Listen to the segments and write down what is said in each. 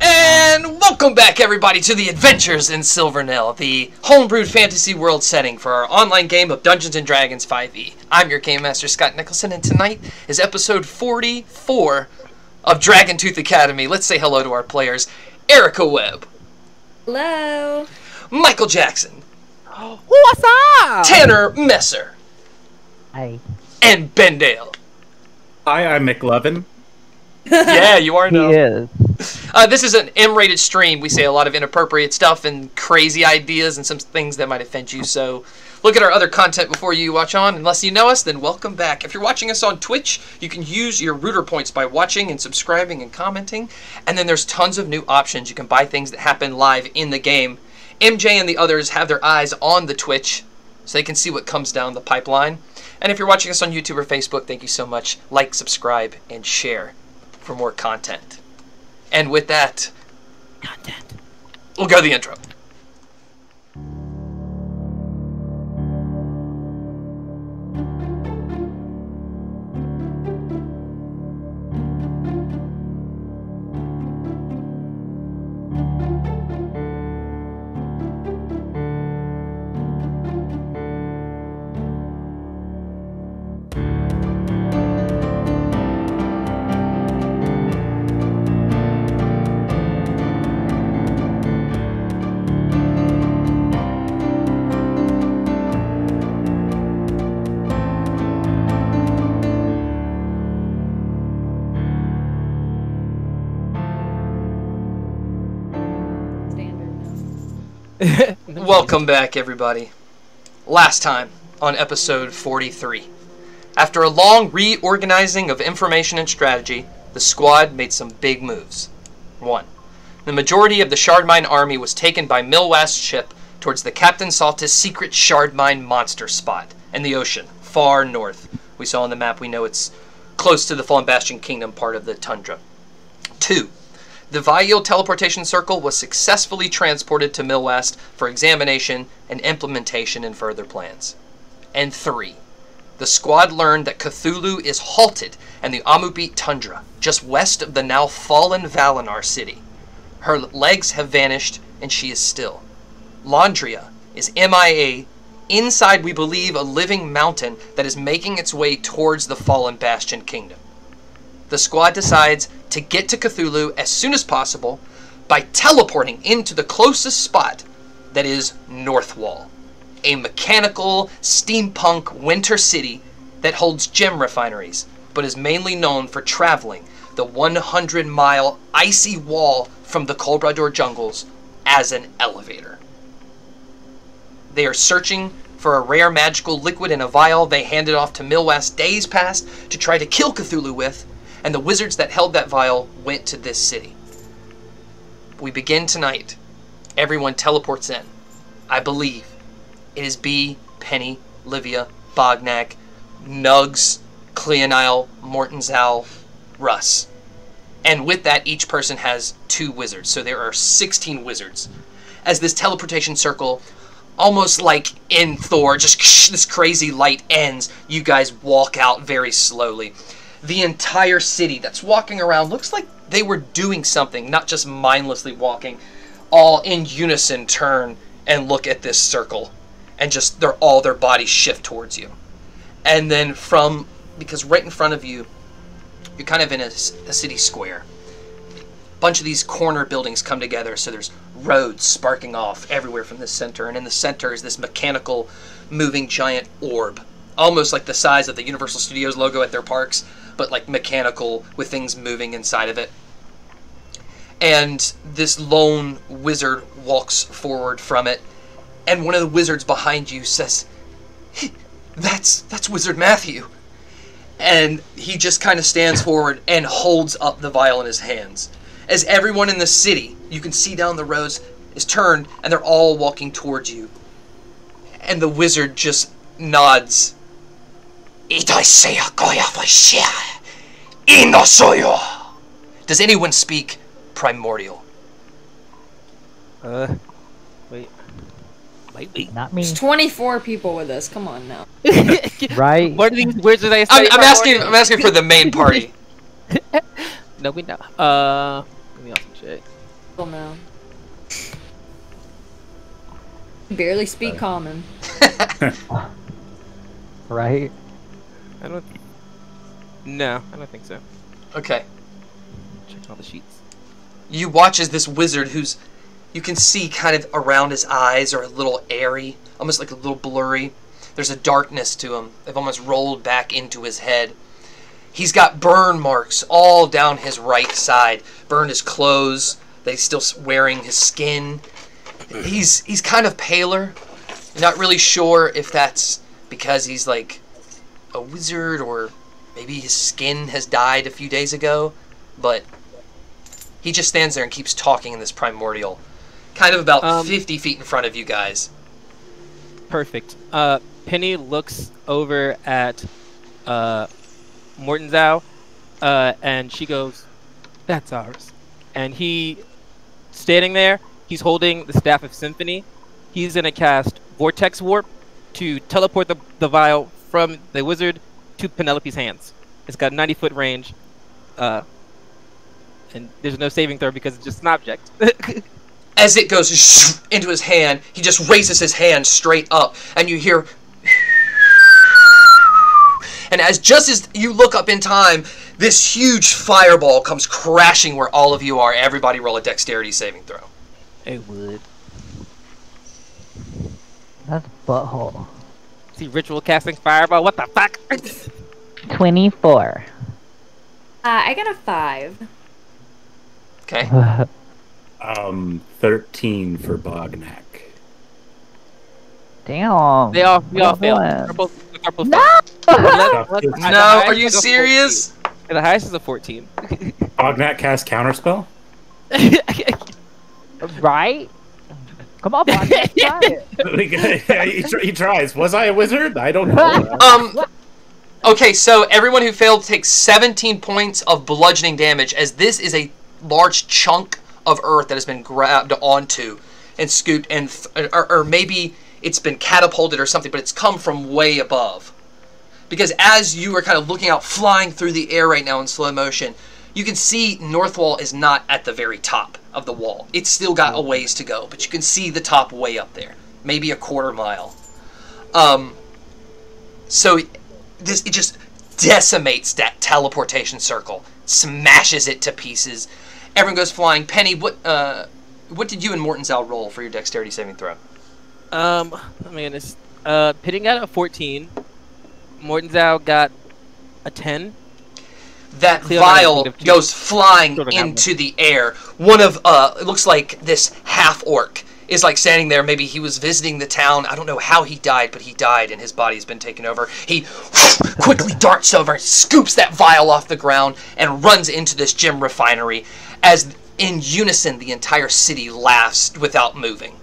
And welcome back, everybody, to the Adventures in Silvernail, the homebrewed fantasy world setting for our online game of Dungeons & Dragons 5e. I'm your Game Master, Scott Nicholson, and tonight is episode 44 of Dragontooth Academy. Let's say hello to our players. Erica Webb. Hello. Michael Jackson. What's up? Tanner Messer. Hi. And Ben Dale. Hi, I'm McLovin. Yeah, you are now. He is. This is an M-rated stream. We say a lot of inappropriate stuff and crazy ideas and some things that might offend you, so look at our other content before you watch on. Unless you know us, then welcome back. If you're watching us on Twitch, you can use your rooter points by watching and subscribing and commenting, and then there's tons of new options. You can buy things that happen live in the game. MJ and the others have their eyes on the Twitch, so they can see what comes down the pipeline. And if you're watching us on YouTube or Facebook, thank you so much. Like, subscribe, and share for more content. And with that, we'll go to the intro. Welcome back, everybody. Last time on episode 43. After a long reorganizing of information and strategy, the squad made some big moves. 1. The majority of the Shardmine army was taken by Milwast's ship towards the Captain Saltus secret Shardmine monster spot in the ocean, far north. We saw on the map, we know it's close to the Fallen Bastion Kingdom, part of the tundra. 2. The Vial teleportation circle was successfully transported to Milwast for examination and implementation in further plans. And 3. The squad learned that Cthulhu is halted in the Amupit tundra, just west of the now fallen Valinar city. Her legs have vanished and she is still. Laundria is MIA inside, we believe, a living mountain that is making its way towards the Fallen Bastion Kingdom. The squad decides to get to Cthulhu as soon as possible by teleporting into the closest spot, that is Northwall, a mechanical steampunk winter city that holds gem refineries, but is mainly known for traveling the 100-mile icy wall from the Colbrador jungles as an elevator. They are searching for a rare magical liquid in a vial they handed off to Milwast days past to try to kill Cthulhu with, and the wizards that held that vial went to this city. We begin tonight. Everyone teleports in. I believe it is B, Penny, Livia, Bognak, Nugs, Cleonile, Mortenzal, Russ. And with that, each person has 2 wizards, so there are 16 wizards. As this teleportation circle, almost like in Thor, just this crazy light ends, you guys walk out very slowly. The entire city that's walking around looks like they were doing something, not just mindlessly walking. All in unison turn and look at this circle, and just all their bodies shift towards you. And then because right in front of you, you're kind of in a city square. A bunch of these corner buildings come together, so there's roads sparking off everywhere from the center, and in the center is this mechanical moving giant orb, almost like the size of the Universal Studios logo at their parks, but like mechanical with things moving inside of it. And this lone wizard walks forward from it, and one of the wizards behind you says, that's Wizard Matthew. And he just kind of stands forward and holds up the vial in his hands. As everyone in the city, you can see down the roads, is turned, and they're all walking towards you. And the wizard just nods. Does anyone speak Primordial? Wait. Not me. There's 24 people with us. Come on now. Right? What are these words that I say? I'm asking for the main party. No, we know. Let me also check. Oh no. Barely speak common. Right? I don't. No, I don't think so. Okay. Checking all the sheets. You watch as this wizard, who's, you can see kind of around his eyes are a little airy, almost like a little blurry. There's a darkness to him. They've almost rolled back into his head. He's got burn marks all down his right side. Burned his clothes. He's still wearing his skin. He's kind of paler. You're not really sure if that's because he's like a wizard or maybe his skin has died a few days ago. But he just stands there and keeps talking in this primordial. Kind of about 50 feet in front of you guys. Perfect. Penny looks over at Mortenzow, and she goes, "That's ours." And he, standing there, he's holding the Staff of Symphony. He's going to cast Vortex Warp to teleport the vial from the wizard to Penelope's hands. It's got 90-foot range, and there's no saving throw because it's just an object. As it goes into his hand, he just raises his hand straight up, and you hear... And just as you look up in time, this huge fireball comes crashing where all of you are. Everybody roll a dexterity saving throw. I would. That's butthole. See, ritual casting fireball. What the fuck? 24. I got a 5. Okay. 13 for Bognak. Damn. We all failed. Webb. We're both No! No, are you serious? The highest is a 14. Bognak cast Counterspell? Right? Come on, Bob, let's try it. He tries. Was I a wizard? I don't know. Okay, so everyone who failed takes 17 points of bludgeoning damage, as this is a large chunk of earth that has been grabbed onto and scooped, and or maybe it's been catapulted or something, but it's come from way above. Because as you are kind of looking out, flying through the air right now in slow motion, you can see Northwall is not at the very top of the wall. It's still got a ways to go, but you can see the top way up there. Maybe a quarter mile. So it just decimates that teleportation circle. Smashes it to pieces. Everyone goes flying. Penny, what did you and Mortenzow roll for your dexterity saving throw? Penny got a 14. Mortenzow got a 10. That vial goes flying into the air. One of, it looks like this half-orc is like standing there. Maybe he was visiting the town. I don't know how he died, but he died and his body's been taken over. He quickly darts over, scoops that vial off the ground, and runs into this gem refinery as in unison the entire city laughs without moving.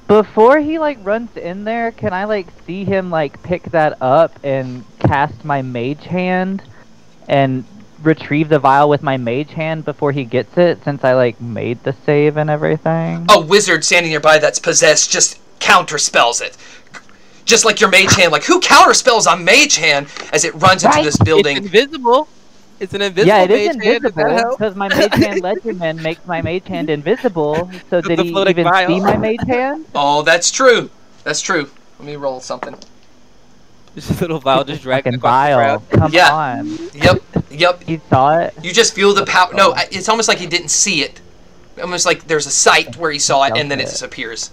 Before he runs in there, can I see him pick that up and cast my mage hand and retrieve the vial with my mage hand before he gets it, since I made the save and everything? A wizard standing nearby that's possessed just counterspells it. Just like your mage hand, who counterspells a mage hand as it runs into this building? It's invisible. It's an invisible mage hand. Yeah, it is invisible, because my mage hand legerdman makes my mage hand invisible, so did he even vial. see my mage hand? Oh, that's true. That's true. Let me roll something. This little vial just dragging Fucking across vial. the crowd. Come on. Yep. He saw it? You just feel the power. No, it's almost like he didn't see it. Almost like there's a sight where he saw it and then it disappears.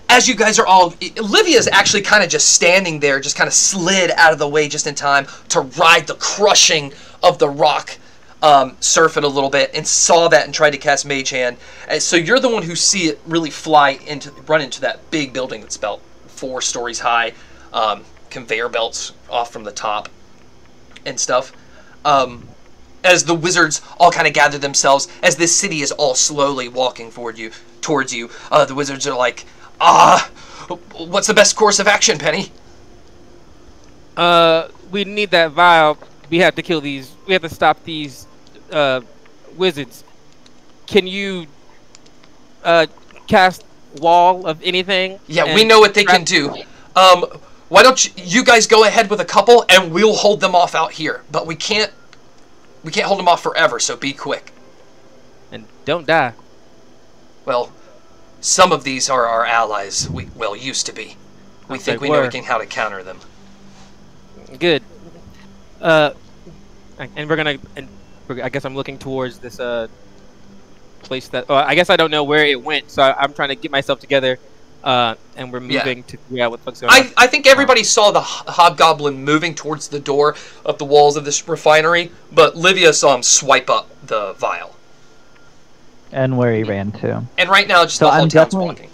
As you guys are all... Livia's actually kind of just standing there, just kind of slid out of the way just in time to ride the crushing of the rock surf it a little bit, and saw that and tried to cast Mage Hand. And so you're the one who see it really run into that big building that's about 4 stories high, conveyor belts off from the top and stuff. As the wizards all kind of gather themselves, as this city is all slowly walking towards you, the wizards are like, what's the best course of action, Penny? We need that vial. We have to kill these. We have to stop these wizards. Can you cast wall of anything? Yeah, we know what they can do. Why don't you guys go ahead with a couple, and we'll hold them off out here. But we can't hold them off forever, so be quick. and don't die. Well, some of these are our allies. Used to be. We think we know how to counter them. Good. And we're gonna. I guess I'm looking towards this place that. I guess I don't know where it went, so I'm trying to get myself together. And we're moving to figure out what the fuck's going on. I think everybody saw the hobgoblin moving towards the door of the walls of this refinery, but Livia saw him swipe up the vial. And where he ran to. And right now, just the whole town's walking.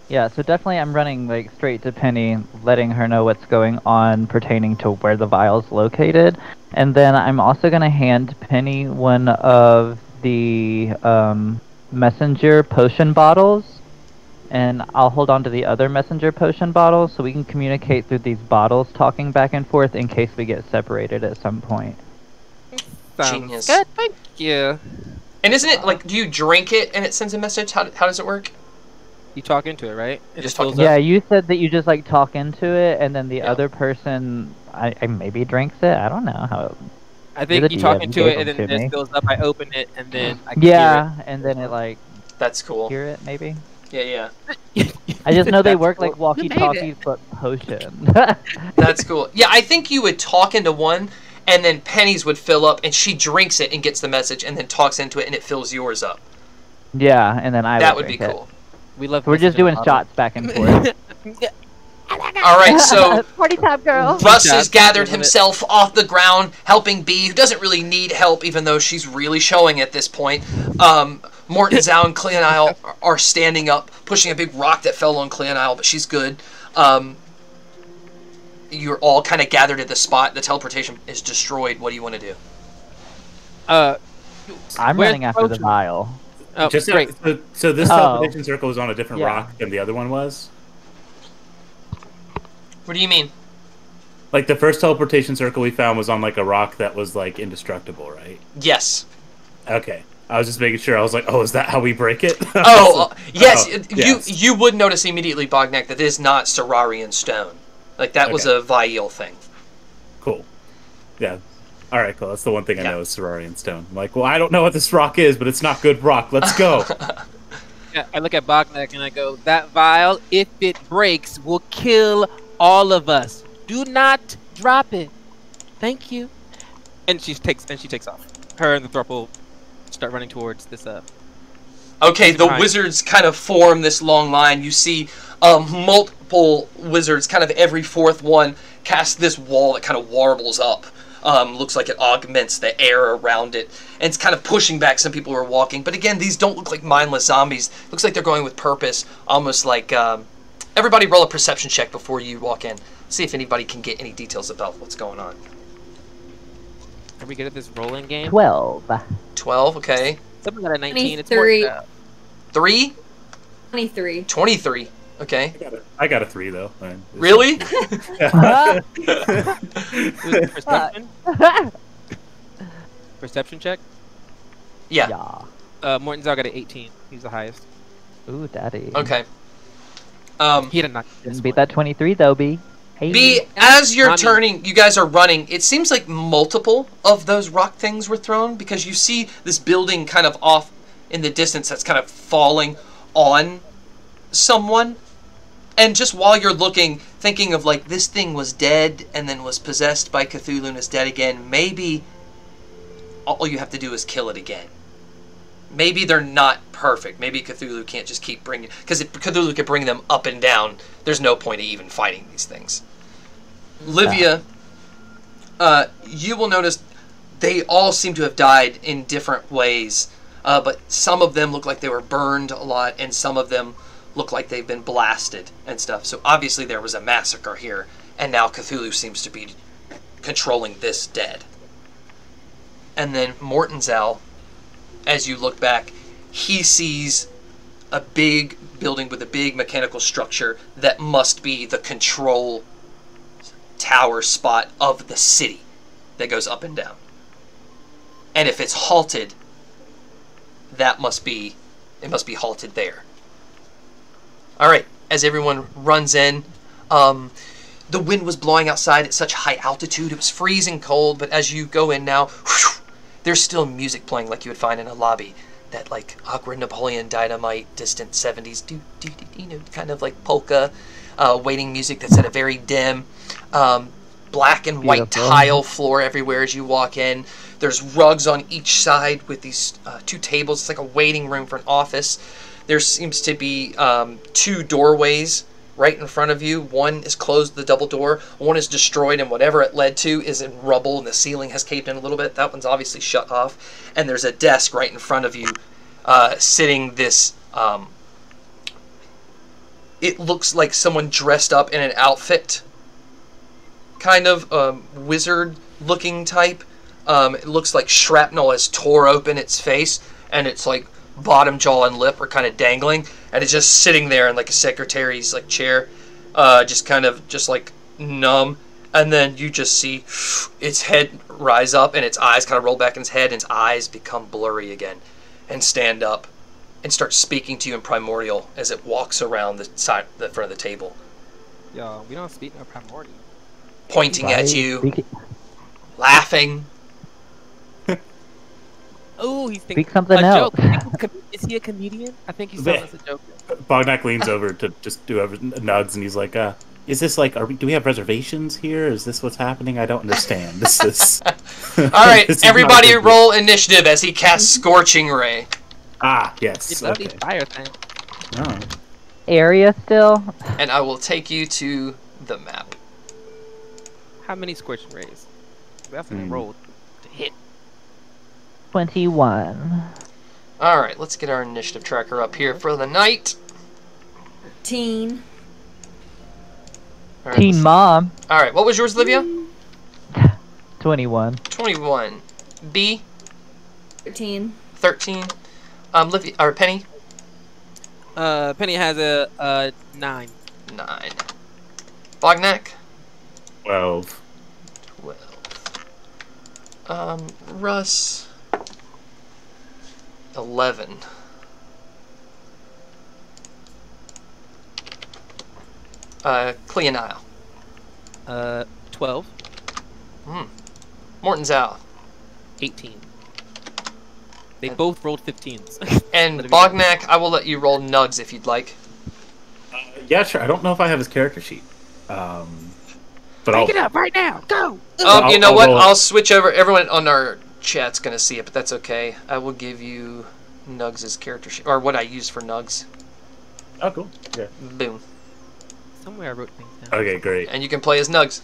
Yeah, so definitely I'm running like straight to Penny, letting her know what's going on pertaining to where the vial's located. And then I'm also going to hand Penny one of the messenger potion bottles. And I'll hold on to the other messenger potion bottles so we can communicate through these bottles, talking back and forth in case we get separated at some point. Genius. Good, thank you. And isn't it like, do you drink it and it sends a message? How does it work? You talk into it, right? It just fills talk- up? Yeah, you said that you just like talk into it, and then the other person, I maybe drinks it. I don't know how. I think you talk into it, and then it fills up. I open it, and then I can hear it. And then it like. That's cool. Hear it maybe. Yeah. I just know they work like walkie-talkies, but potion. That's cool. Yeah, I think you would talk into one, and then Penny's would fill up, and she drinks it and gets the message, and then talks into it, and it fills yours up. Yeah, and then that would be cool. We love. We're just doing shots back and forth. All right, so party time, girl. Russ has gathered himself off the ground, helping Bee, who doesn't really need help, even though she's really showing at this point. Morton, Zhao, and Cleonile are standing up, pushing a big rock that fell on Cleonile, but she's good. You're all kind of gathered at the spot. The teleportation is destroyed. What do you want to do? I'm running after the vial. Oh, Just great. So this teleportation circle was on a different rock than the other one was? What do you mean? Like, the first teleportation circle we found was on, like, a rock that was, like, indestructible, right? Yes. Okay. I was just making sure. I was like, oh, is that how we break it? Yes. Yes. You would notice immediately, Bognak, that it is not Serarian stone. Like, that was a Vial thing. Cool. Yeah. All right, cool. That's the one thing I know is Serarian stone. I'm like, well, I don't know what this rock is, but it's not good rock. Let's go. Yeah, I look at Bognak and I go, that vial, if it breaks, will kill all of us. Do not drop it. Thank you. And she takes off. Her and the Thruple start running towards this Okay, the wizards kind of form this long line. You see multiple wizards, kind of every fourth one, cast this wall that kind of warbles up. Looks like it augments the air around it, and it's kind of pushing back some people who are walking. But again, these don't look like mindless zombies. Looks like they're going with purpose, almost like... everybody roll a perception check before you walk in. See if anybody can get any details about what's going on. Are we good at this rolling game? 12. 12, okay. Someone got a 19. 23. It's 3? 23. 23, okay. I got a 3, though. Really? Perception? Perception check? Yeah. Morton Zhao got an 18. He's the highest. Ooh, daddy. Okay. He did not. Didn't beat that 23 though, B. Hey. B, as you're turning, you guys are running, it seems like multiple of those rock things were thrown, because you see this building kind of off in the distance that's kind of falling on someone. And just while you're looking, thinking of like, this thing was dead and then was possessed by Cthulhu and is dead again, maybe all you have to do is kill it again. Maybe they're not perfect. Maybe Cthulhu can't just keep bringing... Because if Cthulhu can bring them up and down, there's no point of even fighting these things. Livia, you will notice they all seem to have died in different ways. But some of them look like they were burned a lot, and some of them look like they've been blasted and stuff. So obviously there was a massacre here, and now Cthulhu seems to be controlling this dead. And then Mortenzal, as you look back, he sees a big building with a big mechanical structure that must be the control tower spot of the city that goes up and down. And if it's halted, it must be halted there. Alright, as everyone runs in, the wind was blowing outside at such high altitude, it was freezing cold, but as you go in now, whew, there's still music playing like you would find in a lobby. that like awkward Napoleon Dynamite, distant 70s, kind of like polka, waiting music that's at a very dim, black and white tile floor everywhere as you walk in. There's rugs on each side with these 2 tables. It's like a waiting room for an office. There seems to be 2 doorways right in front of you. One is closed, the double door. One is destroyed, and whatever it led to is in rubble, and the ceiling has caved in a little bit. That one's obviously shut off. And there's a desk right in front of you, sitting this... it looks like someone dressed up in an outfit. Kind of wizard-looking type. It looks like shrapnel has tore open its face, and it's like bottom jaw and lip are kind of dangling, and it's just sitting there in like a secretary's like chair, just like numb. And then you just see its head rise up, and its eyes kind of roll back in its head, and its eyes become blurry again, and stand up, and start speaking to you in Primordial as it walks around the front of the table. Yo, we don't speak no Primordial. Pointing at you, laughing. Oh, he's thinking Speak something a else. joke. Is he a comedian? I think he's telling us a joke. Bognak leans over to just do nugs, and he's like, "Is this like? Do we have reservations here? Is this what's happening? I don't understand. This is." All right, everybody, roll initiative as he casts Scorching Ray. Ah, yes. It's Okay. fire thing. Oh. Area still? And I will take you to the map. How many scorching rays? That's gonna roll to hit. 21. All right, let's get our initiative tracker up here for the night. Teen. All right, Teen Mom. All right, what was yours, Livia? 21. 21. B. 13. 13. Livia or Penny. Penny has a 9. 9. Bognak. 12. 12. Russ. 11. Cleonile. 12. Morton's out. 18. They both rolled 15s. And Bognak, I will let you roll nugs if you'd like. Yeah, sure. I don't know if I have his character sheet. But Pick it up right now. Go. You know what? I'll switch over. Everyone on our chat's gonna see it, but that's okay. I will give you Nugs' character sheet, or what I use for Nugs. Oh, cool. Yeah. Boom. Somewhere I wrote things down. Okay, great. And you can play as Nugs.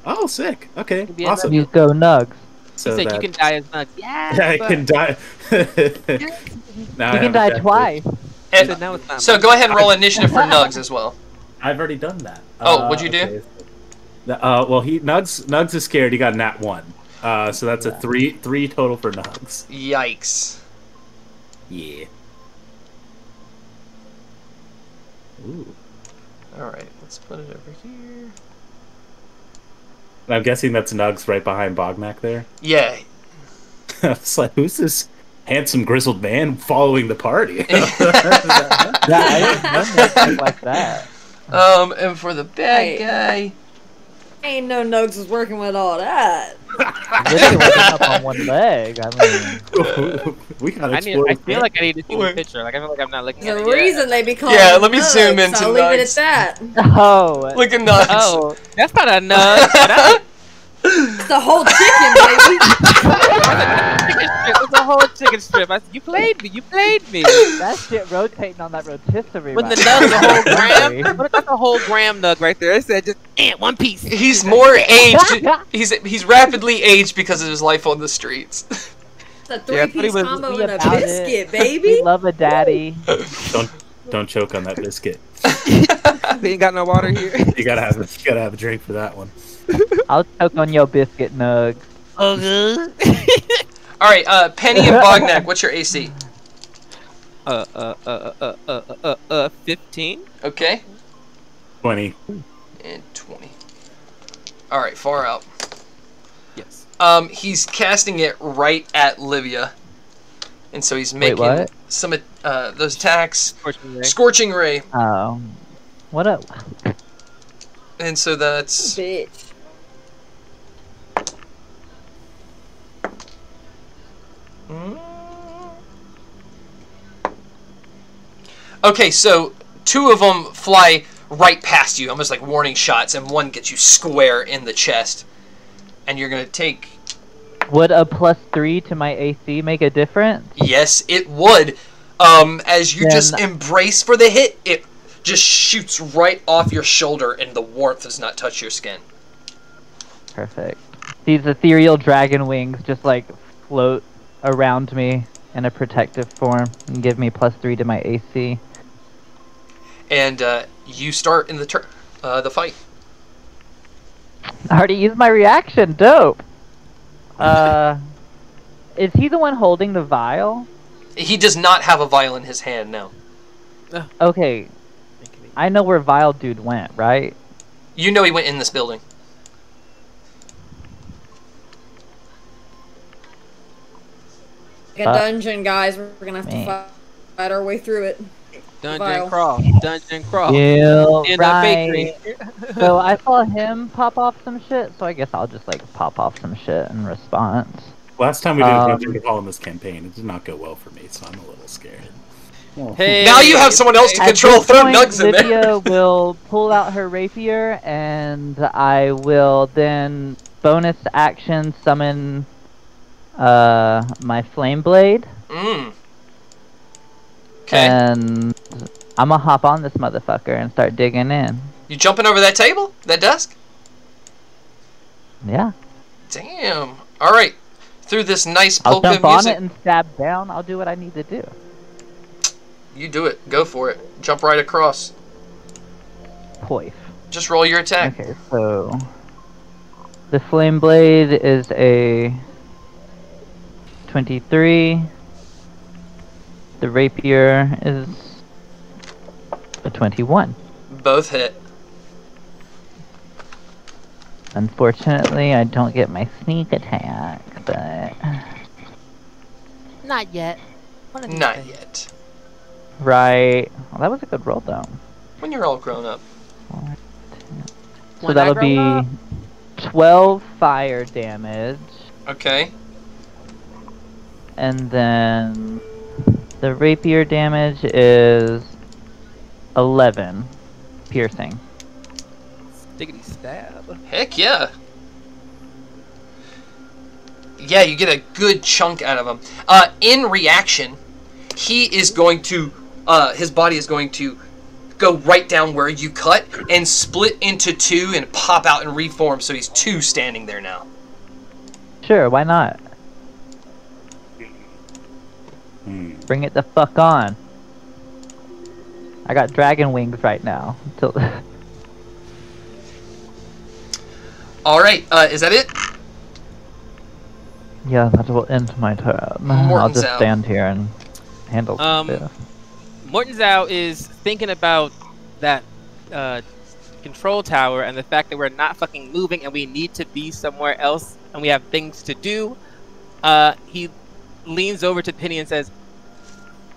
Oh, sick. Okay, Be awesome. You go Nugs. He said you can die as Nugs. Yeah. Yeah, I can die. Now You can die twice. And, now it's not so go ahead and roll initiative for Nugs as well. I've already done that. Oh, what'd you do? Okay. Well, Nugs is scared. He got a nat 1. So that's a 3 total for Nugs. Yikes. Yeah. Ooh. Alright, let's put it over here. And I'm guessing that's Nugs right behind Bognak there. Yeah. I was like, who's this handsome grizzled man following the party? Yeah, I didn't know anything like that. And for the bad guy... Ain't no Nugs was working with all that. Really wasn't up on one leg. I mean, We gotta I explore. feel like I need to see the picture. Like I feel like I'm not looking at There's it a yet. reason they be called Yeah, let me Nugs, zoom into so I'll leave it Nugs. at that. oh, Look at Nugs. Oh, that's not a nug. It's the whole chicken, baby. It's a whole chicken strip. You played me. You played me. that shit rotating on that rotisserie. When the right nug's a whole now. gram, what if that's a whole gram nug right there? It said just one piece. He's more aged. He's rapidly aged because of his life on the streets. It's a three-piece was- combo we and a about it. biscuit, We baby. love a daddy. Don't choke on that biscuit. We ain't got no water here. You gotta have a drink for that one. I'll choke on your biscuit Nugs. All right, Penny and Bognak, what's your AC? 15. Okay. 20. And 20. All right, far out. Yes. He's casting it right at Livia, and so he's making what? some those attacks. Scorching ray. Scorching Ray, What up? and so that's Bitch. Okay, so 2 of them fly right past you, almost like warning shots, and 1 gets you square in the chest. And you're going to take... Would a +3 to my AC make a difference? Yes, it would. As you just embrace for the hit, it just shoots right off your shoulder, and the warmth does not touch your skin. Perfect. These ethereal dragon wings just like float around me in a protective form and give me +3 to my AC. And you start in the fight. I already used my reaction. Dope. Is he the one holding the vial? He does not have a vial in his hand, no. Okay. I know where Vial Dude went, right? You know he went in this building. A dungeon, guys. We're gonna have to fight our way through it. Dungeon crawl. Dungeon crawl. Yeah, In right. bakery. So I saw him pop off some shit, so I guess I'll just like pop off some shit in response. Last time we did a dungeon crawl in this campaign, it did not go well for me, so I'm a little scared. Hey, now you have someone else to control. Throw nugs in there. Livia will pull out her rapier, and I will then bonus action summon my flame blade. Okay. And I'm gonna hop on this motherfucker and start digging in. You jumping over that table? That desk? Yeah. Damn. All right. Through this nice I'll polka jump on music. it and stab down. I'll do what I need to do. You do it. Go for it. Jump right across. Poif. Just roll your attack. Okay, so the flame blade is a 23. The rapier is a 21. Both hit. Unfortunately, I don't get my sneak attack, but... Not yet. Not yet. Right. Well, that was a good roll, though. When you're all grown up. So that'll be 12 fire damage. Okay. And then the rapier damage is 11 piercing. Diggity stab. Heck yeah. Yeah, you get a good chunk out of him. In reaction, he is going to, his body is going to go right down where you cut and split into 2 and pop out and reform, so he's 2 standing there now. Sure, why not? Bring it the fuck on. I got dragon wings right now. Alright, is that it? Yeah, that will end my turn. I'll just out. stand here and handle this. Mortenzau is thinking about that control tower and the fact that we're not fucking moving and we need to be somewhere else and we have things to do. He leans over to Penny and says,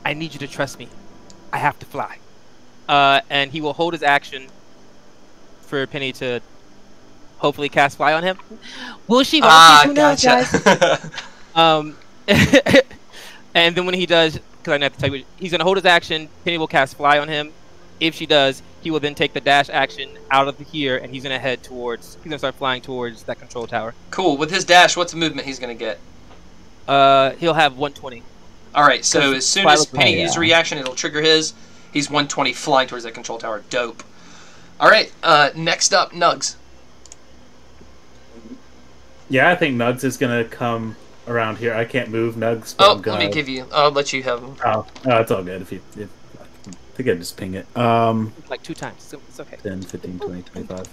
I need you to trust me. I have to fly. And he will hold his action for Penny to hopefully cast fly on him. Will she? Who knows, guys? And then when he does, because I have to tell you, he's going to hold his action. Penny will cast fly on him. If she does, he will then take the dash action out of here, and he's going to head towards. He's going to start flying towards that control tower. Cool. With his dash, what's the movement he's going to get? He'll have 120. All right. So as soon as Penny uses a reaction, it'll trigger his. He's 120 flying towards that control tower. Dope. All right. Next up, Nugs. Yeah, I think Nugs is gonna come around here. I can't move Nugs. But I'm gonna... let me give you. I'll let you have him. Oh, it's all good. If I think I just ping it. Like 2 times. It's okay. 10, 15, 20, 25.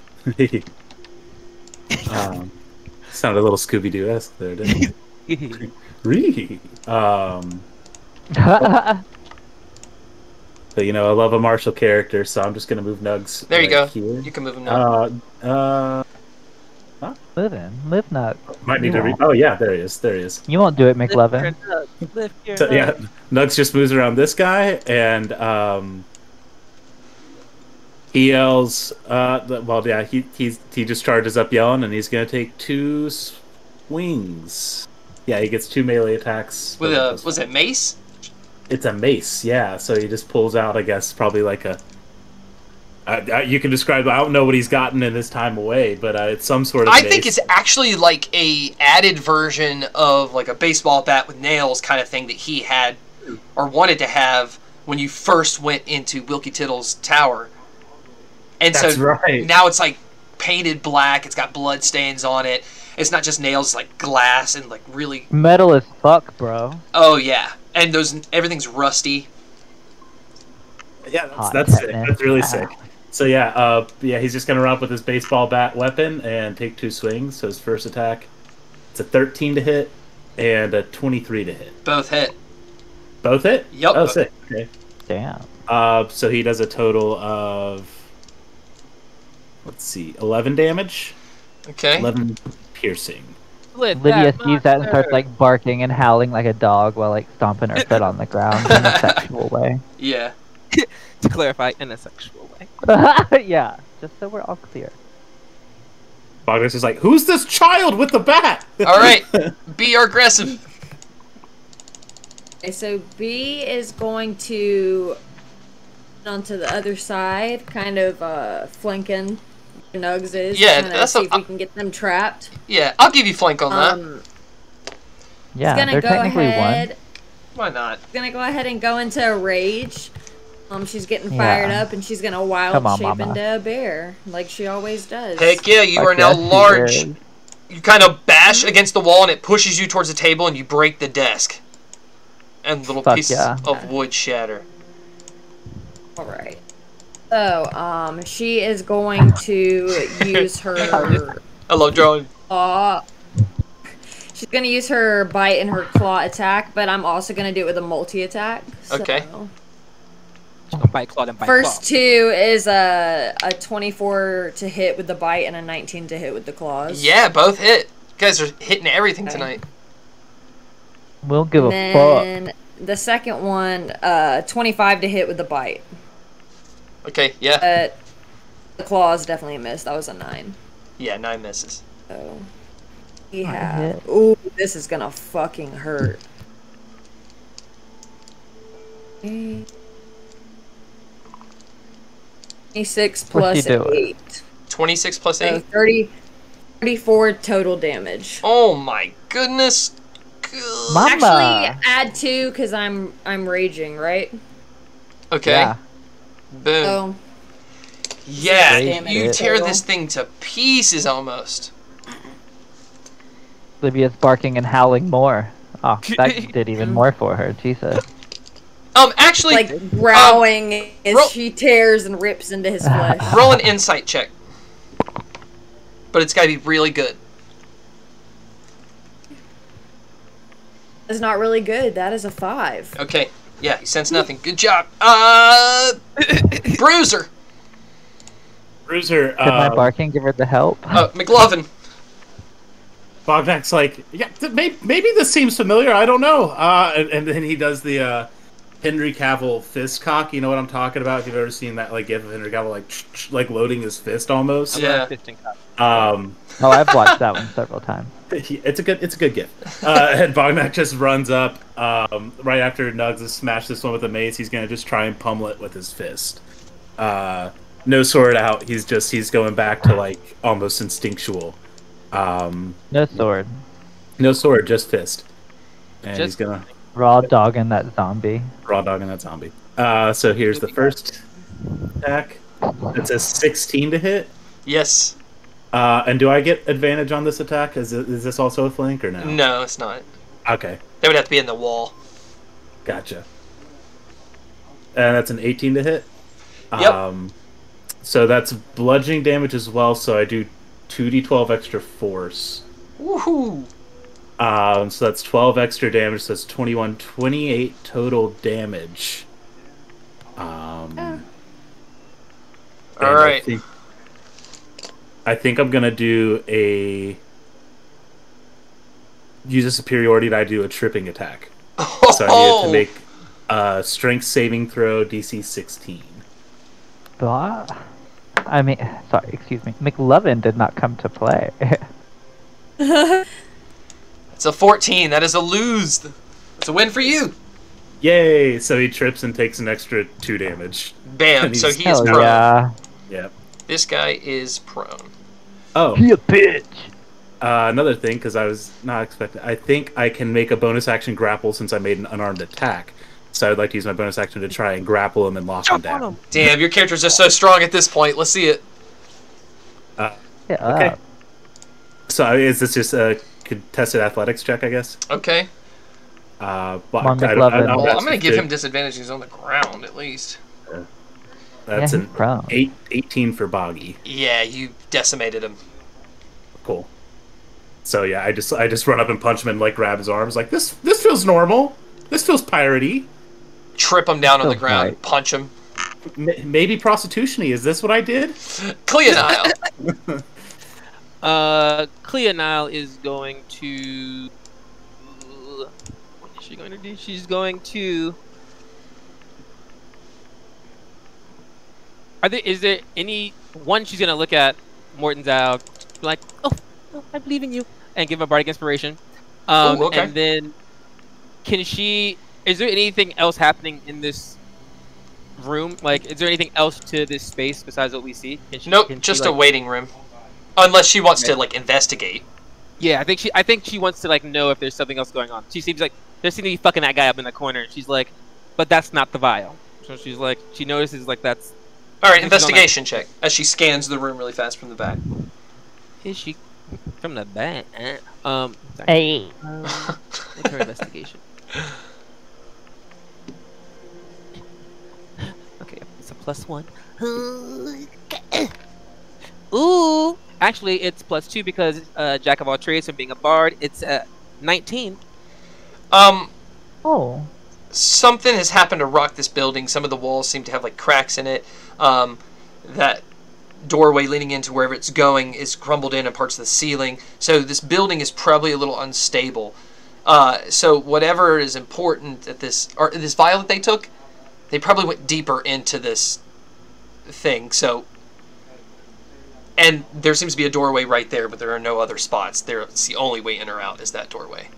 Sounded a little Scooby-Doo-esque there, didn't it? But you know, I love a martial character, so I'm just gonna move Nugs. There you go. Here. You can move him now. Move Nug. Might need to oh yeah, there he is. There he is. You won't do it, McLovin. So, yeah, Nugs just moves around this guy, and he yells. Well, yeah, he just charges up yelling, and he's gonna take 2 swings. Yeah, he gets 2 melee attacks. With a was it mace? It's a mace, yeah. So he just pulls out, I guess, probably like a. You can describe. I don't know what he's gotten in his time away, but it's some sort of. I mace. think it's actually like a added version of like a baseball bat with nails kind of thing that he had or wanted to have when you first went into Wilkie Tittle's tower. And That's right. Now it's like painted black. It's got blood stains on it. It's not just nails, it's like glass and like really Metal as fuck, bro. Oh yeah, and everything's rusty. Yeah, that's sick. That's really sick. So yeah, he's just gonna run up with his baseball bat weapon and take 2 swings. So his first attack, it's a 13 to hit and a 23 to hit. Both hit. Both hit? Yep. Oh, sick. Okay. Damn. So he does a total of, let's see, 11 damage. Okay. 11 piercing. Livia sees that and starts like barking and howling like a dog while like stomping her foot on the ground in a sexual way. Yeah. To clarify, in a sexual way. Yeah, just so we're all clear. Bognak's is like, who's this child with the bat? All right, be our Gressive. Okay, so B is going to onto the other side, kind of flanking where Nugs is. Yeah, that's see if we can get them trapped. Yeah, I'll give you flank on that. Yeah, he's gonna they're go technically ahead. one. Why not? He's gonna go ahead and go into a rage. She's getting fired up, and she's gonna wild shape into a bear, like she always does. Heck yeah, you are now large. You kind of bash against the wall, and it pushes you towards the table, and you break the desk. And little pieces of wood shatter. Alright. So, she is going to use her... Hello, John. She's going to use her bite and her claw attack, but I'm also going to do it with a multi-attack. Okay. Bite, claw, and bite, First claw. 2 is a 24 to hit with the bite and a 19 to hit with the claws. Yeah, both hit. You guys are hitting everything tonight. We'll give a fuck. The second one, 25 to hit with the bite. Okay, yeah. The claws definitely missed. That was a 9. Yeah, 9 misses. So, we have... Ooh, this is gonna fucking hurt. 26 plus 8. 26 plus 8? So 34 total damage. Oh my goodness. Mama. Actually, add 2 because I'm raging, right? Okay. Yeah. Boom. So, yeah, you tear this thing to pieces almost. Livia's barking and howling more. Oh, that did even more for her. Jesus. Actually, like growling as she tears and rips into his flesh. Roll an insight check. But it's gotta be really good. It's not really good. That is a 5. Okay. Yeah, you sense nothing. Good job. Bruiser. Bruiser. Did my barking give her the help? McLovin. Bognak's like, yeah, maybe this seems familiar. I don't know. And then he does the Henry Cavill fist cock. You know what I'm talking about? If you've ever seen that like gif of Henry Cavill like loading his fist almost. Yeah. Oh, I've watched that one several times. It's a good gif. And Bognak just runs up right after Nugs has smashed this one with a mace. He's gonna just try and pummel it with his fist. No sword out. He's going back to like almost instinctual. No sword. No sword, just fist. And he's gonna raw dogging that zombie. Raw dogging that zombie. So here's the first attack. It's a 16 to hit. Yes. And do I get advantage on this attack? Is this also a flank or no? No, it's not. Okay. They would have to be in the wall. Gotcha. And that's an 18 to hit. Yep. So that's bludgeoning damage as well. So I do 2d12 extra force. Woohoo! So that's 12 extra damage. So that's 28 total damage. All right. I think I'm gonna use a superiority to do a tripping attack. So I need to make a strength saving throw DC 16. I mean, sorry, excuse me. McLovin did not come to play. It's a 14. That is a lose. It's a win for you. Yay! So he trips and takes an extra 2 damage. Bam. And So he is Hell prone. yeah. Yeah. This guy is prone. Oh, He a bitch. another thing, because I was not expecting. I think I can make a bonus action grapple since I made an unarmed attack. So I'd like to use my bonus action to try and grapple him and lock him down. Damn, your characters are so strong at this point. Let's see it. Get Okay. up. So is this just a contested athletics check, I guess? Okay. But Come on, McLovin. Well, I'm going to give him disadvantage. He's on the ground, at least. That's Yeah, an he's prone. 18 for Boggy. Yeah, you decimated him. Cool. So yeah, I just run up and punch him and like grab his arms. Like this feels normal. This feels piratey. Trip him down on the Feels ground. right. Punch him. Maybe prostitution-y. Is this what I did? Cleonile. Cleonile is going to. What is she going to do? She's going to. Is there any one she's gonna look at Morton's out like, oh, I believe in you, and give him a bardic inspiration. Ooh, okay. And then can she? Is there anything else happening in this room? Like, is there anything else to this space besides what we see? Nope, just a waiting room. Unless she wants to like investigate. Yeah, I think she wants to like know if there's something else going on. She seems like there seems to be fucking that guy up in the corner. And she's like, but that's not the vial. So she's like, she notices like that's. All right, investigation check as she scans the room really fast from the back. Is she from the back? Sorry. Hey. Make her investigation. Okay, it's a +1. Ooh, actually, it's +2 because jack of all trades and being a bard. It's 19. Oh. Something has happened to rock this building. Some of the walls seem to have like cracks in it. That doorway leading into wherever it's going is crumbled in parts of the ceiling. So this building is probably a little unstable. So whatever is important at this vial that they took, they probably went deeper into this thing. So, and there seems to be a doorway right there, but there are no other spots. It's the only way in or out is that doorway.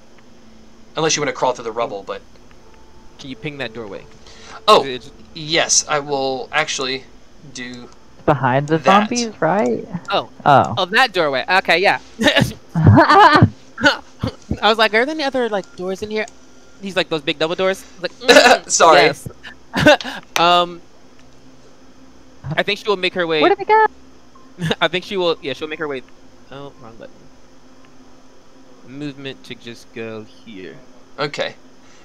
Unless you want to crawl through the rubble, but... Can you ping that doorway? Oh, yes, I will actually do Behind the that. zombies, right? Oh. Oh. Oh, that doorway. Okay, yeah. I was like, are there any other like doors in here? He's like those big double doors. I was like, Sorry. Yes. I think she will make her way. Where did we go? I think she will. Yeah, she'll make her way. Oh, wrong button. Movement to just go here. Okay.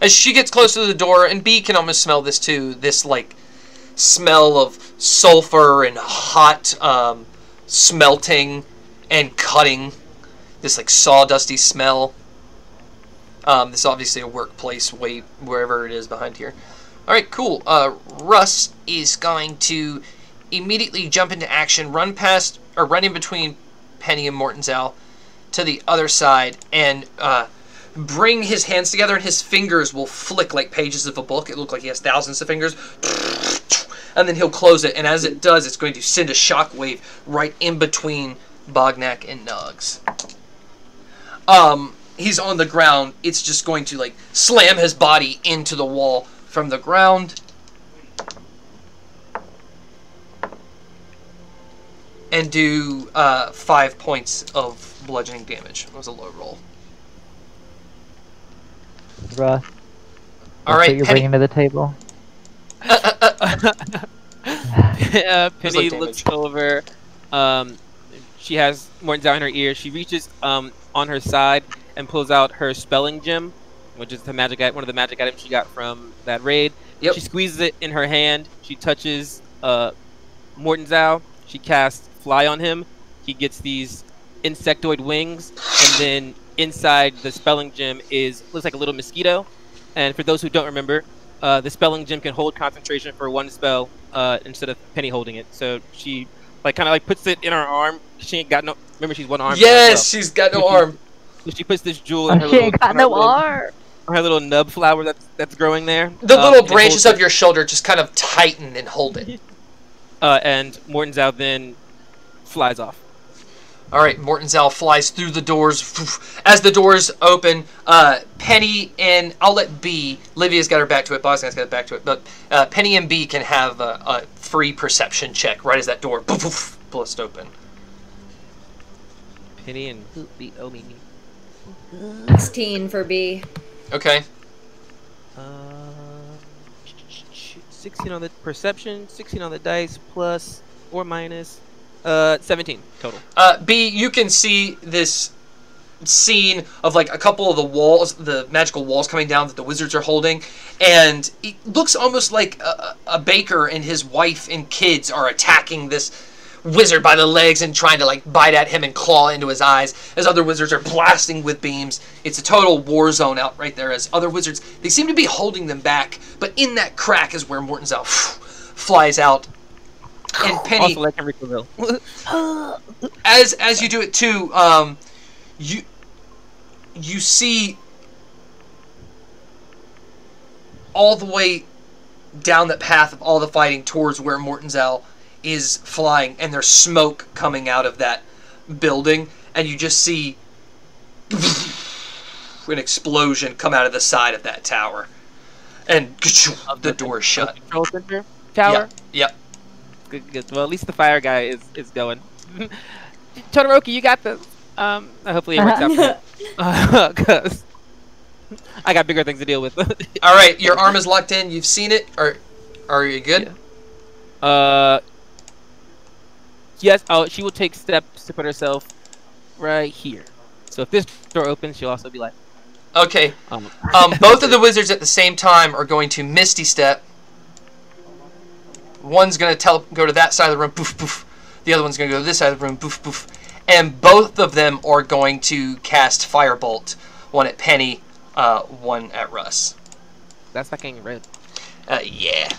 As she gets closer to the door, and B can almost smell this too, this like smell of sulfur and hot smelting and cutting. This like sawdusty smell. This is obviously a workplace, wherever it is behind here. Alright, cool. Russ is going to immediately jump into action, run in between Penny and Mortenzal to the other side, and bring his hands together, and his fingers will flick like pages of a book. It looks like he has thousands of fingers. And then he'll close it, and as it does, it's going to send a shockwave right in between Bognak and Nugs. He's on the ground. It's just going to like slam his body into the wall from the ground. And do 5 points of bludgeoning damage. It was a low roll. Russ. All right, what you're Penny. bringing to the table. Penny looks over. She has Morton's out in her ear. She reaches on her side and pulls out her spelling gem, which is one of the magic items she got from that raid. Yep. She squeezes it in her hand. She touches Mortenzal. She casts Fly on him. He gets these insectoid wings, and then inside the spelling gem looks like a little mosquito. And for those who don't remember, the spelling gem can hold concentration for one spell instead of Penny holding it. So she kind of puts it in her arm. She ain't got no. Remember, she's one arm. Yes, she's got no arm. So she puts this jewel in her She ain't got no arm. Her little nub flower that's growing there. The little branches of your shoulder just kind of tighten and hold it. And Mortenzal then flies off. All right, Mortenzal flies through the doors. As the doors open, Penny and I'll let B. Livia's got her back to it. Bognak's got her back to it. But Penny and B can have a free perception check right as that door busts open. Penny and B. Oh, me. 16 for B. Okay. 16 on the perception, 16 on the dice, plus or minus 17 total. B, you can see this scene of like a couple of the walls, the magical walls coming down that the wizards are holding, and it looks almost like a baker and his wife and kids are attacking this wizard by the legs and trying to like bite at him and claw into his eyes as other wizards are blasting with beams. It's a total war zone out right there as other wizards, they seem to be holding them back, but in that crack is where Mortenzal flies out. And Penny, also like Enrico Will. as you do it too, you see all the way down that path of all the fighting towards where Mortenzal is flying, and there's smoke coming out of that building, and you just see an explosion come out of the side of that tower, and the door shut. Control center tower. Yep. Good. Well, at least the fire guy is going. Todoroki, you got this. Hopefully it works out for you. Because I got bigger things to deal with. All right, your arm is locked in. You've seen it. Are you good? Yeah. Yes. Oh, she will take steps to put herself right here. So if this door opens, she'll also be like. Okay. Both of the wizards at the same time are going to Misty Step. One's going to go to that side of the room, poof, poof. The other one's going to go to this side of the room, poof, poof. And both of them are going to cast Firebolt. One at Penny, one at Russ. That's fucking red. Yeah.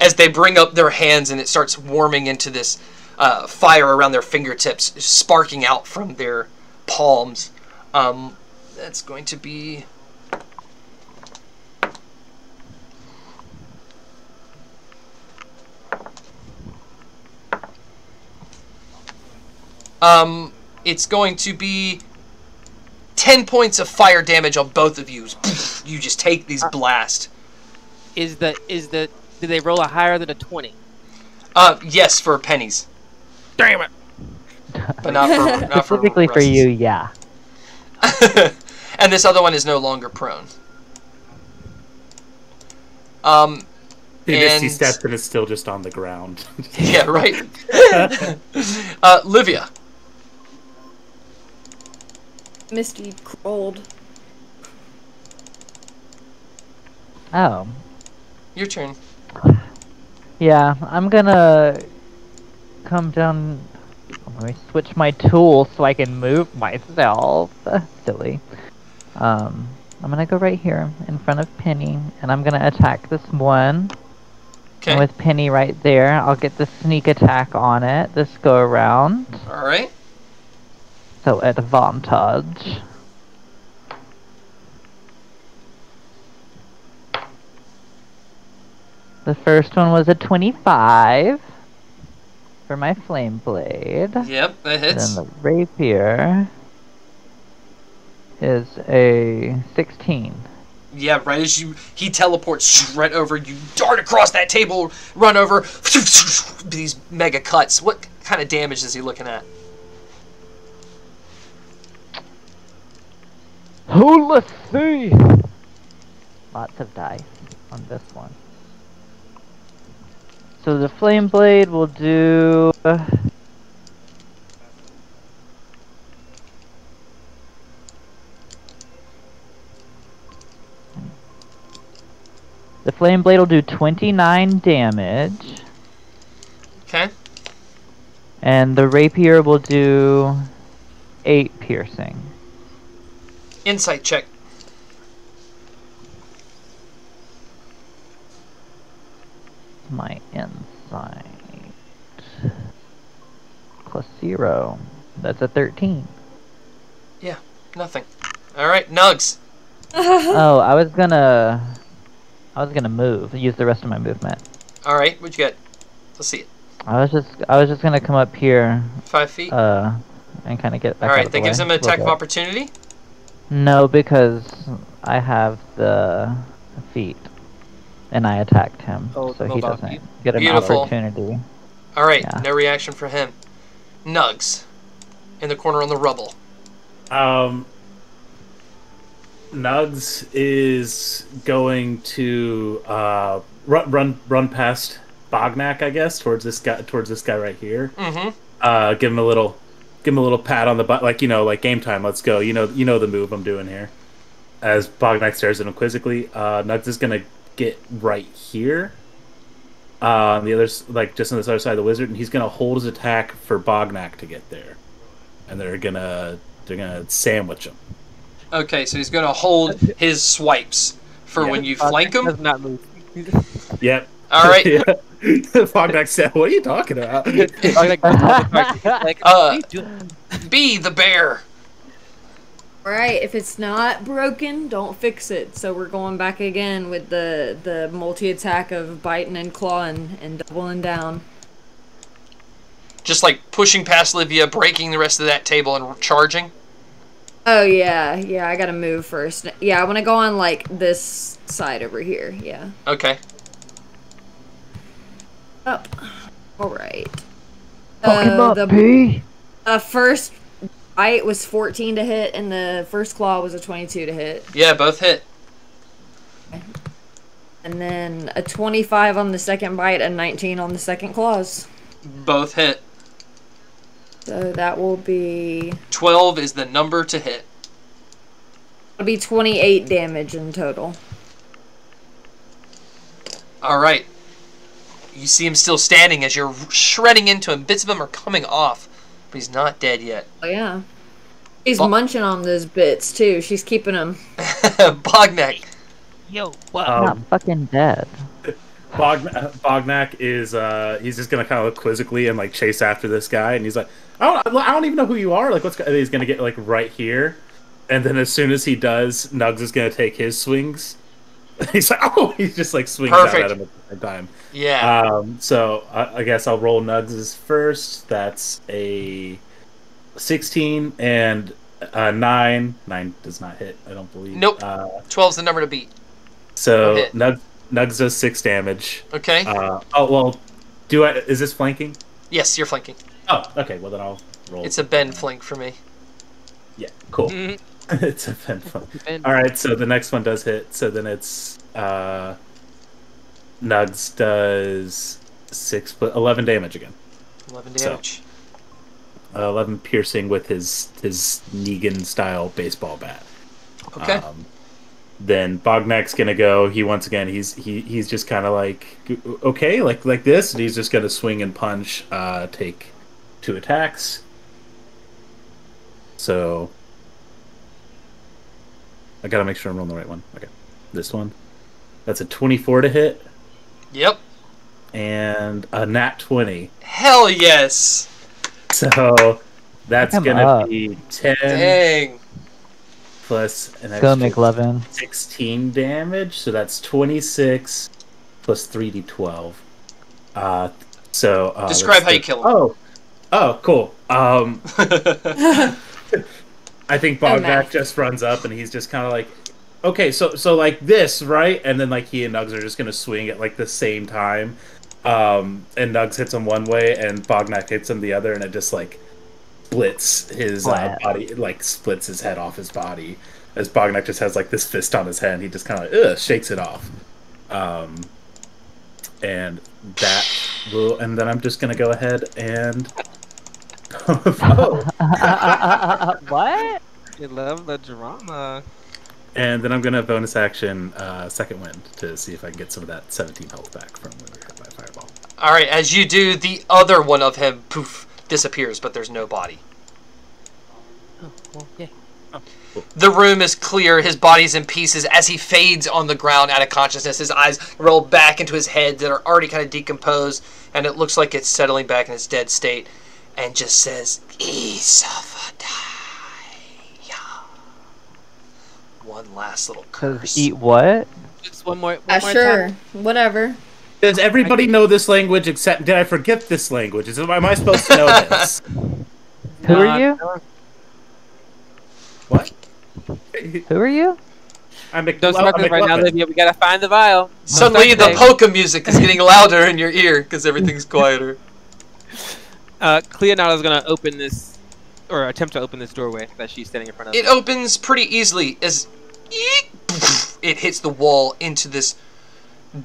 As they bring up their hands and it starts warming into this fire around their fingertips, sparking out from their palms. That's going to be... it's going to be 10 points of fire damage on both of you. You just take these blasts. Did they roll a higher than a 20? Yes, for pennies. Damn it! But not for specifically for you, yeah. And this other one is no longer prone. Misty steps and it's still just on the ground. Yeah, right. Livia. Misty crawled. Oh. Your turn. Yeah, I'm gonna come down. Let me switch my tool so I can move myself. Silly. I'm gonna go right here in front of Penny, and I'm gonna attack this one. Okay. And with Penny right there, I'll get the sneak attack on it this go around. All right. So advantage. The first one was a 25 for my flame blade. Yep, that hits. Then the rapier is a 16. Yeah, right as he teleports right over, you dart across that table, run over, these mega cuts. What kind of damage is he looking at? Oh, let's see. Lots of dice on this one. So the flame blade will do... The flame blade will do 29 damage. Okay. And the rapier will do 8 piercing. Insight check. My insight. Plus 0. That's a 13. Yeah, nothing. All right, Nugs. Oh, I was gonna move. Use the rest of my movement. All right, what'd you get? Let's see it. I was just gonna come up here. 5 feet. and kind of get back. All out right, of the that gives way him an a little attack of bit. opportunity. No, because I have the feat, and I attacked him, Oh, so no he about doesn't you. get an Beautiful. opportunity. All right, Yeah. no reaction from him. Nugs, in the corner on the rubble. Nugs is going to run past Bognak, I guess, towards this guy right here. Mm-hmm. Give him a little pat on the butt, like like game time. Let's go. You know the move I'm doing here. As Bognak stares at him quizzically, Nugs is gonna get right here. On the other, just on this other side of the wizard, and he's gonna hold his attack for Bognak to get there, and they're gonna sandwich him. Okay, so he's going to hold his swipes for when you flank him. Does not move. Yep. All right. Yeah. Bognak said, "What are you talking about?" B, the bear. Right, if it's not broken, don't fix it. So we're going back again with the multi-attack of biting and clawing and doubling down. Just like pushing past Livia, breaking the rest of that table, and charging. Oh, yeah, I gotta move first. Yeah, I want to go on, like, this side over here, yeah. Okay. Up. Alright. Fuck him up, P! First bite was 14 to hit, and the first claw was a 22 to hit. Yeah, both hit. And then a 25 on the second bite, and 19 on the second claws. Both hit. So that will be... 12 is the number to hit. It'll be 28 damage in total. All right. You see him still standing as you're shredding into him. Bits of him are coming off, but he's not dead yet. Oh, yeah. She's munching on those bits, too. She's keeping them. Bognak. Yo, what? Not fucking dead. Bognak is he's just gonna kind of look quizzically and like chase after this guy, and he's like, I don't even know who you are. Like, and he's gonna get like right here, and then as soon as he does, Nugs is gonna take his swings. He's like, he just like swings out at him at the same time. Yeah. So I guess I'll roll Nugs' first. That's a 16 and 9. 9 does not hit, I don't believe. Nope. 12's the number to beat. So Nugs does 6 damage. Okay. Is this flanking? Yes, you're flanking. Oh, okay. Well, then I'll roll. It's a bend flank for me. Yeah, cool. It's a bend flank. All right, so the next one does hit. So then it's Nugs does 11 damage again. 11 damage. So, 11 piercing with his Negan style baseball bat. Okay. Then Bognak's gonna go. He's just kind of like, okay, like this, and he's just gonna swing and punch. Take 2 attacks. So I gotta make sure I'm rolling the right one. Okay, this one. That's a 24 to hit. Yep. And a nat 20. Hell yes. So that's gonna be 10. Dang. Plus an Go McLovin. 16 damage, so that's 26 plus 3d12. Describe how you kill him. Oh, cool. I think Bognak just runs up and he's just kind of like, okay, so like this, right? And then like he and Nugs are just gonna swing at like the same time, and Nugs hits him one way and Bognak hits him the other, and it just like splits his body, like splits his head off his body, as Bognak just has like this fist on his head and he just kind of shakes it off. And that will, and then I'm just gonna go ahead and What? You love the drama. and then I'm gonna bonus action second wind to see if I can get some of that 17 health back from when we got my fireball. All right, as you do, the other one of him poof disappears, but there's no body. Oh, well, yeah. The room is clear. His body's in pieces as he fades on the ground out of consciousness. His eyes roll back into his head that are already kind of decomposed, and it looks like it's settling back in its dead state, and just says, Isafadaya. One last little curse. Eat what? Just one more Sure. time. Whatever. Does everybody know this language except... Did I forget this language? Am I supposed to know this? Who are you? What? Who are you? Don't start this right now, Livia. We gotta find the vial. Suddenly, the polka music is getting louder in your ear because everything's quieter. Cleonada's gonna open this, or attempt to open this doorway that she's standing in front of. It opens pretty easily as it hits the wall into this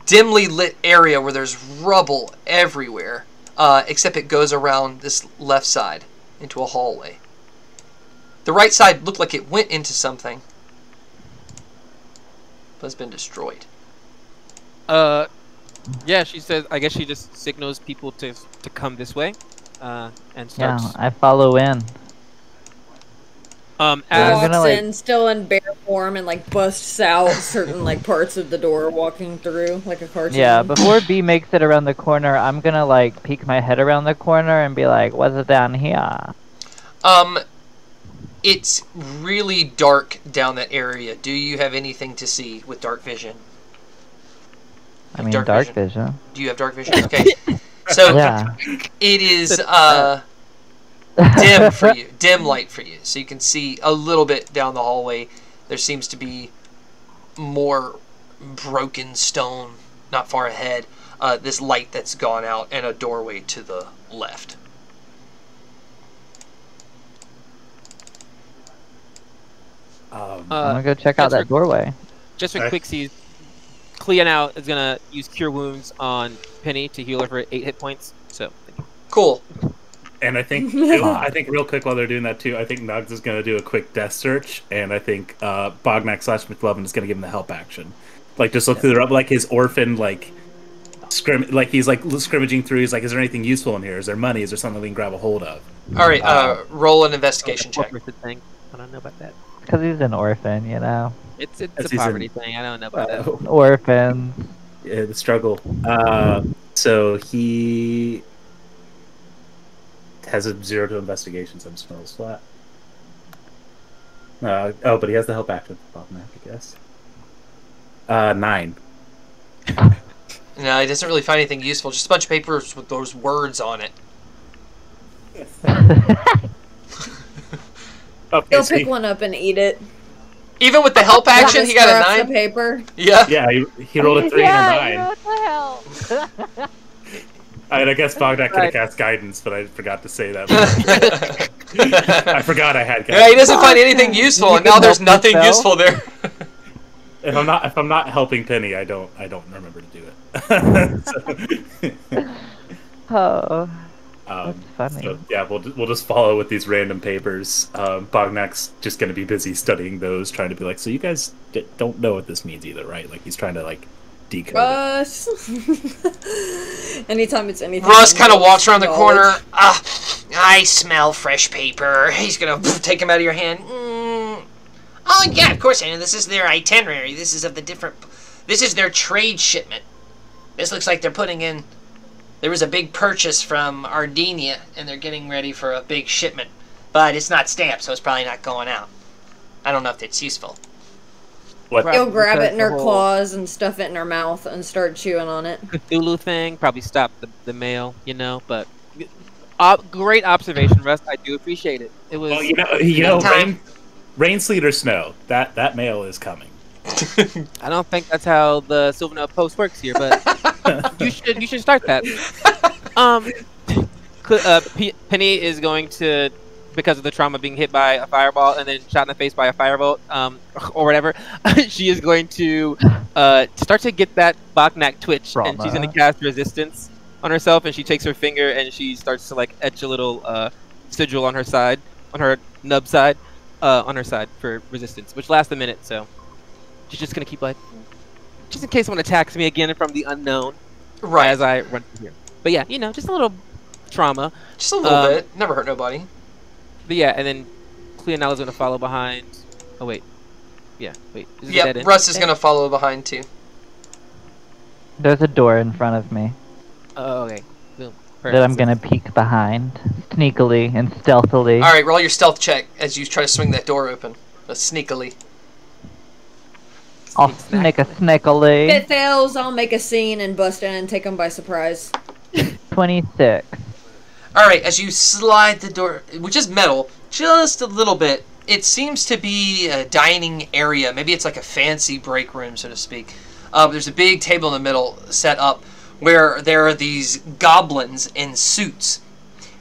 dimly lit area where there's rubble everywhere, except it goes around this left side into a hallway. The right side looked like it went into something, but it's been destroyed. Yeah, she says, I guess she just signals people to come this way, and starts. Yeah, I follow in. As Walks in, still in bear form, and like busts out certain like parts of the door, walking through like a cartoon. Yeah, before B makes it around the corner, I'm gonna like peek my head around the corner and be like, "What's it down here?" It's really dark down that area. Do you have anything to see with dark vision? I mean, dark vision. Do you have dark vision? Okay. So Yeah. it is dim for you, dim light for you. So you can see a little bit down the hallway. There seems to be more broken stone not far ahead. This light that's gone out and a doorway to the left. I'm gonna go check out that doorway. Just for quicksies, Clea now is gonna use Cure Wounds on Penny to heal her for 8 hit points. So cool. And I think real quick while they're doing that too, I think Nugs is gonna do a quick death search, and I think Bognak / McLovin is gonna give him the help action, like just look through the like his orphan like he's like scrimmaging through. He's like, is there anything useful in here? Is there money? Is there something we can grab a hold of? All right, roll an investigation check. Thing. I don't know about that. Because he's an orphan, you know. It's a poverty thing. I don't know about that. Orphans. Yeah, the struggle. So he has a 0 to investigation, so I'm just gonna roll flat. But he has the help action. Bognak, I guess. 9. No, he doesn't really find anything useful. Just a bunch of papers with those words on it. Okay, He'll pick one up and eat it. Even with the help action, he got a 9. The paper. Yeah. Yeah, he rolled a 3 and a 9. What the hell? I guess Bognak could have cast guidance, but I forgot to say that. I forgot I had guidance. Yeah, he doesn't find anything useful, and now there's nothing useful there. If I'm not helping Penny, I don't remember to do it. Oh. That's funny. So, yeah, we'll just follow with these random papers. Bognak's just going to be busy studying those, trying to be like, so you guys don't know what this means either, right? Like he's trying to like decode Russ. Anytime it's anything. Russ kind of walks around the corner. I smell fresh paper. He's gonna take him out of your hand. Oh yeah, of course I know. This is their itinerary. This is their trade shipment. This looks like they're putting in. There was a big purchase from Ardinia, and they're getting ready for a big shipment. But it's not stamped, so it's probably not going out. I don't know if it's useful. What? He'll grab it in her claws and stuff it in her mouth and start chewing on it. Cthulhu thing probably stopped the mail, but great observation, Russ. I do appreciate it. It was. Well, rain, sleet, or snow. That mail is coming. I don't think that's how the Sylvan Post works here, but you should start that. Penny is going to, because of the trauma being hit by a fireball and then shot in the face by a firebolt, or whatever, she is going to start to get that Bognak twitch, and she's going to cast resistance on herself, and she takes her finger and she starts to like etch a little sigil on her side, on her nub side, on her side for resistance, which lasts a minute, so she's just going to keep like, just in case someone attacks me again from the unknown, right as I run through here. But yeah, just a little trauma. Just a little bit. Never hurt nobody. But yeah, and then Cleonella's going to follow behind. Oh, wait. Yeah, wait. Yep, Russ is going to follow behind, too. There's a door in front of me. Oh, okay. Boom. Perfect. That I'm going to peek behind, sneakily and stealthily. Alright, roll your stealth check as you try to swing that door open. Sneakily. I'll sneakily. If it fails, I'll make a scene and bust in and take them by surprise. 26. Alright, as you slide the door, which is metal, just a little bit, it seems to be a dining area. Maybe it's like a fancy break room, so to speak. There's a big table in the middle set up where there are these goblins in suits,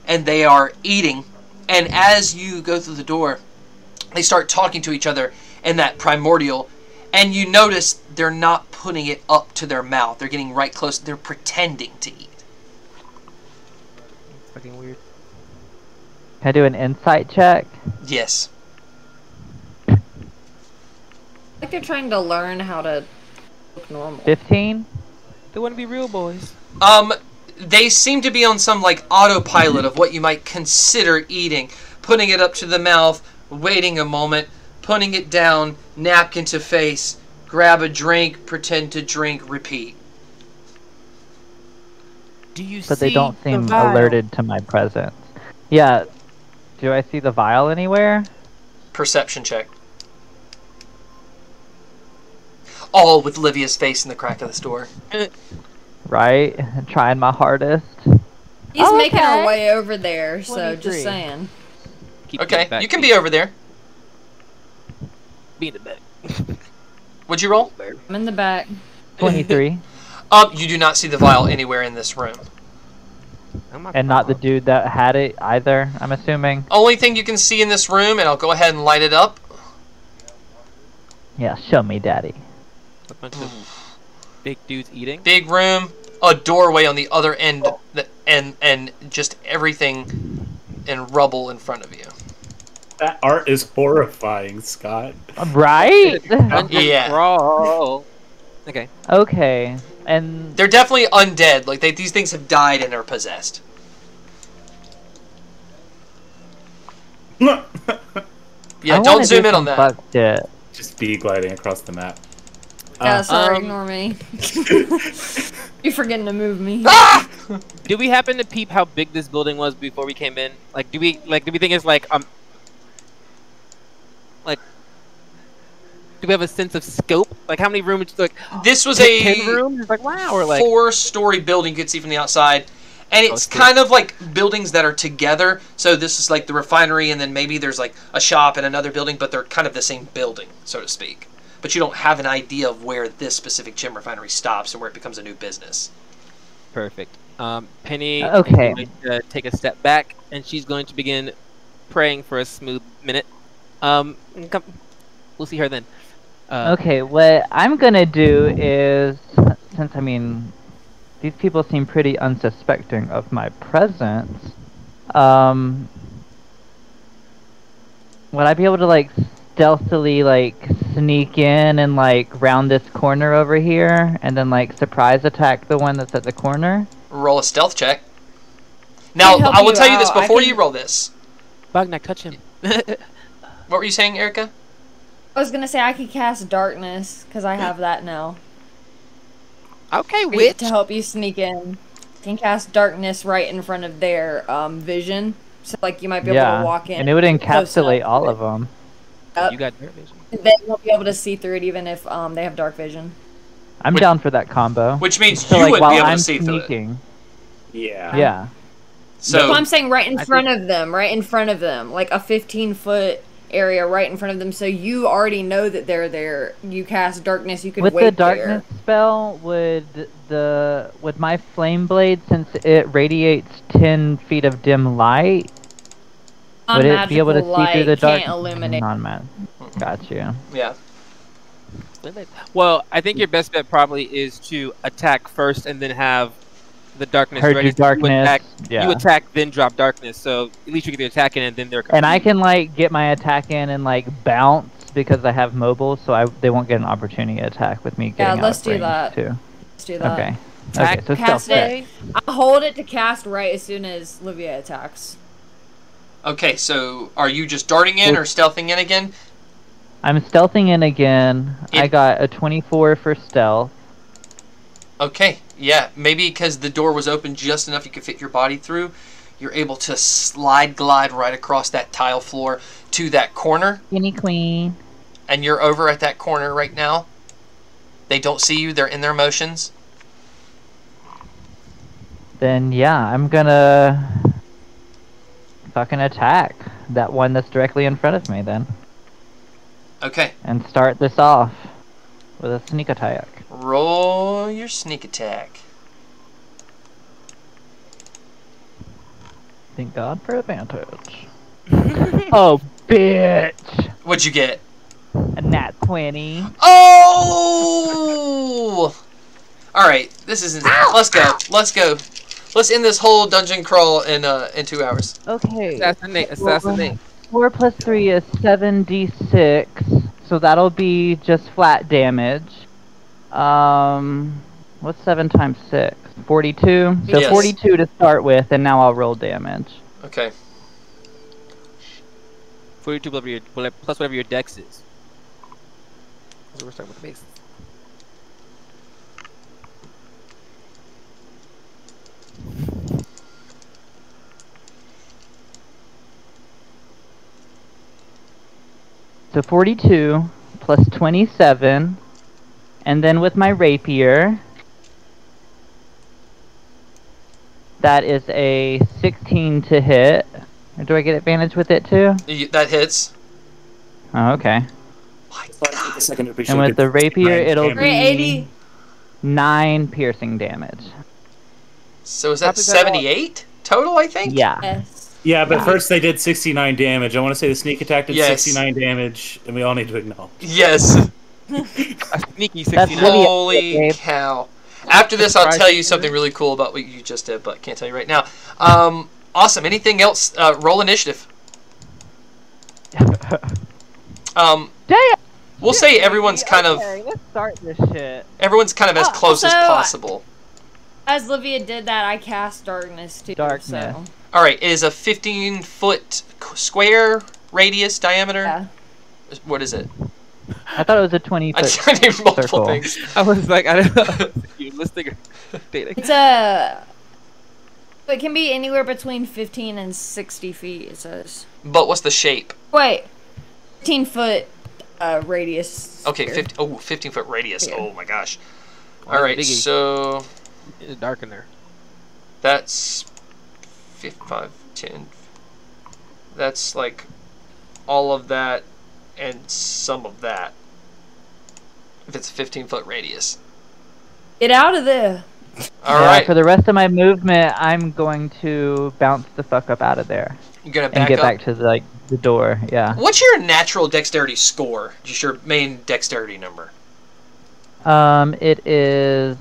and they are eating. And as you go through the door, they start talking to each other in that primordial, and you notice they're not putting it up to their mouth. They're getting right close. They're pretending to eat. Fucking weird. Can I do an insight check? Yes. Like they're trying to learn how to look normal. 15? They want to be real boys. They seem to be on some like autopilot of what you might consider eating. Putting it up to the mouth, waiting a moment, putting it down, napkin to face, grab a drink, pretend to drink, repeat. Do you see But they don't seem the vial? alerted to my presence. Yeah. Do I see the vial anywhere? Perception check. All with Livia's face in the crack of this door. Right? Trying my hardest. He's making our Okay. way over there, so 23. just saying. Keep Okay, it back. you can be over there. Be in the back. What'd you roll? I'm in the back. 23. You do not see the vial anywhere in this room. Oh my And not the God. dude that had it either, I'm assuming. Only thing you can see in this room, and I'll go ahead and light it up. Yeah, show me, daddy. A bunch of big dudes eating. Big room, a doorway on the other end, and just everything in rubble in front of you. That art is horrifying, Scott. Right? Yeah. Crawl. Okay. Okay. And They're definitely undead. Like these things have died and are possessed. Yeah, I don't wanna zoom do in on some that. fuck shit. Just be gliding across the map. Yeah, sorry, um, ignore me. You're forgetting to move me. Ah! Did we happen to peep how big this building was before we came in? Like, do we think it's like do we have a sense of scope? Like, how many rooms? Like, This was 10 a rooms? It's like, wow, or like 4-story building you could see from the outside. And it's Oh, kind of like buildings that are together. So this is like the refinery, and then maybe there's like a shop and another building, but they're kind of the same building, so to speak. But you don't have an idea of where this specific gem refinery stops and where it becomes a new business. perfect. Penny Okay. is going to take a step back, and she's going to begin praying for a smooth minute. We'll see her then. Okay, what I'm gonna do is, since I mean, these people seem pretty unsuspecting of my presence, would I be able to like stealthily like sneak in and like round this corner over here and then like surprise attack the one that's at the corner? Roll a stealth check. Now, help I will you tell you this out. I before can- you roll this. Bognak, touch him. What were you saying, Erica? I was gonna say I could cast darkness because I have that now. Okay, Wait, witch. to help you sneak in. Can cast darkness right in front of their vision, so like you might be able Yeah, to walk in. and it would close encapsulate enough all to of them. it. You got dirt vision. They won't be able to see through it even if they have dark vision. I'm Which- down for that combo. Which means So you like wouldn't while be able I'm to see through it. sneaking, Yeah. yeah. So So, I'm saying right in I front of them, like a 15-foot area right in front of them. So you already know that they're there. You cast darkness. You could With wait the darkness spell, would my flame blade, since it radiates 10 feet of dim light, there. would it be able to Non-magical see through the light dark? Can't illuminate. Non-mag. Got you. yeah. Well, I think your best bet probably is to attack first and then have the darkness Heard ready. you, darkness. You Yeah. attack, then drop darkness. So at least you get the attack in, and then they're. And I can like get my attack in and like bounce because I have mobile, so they won't get an opportunity to attack with me getting out let's of do range, that. Too. Let's do that. Okay. Attack, Okay. So cast stealth it. check. I'll hold it to cast right as soon as Livia attacks. Okay, so are you just darting in or stealthing in again? I'm stealthing in again. I got a 24 for stealth. Okay, yeah, maybe because the door was open just enough you could fit your body through, you're able to glide right across that tile floor to that corner, Guinea queen. and you're over at that corner right now. They don't see you, they're in their motions. Then yeah, I'm gonna fucking attack that one that's directly in front of me then. Okay. And start this off with a sneak attack. Roll your sneak attack. Thank God for advantage. Oh, bitch! What'd you get? A nat 20. Oh! Alright, this is... Let's go. Let's go. Let's end this whole dungeon crawl in 2 hours. Okay. Assassinate. 4 plus 3 is 7d6, so that'll be just flat damage. What's 7 times 6? 42? So Yes. 42 to start with, and now I'll roll damage. Okay. 42 plus whatever your dex is. So we're starting with the base. So 42 plus 27, and then with my rapier, that is a 16 to hit. Or do I get advantage with it too? That hits. Oh, okay. My Take a God. second to be And sure with to the get rapier, nine it'll damage. be 80. 9 piercing damage. So is that Copy that all. 78 total, I think? Yeah. Yes. Yeah, but first they did 69 damage. I want to say the sneak attack did Yes. 69 damage, and we all need to acknowledge. Yes. A sneaky That's 69. Livia. Holy Gabe. cow. After this, I'll tell you something really cool about what you just did, but can't tell you right now. Awesome. Anything else? Roll initiative. Damn! We'll say everyone's kind of Okay, let's start this shit. everyone's kind of as close as Also, possible. As Livia did that, I cast darkness too. Darkness. So. All right, it is a 15-foot square radius diameter. Yeah. What is it? I thought it was a 20 I foot. named multiple circle. things. I was like, I don't know. You listing data. It's a. It can be anywhere between 15 and 60 feet. It says. But what's the shape? Wait, 15-foot radius. Okay, sphere. 15-foot radius. Yeah. Oh my gosh. Oh, All right, biggie. so It's dark in there. that's 5, 10. That's like all of that and some of that. If it's a 15-foot radius. Get out of there. All Yeah, right, for the rest of my movement, I'm going to bounce the fuck up out of there you're gonna and back get up. back to the door. Yeah. What's your natural dexterity score? Just your main dexterity number. It is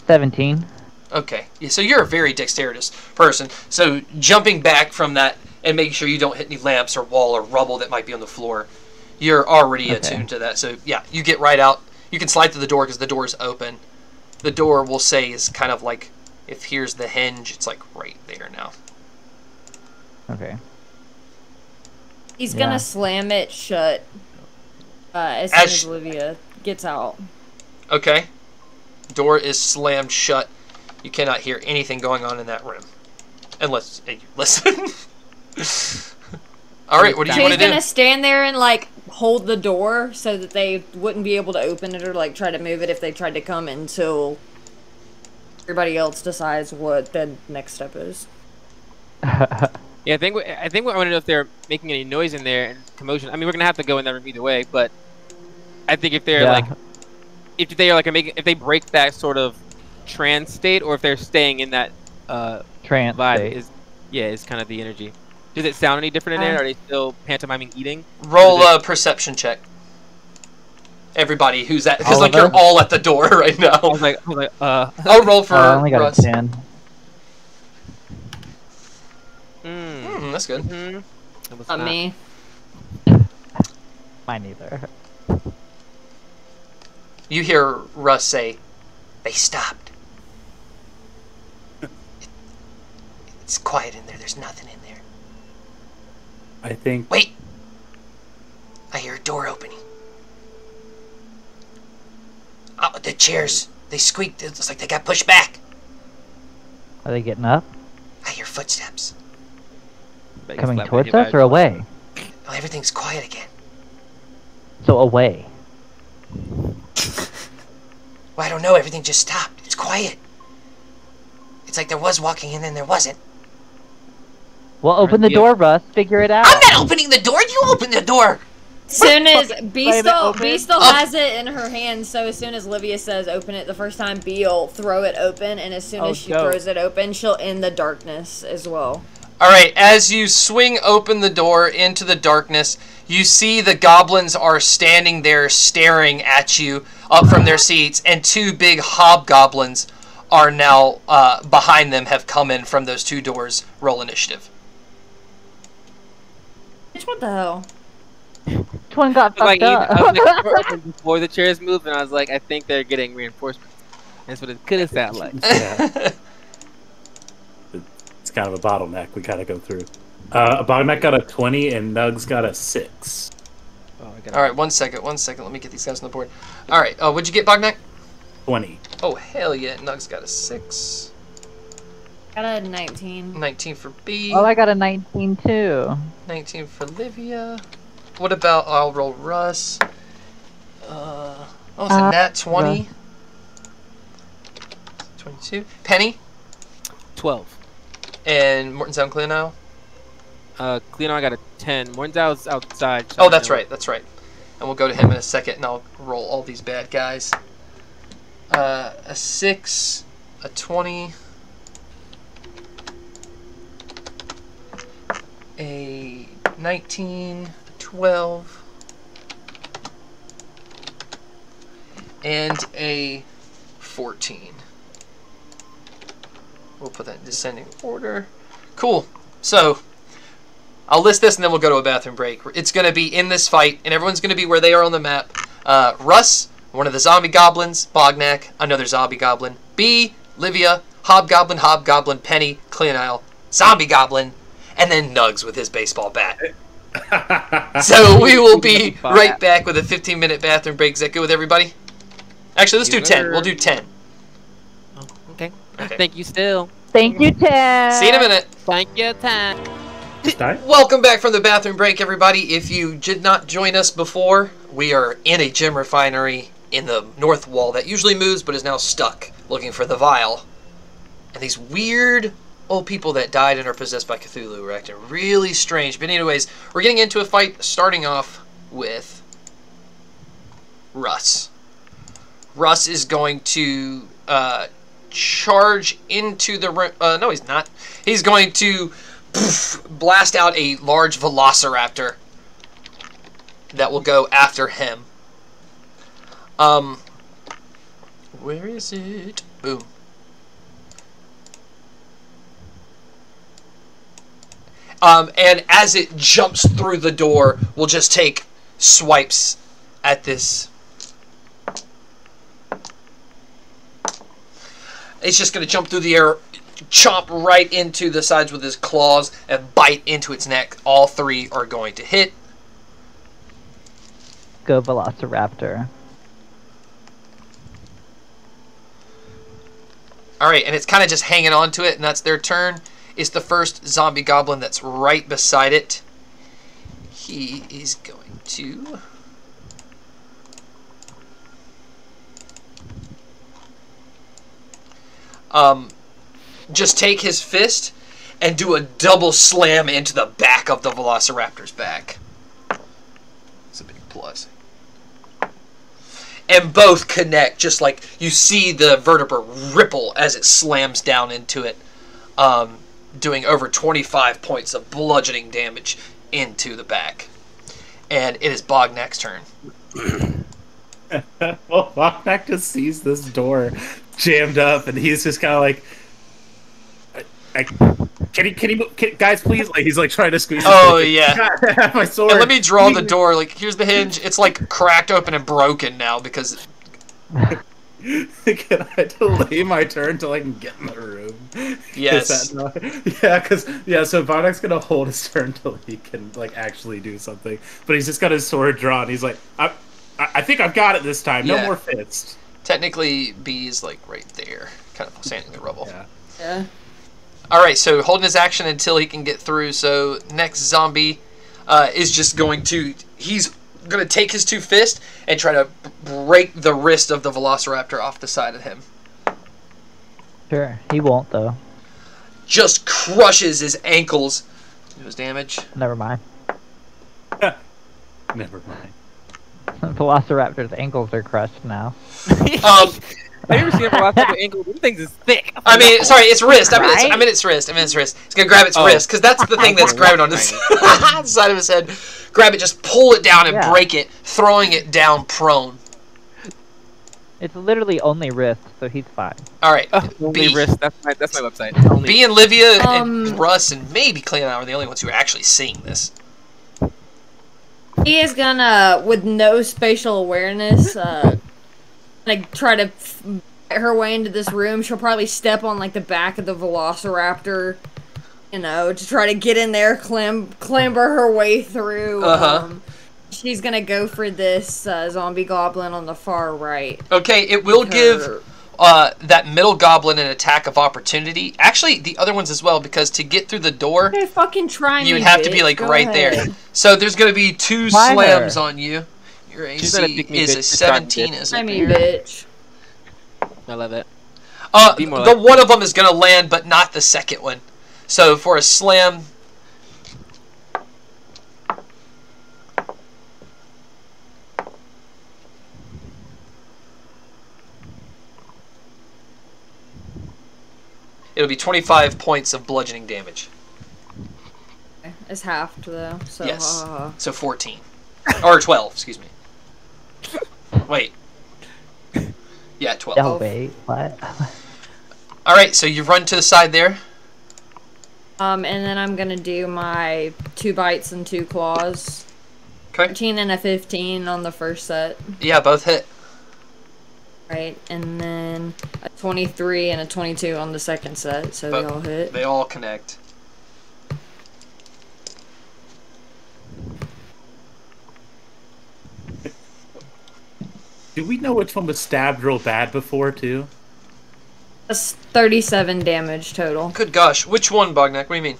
17. Okay, yeah, so you're a very dexterous person. So jumping back from that and making sure you don't hit any lamps or wall or rubble that might be on the floor, you're already Okay. attuned to that. So yeah, you get right out. You can slide through the door because the door is open. The door, we'll say, is kind of like, if here's the hinge, it's like right there now. Okay. He's Yeah. gonna slam it shut as soon as Livia gets out. Okay, door is slammed shut. You cannot hear anything going on in that room, unless you listen. All right, what do you So want he's to do? gonna stand there and like hold the door so that they wouldn't be able to open it or like try to move it if they tried to come until everybody else decides what the next step is. Yeah, I think I want to know if they're making any noise in there and commotion. I mean, we're gonna have to go in that room either way, but I think if they're Yeah. like, if they are like if they break that sort of trance state, or if they're staying in that Trance vibe, state. is kind of the energy. Does it sound any different in there? Are they still pantomiming eating? Roll a perception check. Everybody who's at, because All like of you're us? all at the door right I now. was like, I'll roll for I only got Russ. a 10. That's good. That was Not not- me. Mine either. You hear Russ say, "They stopped. It's quiet in there. There's nothing in there. I think Wait! I hear a door opening. Oh, the chairs. They squeaked. It's like they got pushed back. Are they getting up? I hear footsteps. Begging Coming slap my towards hip us out. or away? Oh, everything's quiet again. So away. Well, I don't know. Everything just stopped. It's quiet. It's like there was walking and then there wasn't. Well, open the door, Russ. Figure it out. I'm not opening the door. You open the door. Soon as B still Oh. has it in her hand, so as soon as Livia says open it the first time, B will throw it open, and as soon as she throws it open, she'll end the darkness as well. All right, as you swing open the door into the darkness, you see the goblins are standing there staring at you up from their seats, and two big hobgoblins are now behind them, have come in from those two doors. Roll initiative. What the hell? Which one got fucked up? I was like, before the chairs moved, and I was like, I think they're getting reinforcements. That's what it could have sounded like. Yeah. It's kind of a bottleneck we gotta go through. Bognak got a 20 and Nugs got a 6. All right, one second. Let me get these guys on the board. All right, what'd you get, Bognak? 20. Oh, hell yeah. Nugs got a 6. Got a 19. 19 for B. Oh, I got a 19 too. 19 for Livia. What about, I'll roll Russ. It's a nat 20. 22. Penny. 12. And Morton's out and Cleonile. Cleonile got a 10. Mornzow's outside. Oh, that's right. And we'll go to him in a second, and I'll roll all these bad guys. A 6, a 20, a 19, 12, and a 14. We'll put that in descending order. Cool. So, I'll list this and then we'll go to a bathroom break. It's going to be in this fight, and everyone's going to be where they are on the map. Russ, one of the zombie goblins. Bognak, another zombie goblin. B, Livia, hobgoblin, Penny, Cleonile, zombie goblin, and then Nugs with his baseball bat. So we will be right back with a 15-minute bathroom break. Is that good with everybody? Actually, let's do 10. We'll do 10. Oh, okay. Thank you still. Thank you, Ted. See you in a minute. Thank you, Ted. Welcome back from the bathroom break, everybody. If you did not join us before, we are in a gem refinery in the Northwall that usually moves but is now stuck looking for the vial. And these weird old people that died and are possessed by Cthulhu are acting really strange. But anyways, we're getting into a fight starting off with Russ. Russ is going to charge into the room. No, he's not. He's going to blast out a large velociraptor that will go after him. Where is it? Boom. And as it jumps through the door, we'll just take swipes at this. It's just going to jump through the air, chomp right into the sides with his claws, and bite into its neck. All three are going to hit. Go Velociraptor. Alright, and it's kind of just hanging on to it, and that's their turn. It's the first zombie goblin that's right beside it. He is going to... just take his fist and do a double slam into the back of the Velociraptor's back. It's a big plus. And both connect, just like you see the vertebra ripple as it slams down into it, doing over 25 points of bludgeoning damage into the back. And it is Bognak's turn. Well, Bognak just sees this door jammed up, and he's just kind of like, can he, guys, please? Like, he's like trying to squeeze. Oh yeah. My sword. And let me draw the door. Like, here's the hinge. It's like cracked open and broken now because. Can I delay my turn till I can get in the room? Yes. So Bognak's gonna hold his turn till he can like actually do something. But he's just got his sword drawn. He's like, I think I've got it this time. No more fists. Technically, B is like right there, kind of standing in the rubble. Yeah. Alright, so holding his action until he can get through. So next zombie is just going to... He's going to take his two fists and try to break the wrist of the Velociraptor off the side of him. Sure, he won't though. Just crushes his ankles It was damage. Never mind. Never mind. Velociraptor's ankles are crushed now. Have you ever seen a velociraptor ankle? These things is thick. I mean, sorry, its wrist. I mean, Right? its wrist. It's gonna grab its wrist because that's the thing that's grabbing on his side of his head. Grab it, just pull it down and break it, throwing it down prone. It's literally only wrist, so he's fine. All right, Only B. wrist. That's my website. Only. B and Livia and Russ and maybe Clay and I are the only ones who are actually seeing this. He is gonna, with no spatial awareness, like try to get her way into this room. She'll probably step on like the back of the Velociraptor, you know, to try to get in there, clamber her way through. She's gonna go for this zombie goblin on the far right. Okay, it will give that middle goblin an attack of opportunity. Actually, the other ones as well, because to get through the door, Okay, fucking try me, you would have to be like Go right ahead. there. So there's gonna be 2 Try slams her. on you. Your She's gonna AC pick me, is bitch. a Just try me, 17, bitch. isn't I mean, it? bitch. I love it. Be more The like- one of them is gonna land, but not the second one. So for a slam. It'll be 25 points of bludgeoning damage. It's halved though, so Yes. So 14. Or 12, excuse me. Wait. Yeah, 12. Oh, wait, what? Alright, so you run to the side there. And then I'm gonna do my 2 bites and 2 claws. Okay. 13 and a 15 on the first set. Yeah, both hit. Right, and then a 23 and a 22 on the second set, so they all hit. They all connect. Do we know which one was stabbed real bad before, too? That's 37 damage total. Good gosh. Which one, Bognak? What do you mean?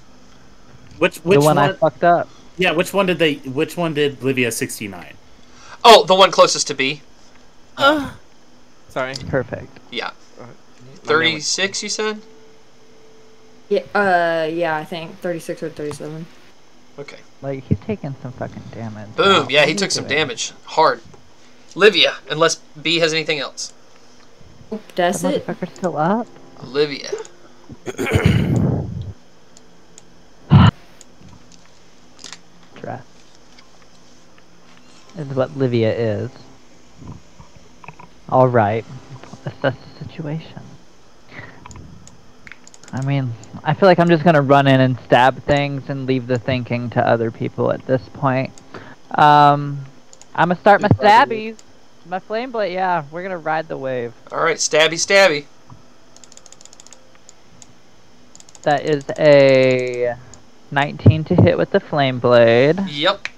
Which The one I one? fucked up. Yeah, which one did Livia 69? Oh, the one closest to B? Sorry. Perfect. Yeah. 36, you said? Yeah, I think 36 or 37. Okay. Like, he's taking some fucking damage. Boom. Wow, Yeah, what he are took you some doing? damage. Hard. Livia, unless B has anything else. Oop, that's The it. motherfucker's still up? Livia. Dress. This is what Livia is. Alright. Assess the situation. I mean, I feel like I'm just gonna run in and stab things and leave the thinking to other people at this point. I'm gonna start my stabbies. My flame blade, yeah, we're gonna ride the wave. Alright, stabby, stabby. That is a 19 to hit with the flame blade. Yep.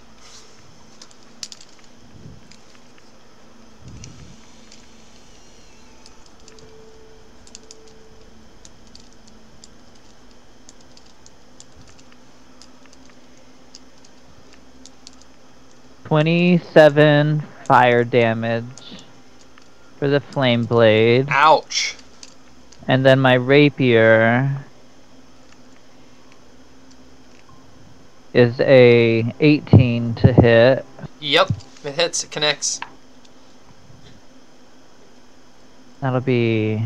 $27 fire damage for the flame blade. Ouch. And then my rapier is a 18 to hit. Yep. It hits. It connects. That'll be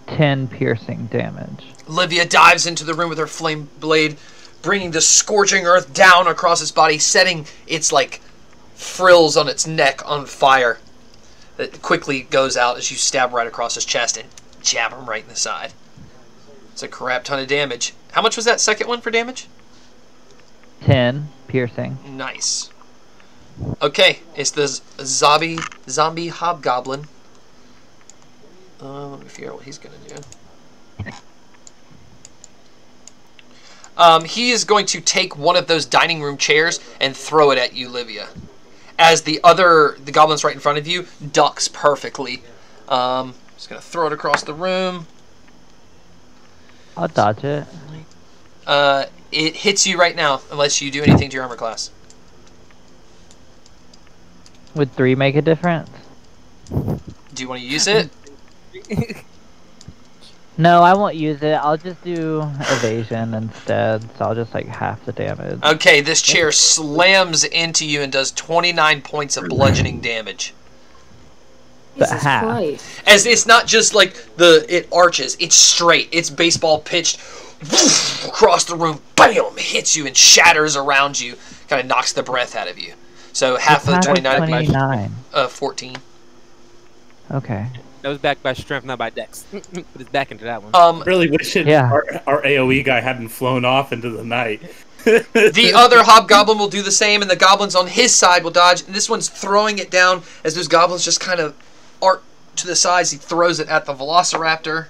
10 piercing damage. Livia dives into the room with her flame blade, bringing the scorching earth down across its body, setting its, like, frills on its neck on fire. It quickly goes out as you stab right across his chest and jab him right in the side. It's a crap ton of damage. How much was that second one for damage? 10 piercing. Nice. Okay, it's the zombie hobgoblin. Let me figure out what he's gonna do. He is going to take one of those dining room chairs and throw it at you, Livia. As the goblin's right in front of you, ducks perfectly. Just gonna throw it across the room. I'll dodge it. It hits you right now, unless you do anything to your armor class. Would 3 make a difference? Do you want to use it? No, I won't use it. I'll just do evasion instead. So I'll just like half the damage. Okay, this chair slams into you and does 29 points of bludgeoning damage. But Jesus half. Christ. As it's not just like it arches, it's straight. It's baseball pitched across the room, bam, hits you and shatters around you, kind of knocks the breath out of you. So half of the 29. 14. Okay. That was backed by strength, not by dex. Put his back into that one. Really wish Yeah. our AoE guy hadn't flown off into the night. The other hobgoblin will do the same, and the goblins on his side will dodge. And this one's throwing it down as those goblins just kind of arc to the sides. He throws it at the velociraptor.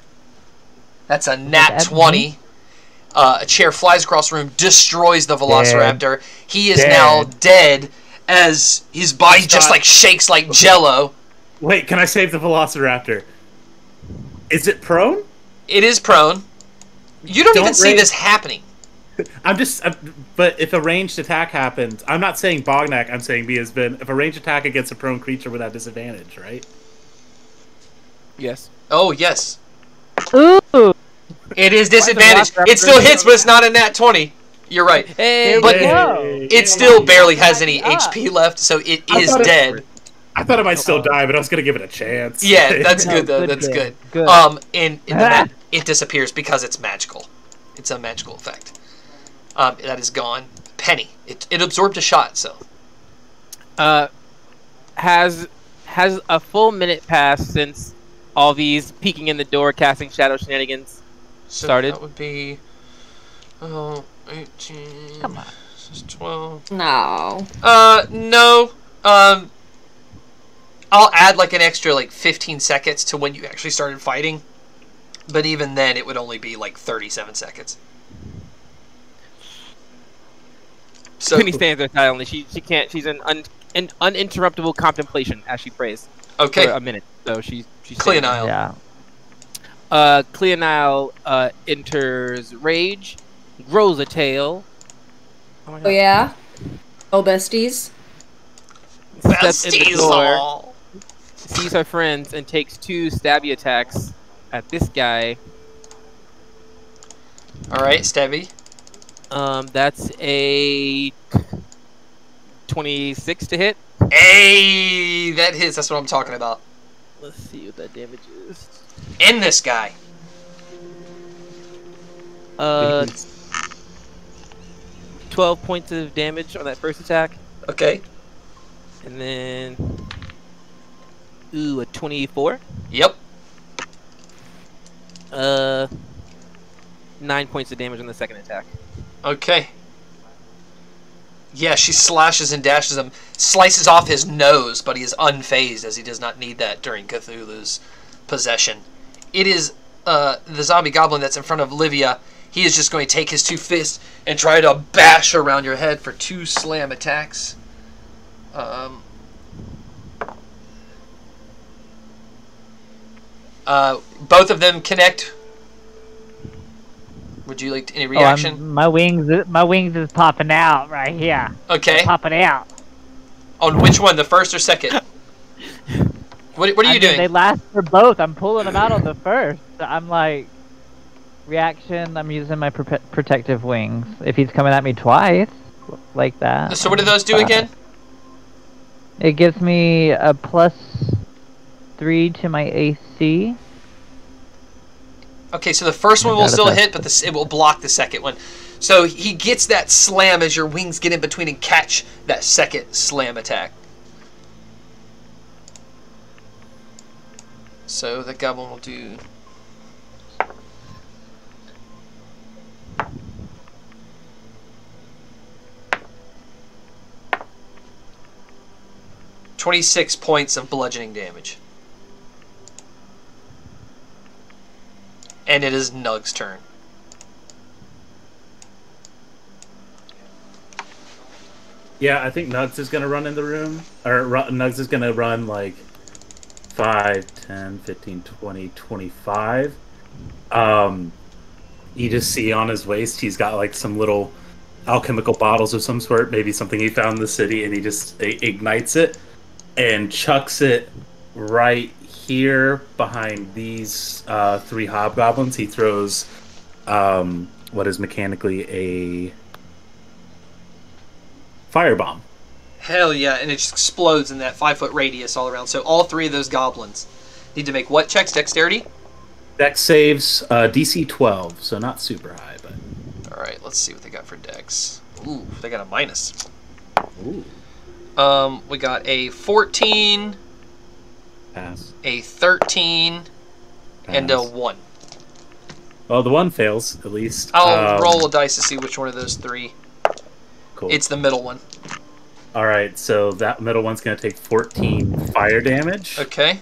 That's a nat 20. A chair flies across the room, destroys the velociraptor. He is now dead as his body just like shakes like jello. Wait, can I save the velociraptor? Is it prone? It is prone. You don't even see this happening. But if a ranged attack happens, I'm not saying Bognak, I'm saying B has been. If a ranged attack against a prone creature without disadvantage, right? Yes. Oh, yes. Ooh. It is disadvantage. It still hits, but it's not a nat 20. You're right. Hey, But go. it still barely has any HP left, so it is dead. I thought it might still die, but I was gonna give it a chance. Yeah, that's good though. Good That's game. good. Good. It disappears because it's magical. It's a magical effect. That is gone. Penny. It absorbed a shot, so. Has a full minute passed since all these peeking in the door, casting shadow shenanigans started? That would be 18. Come on. This is 12. No. No. I'll add like an extra like 15 seconds to when you actually started fighting. But even then, it would only be like 37 seconds. So Penny stands there silently. She can't. She's in uninterruptible contemplation as she prays okay. for a minute. So she's Cleonile. Yeah. Cleonile enters rage, grows a tail. Oh, my Oh God. yeah. Oh besties. Steps in the Besties door, all. sees her friends, and takes 2 stabby attacks at this guy. All right, Stevie. That's a 26 to hit. Hey, that hits. That's what I'm talking about. Let's see what that damage is. End this guy. 12 points of damage on that first attack. Okay. And then... Ooh, a 24. Yep. 9 points of damage on the second attack. Okay. Yeah, she slashes and dashes him, slices off his nose, but he is unfazed as he does not need that during Cthulhu's possession. It is the zombie goblin that's in front of Livia. He is just going to take his 2 fists and try to bash around your head for 2 slam attacks. Both of them connect. Would you like any reaction? my wings is popping out right here. Okay. Popping out. On which one, the first or second? What are you doing? They last for both. I'm pulling them out on the first. I'm like, reaction. I'm using my protective wings. If he's coming at me twice, like that. So what do those do again? It gives me a +3 to my AC. Okay, so the first one will still hit, but it will block the second one. So he gets that slam as your wings get in between and catch that second slam attack. So the goblin will do... ...26 points of bludgeoning damage. And it is Nug's turn. Yeah, I think Nugs is going to run in the room. Or Nugs is going to run like 5, 10, 15, 20, 25. You just see on his waist he's got like some little alchemical bottles of some sort, maybe something he found in the city, and he just ignites it and chucks it right here behind these 3 hobgoblins, he throws what is mechanically a firebomb. Hell yeah, and it just explodes in that 5-foot radius all around. So all 3 of those goblins need to make what checks? Dexterity? Dex saves DC 12, so not super high, but... Alright, let's see what they got for Dex. Ooh, they got a minus. Ooh. We got a 14, Pass. a 13, and a Pass. 1. Well, the 1 fails, at least. I'll roll a dice to see which one of those 3. Cool. It's the middle one. Alright, so that middle one's going to take 14 fire damage. Okay.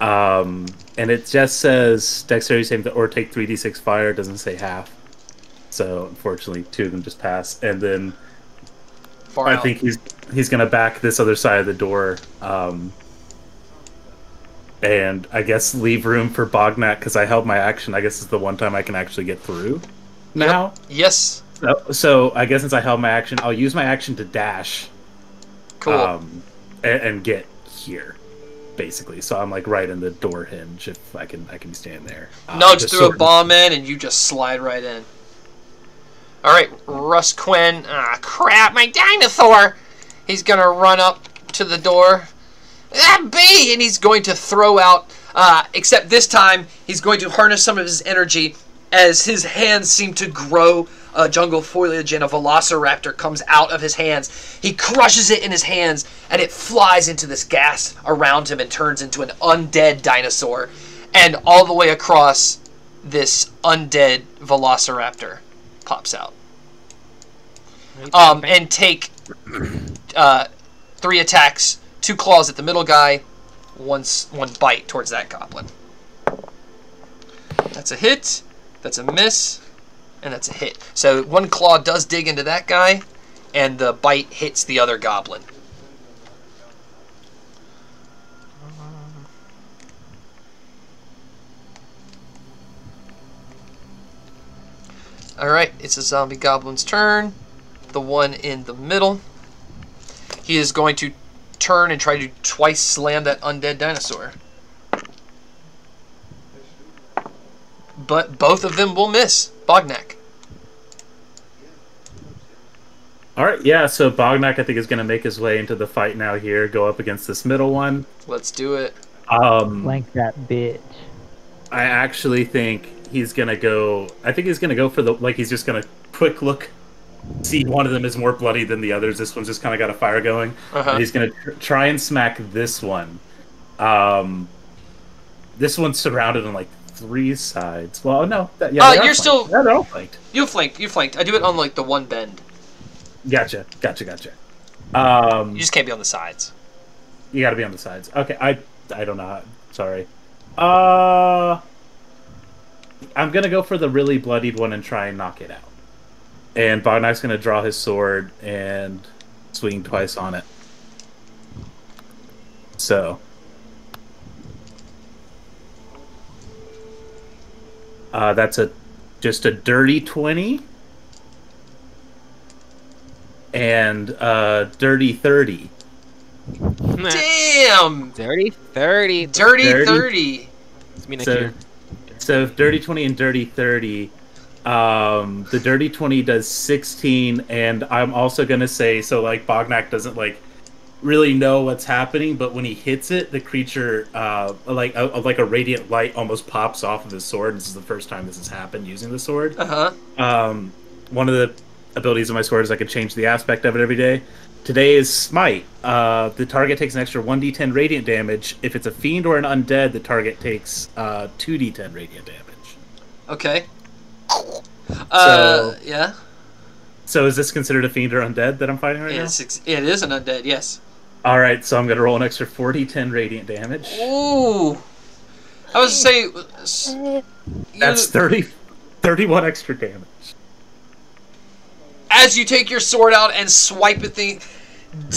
And it just says dexterity save or take 3d6 fire. It doesn't say half. So, unfortunately, 2 of them just pass. And then Far I out. think he's going to back this other side of the door. And I guess leave room for Bognak, because I held my action. I guess it's the one time I can actually get through now. Yep. Yes. So I guess since I held my action, I'll use my action to dash. Cool. And get here, basically. So I'm like right in the door hinge if I can stand there. Nudge just through a sort of- bomb in, and you just slide right in. Alright, Russ Quinn. Ah, crap, my dinosaur! He's gonna run up to the door. That bee! And he's going to throw out, except this time, he's going to harness some of his energy as his hands seem to grow jungle foliage and a velociraptor comes out of his hands. He crushes it in his hands, and it flies into this gas around him and turns into an undead dinosaur. And all the way across, this undead velociraptor pops out. And take 3 attacks, 2 claws at the middle guy, one bite towards that goblin. That's a hit, that's a miss, and that's a hit. So 1 claw does dig into that guy, and the bite hits the other goblin. Alright, it's a zombie goblin's turn. The one in the middle. He is going to turn and try to twice slam that undead dinosaur. But both of them will miss. Bognak. Alright, yeah, so Bognak I think is going to make his way into the fight now here, go up against this middle one. Let's do it. Flank that bitch. I actually think he's going to go... I think he's going to go for the... Like, he's just going to quick look, see one of them is more bloody than the others. This one's just kind of got a fire going. And he's going to try and smack this one. This one's surrounded on, like, 3 sides. Well, no. You're still... Yeah, they're all flanked. You flanked. I do it on, like, the one bend. Gotcha. You just can't be on the sides. You gotta be on the sides. Okay, I don't know how... Sorry. I'm gonna go for the really bloodied one and try and knock it out. And Bognak's gonna draw his sword and swing twice on it. So... that's just a dirty 20. And dirty 30. Damn! Dirty 30. Dirty 30. It's me next So, year. so dirty 20 and dirty 30. The dirty 20 does 16, and I'm also gonna say, so like Bognak doesn't like really know what's happening, but when he hits it, the creature like a radiant light almost pops off of his sword. This is the first time this has happened using the sword. One of the abilities of my sword is I can change the aspect of it every day. Today is Smite. The target takes an extra 1d10 radiant damage. If it's a fiend or an undead, the target takes 2d10 radiant damage. Okay. So- yeah. So is this considered a fiend or undead that I'm fighting right now? It is an undead, yes. Alright, so I'm going to roll an extra 4d10 radiant damage. Ooh. I was say... That's 31 extra damage. As you take your sword out and swipe at the...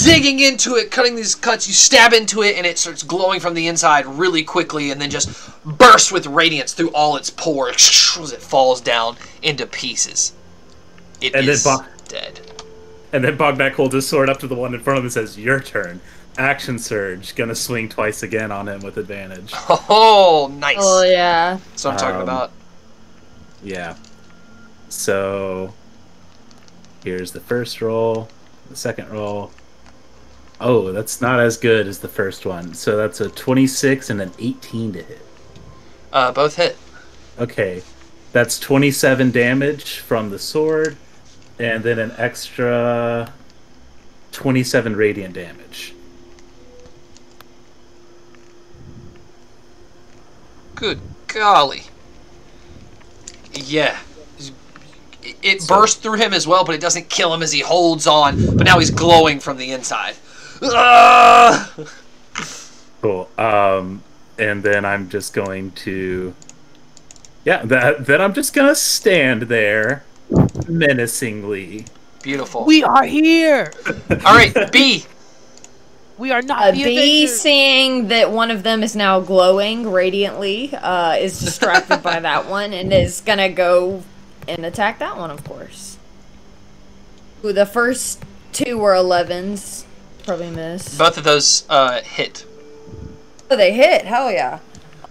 Digging into it, cutting these cuts, you stab into it, and it starts glowing from the inside really quickly, and then just bursts with radiance through all its pores as it falls down into pieces. It is dead. And then Bognak holds his sword up to the one in front of him and says, "Your turn." Action surge. Gonna swing twice again on him with advantage. Oh, nice. Oh yeah. That's what I'm talking about. Yeah. So here's the first roll, the second roll. Oh, that's not as good as the first one. So that's a 26 and an 18 to hit. Both hit. Okay. That's 27 damage from the sword, and then an extra 27 radiant damage. Good golly. Yeah. It burst through him as well, but it doesn't kill him as he holds on. But now he's glowing from the inside. Cool. And then I'm just going to... Yeah, then I'm just going to stand there menacingly. Beautiful. We are here. All right, B. We are not the B, Avengers. seeing that one of them is now glowing radiantly, is distracted by that one and is gonna go and attack that one, of course. Ooh, the first two were 11s. Probably miss. Both of those hit. Oh, they hit. Hell yeah.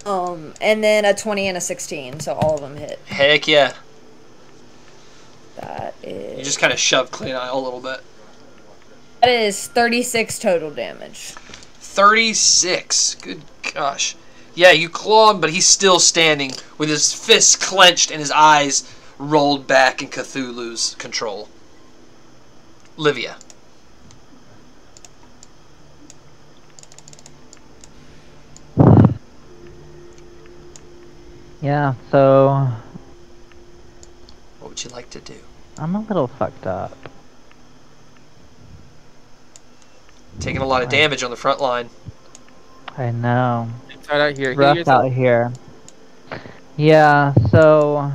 And then a 20 and a 16, so all of them hit. Heck yeah. That is... You just kind of shoved Clean Eye a little bit. That is 36 total damage. 36. Good gosh. Yeah, you claw him, but he's still standing with his fists clenched and his eyes rolled back in Cthulhu's control. Livia. Yeah, so What would you like to do? I'm a little fucked up. Taking a lot of damage on the front line. I know. It's right out here. Heal Rough yourself. out here. Yeah, so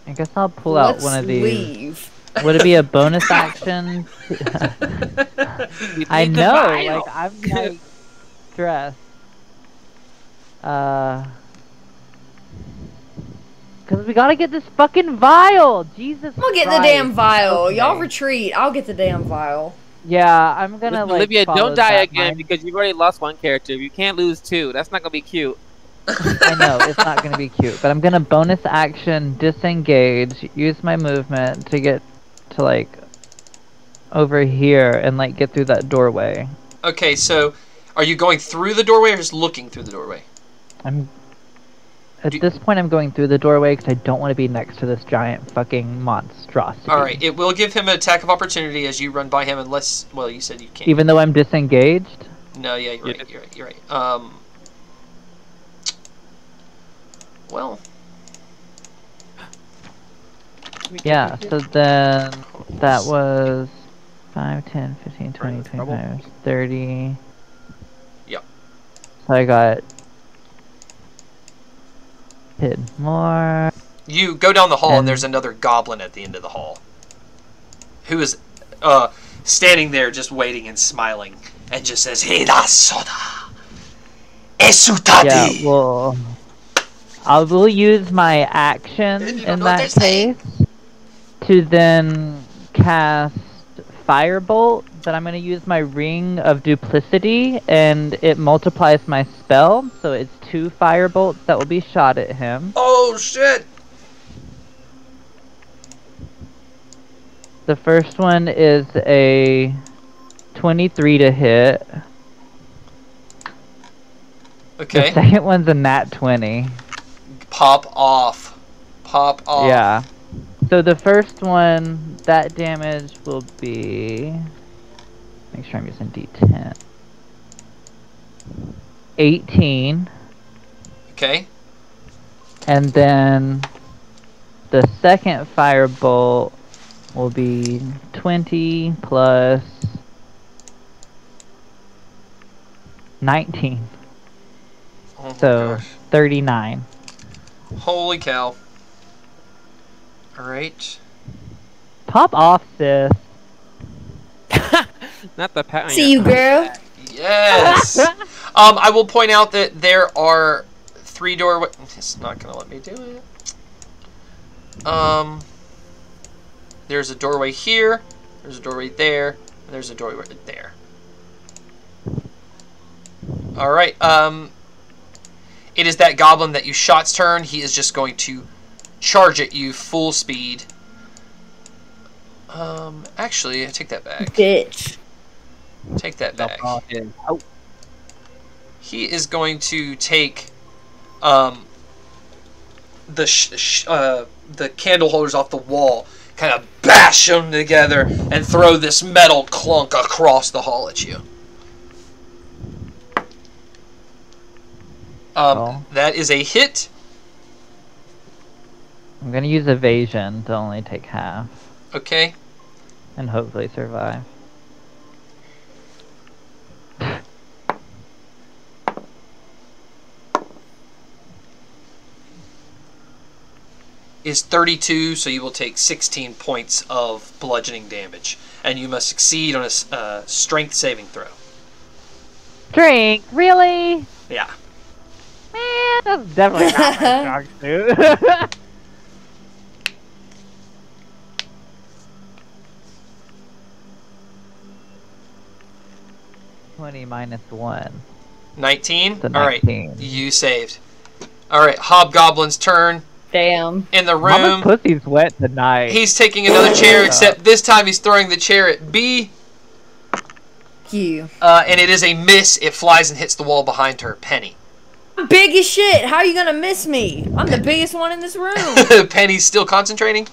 I guess I'll pull out one of these. Leave. Would it be a bonus action? We I need the know, vial. like I'm like stressed. Cause we gotta get this fucking vial. Jesus. I'll get the Christ. damn vial. Okay. Y'all retreat. I'll get the damn vial. Yeah, I'm gonna Listen, like. Olivia, follow don't die that again mind- because you've already lost one character. You can't lose two. That's not gonna be cute. I know it's not gonna be cute, but I'm gonna bonus action disengage, use my movement to get to like over here and like get through that doorway. Okay, so are you going through the doorway or just looking through the doorway? I'm at this point I'm going through the doorway because I don't want to be next to this giant fucking monstrosity. Alright, it will give him an attack of opportunity as you run by him unless, well, you said you can't. Even though I'm disengaged. No, yeah, you're right, you're right. Well, Yeah, so then that was 5, 10, 15, 20, 25, 30. Yep. So I got hit more. you go down the hall and And- there's another goblin at the end of the hall who is standing there just waiting and smiling and just says, Hida soda! Esutati! Yeah, well, I will use my action You don't in know what that they're saying. case to then cast Firebolt, but I'm going to use my Ring of Duplicity, and it multiplies my spell, so it's 2 Firebolts that will be shot at him. Oh shit! The first one is a 23 to hit. Okay. The second one's a nat 20. Pop off. Pop off. Yeah. So the first one, that damage will be... Make sure I'm using D10. 18. Okay. And then the second firebolt will be 20 plus 19. Oh my So gosh. 39. Holy cow. Alright. Pop off, sis. Not the pat. See you, girl. Yes! I will point out that there are 3 doorways. It's not gonna let me do it. There's a doorway here, there's a doorway there, and there's a doorway right there. All right. It is that goblin that you shot's turn. He is just going to charge at you full speed. Actually, I take that back. Bitch. Take that back. Oh. He is going to take the candle holders off the wall, kind of bash them together, and throw this metal clunk across the hall at you. That is a hit. I'm gonna use evasion to only take half. Okay. And hopefully survive. Is 32, so you will take 16 points of bludgeoning damage. And you must succeed on a strength saving throw. Strength? Really? Yeah. Man, that's definitely not my strong suit. 20 minus 1. 19? The Alright, 19. you saved. Alright, Hobgoblin's turn. Damn. In the Mama's room. pussy's wet tonight. He's taking another chair, except this time he's throwing the chair at B. You. And it is a miss. It flies and hits the wall behind her. Penny. I'm big as shit. How are you gonna miss me? I'm the biggest one in this room. Penny's still concentrating?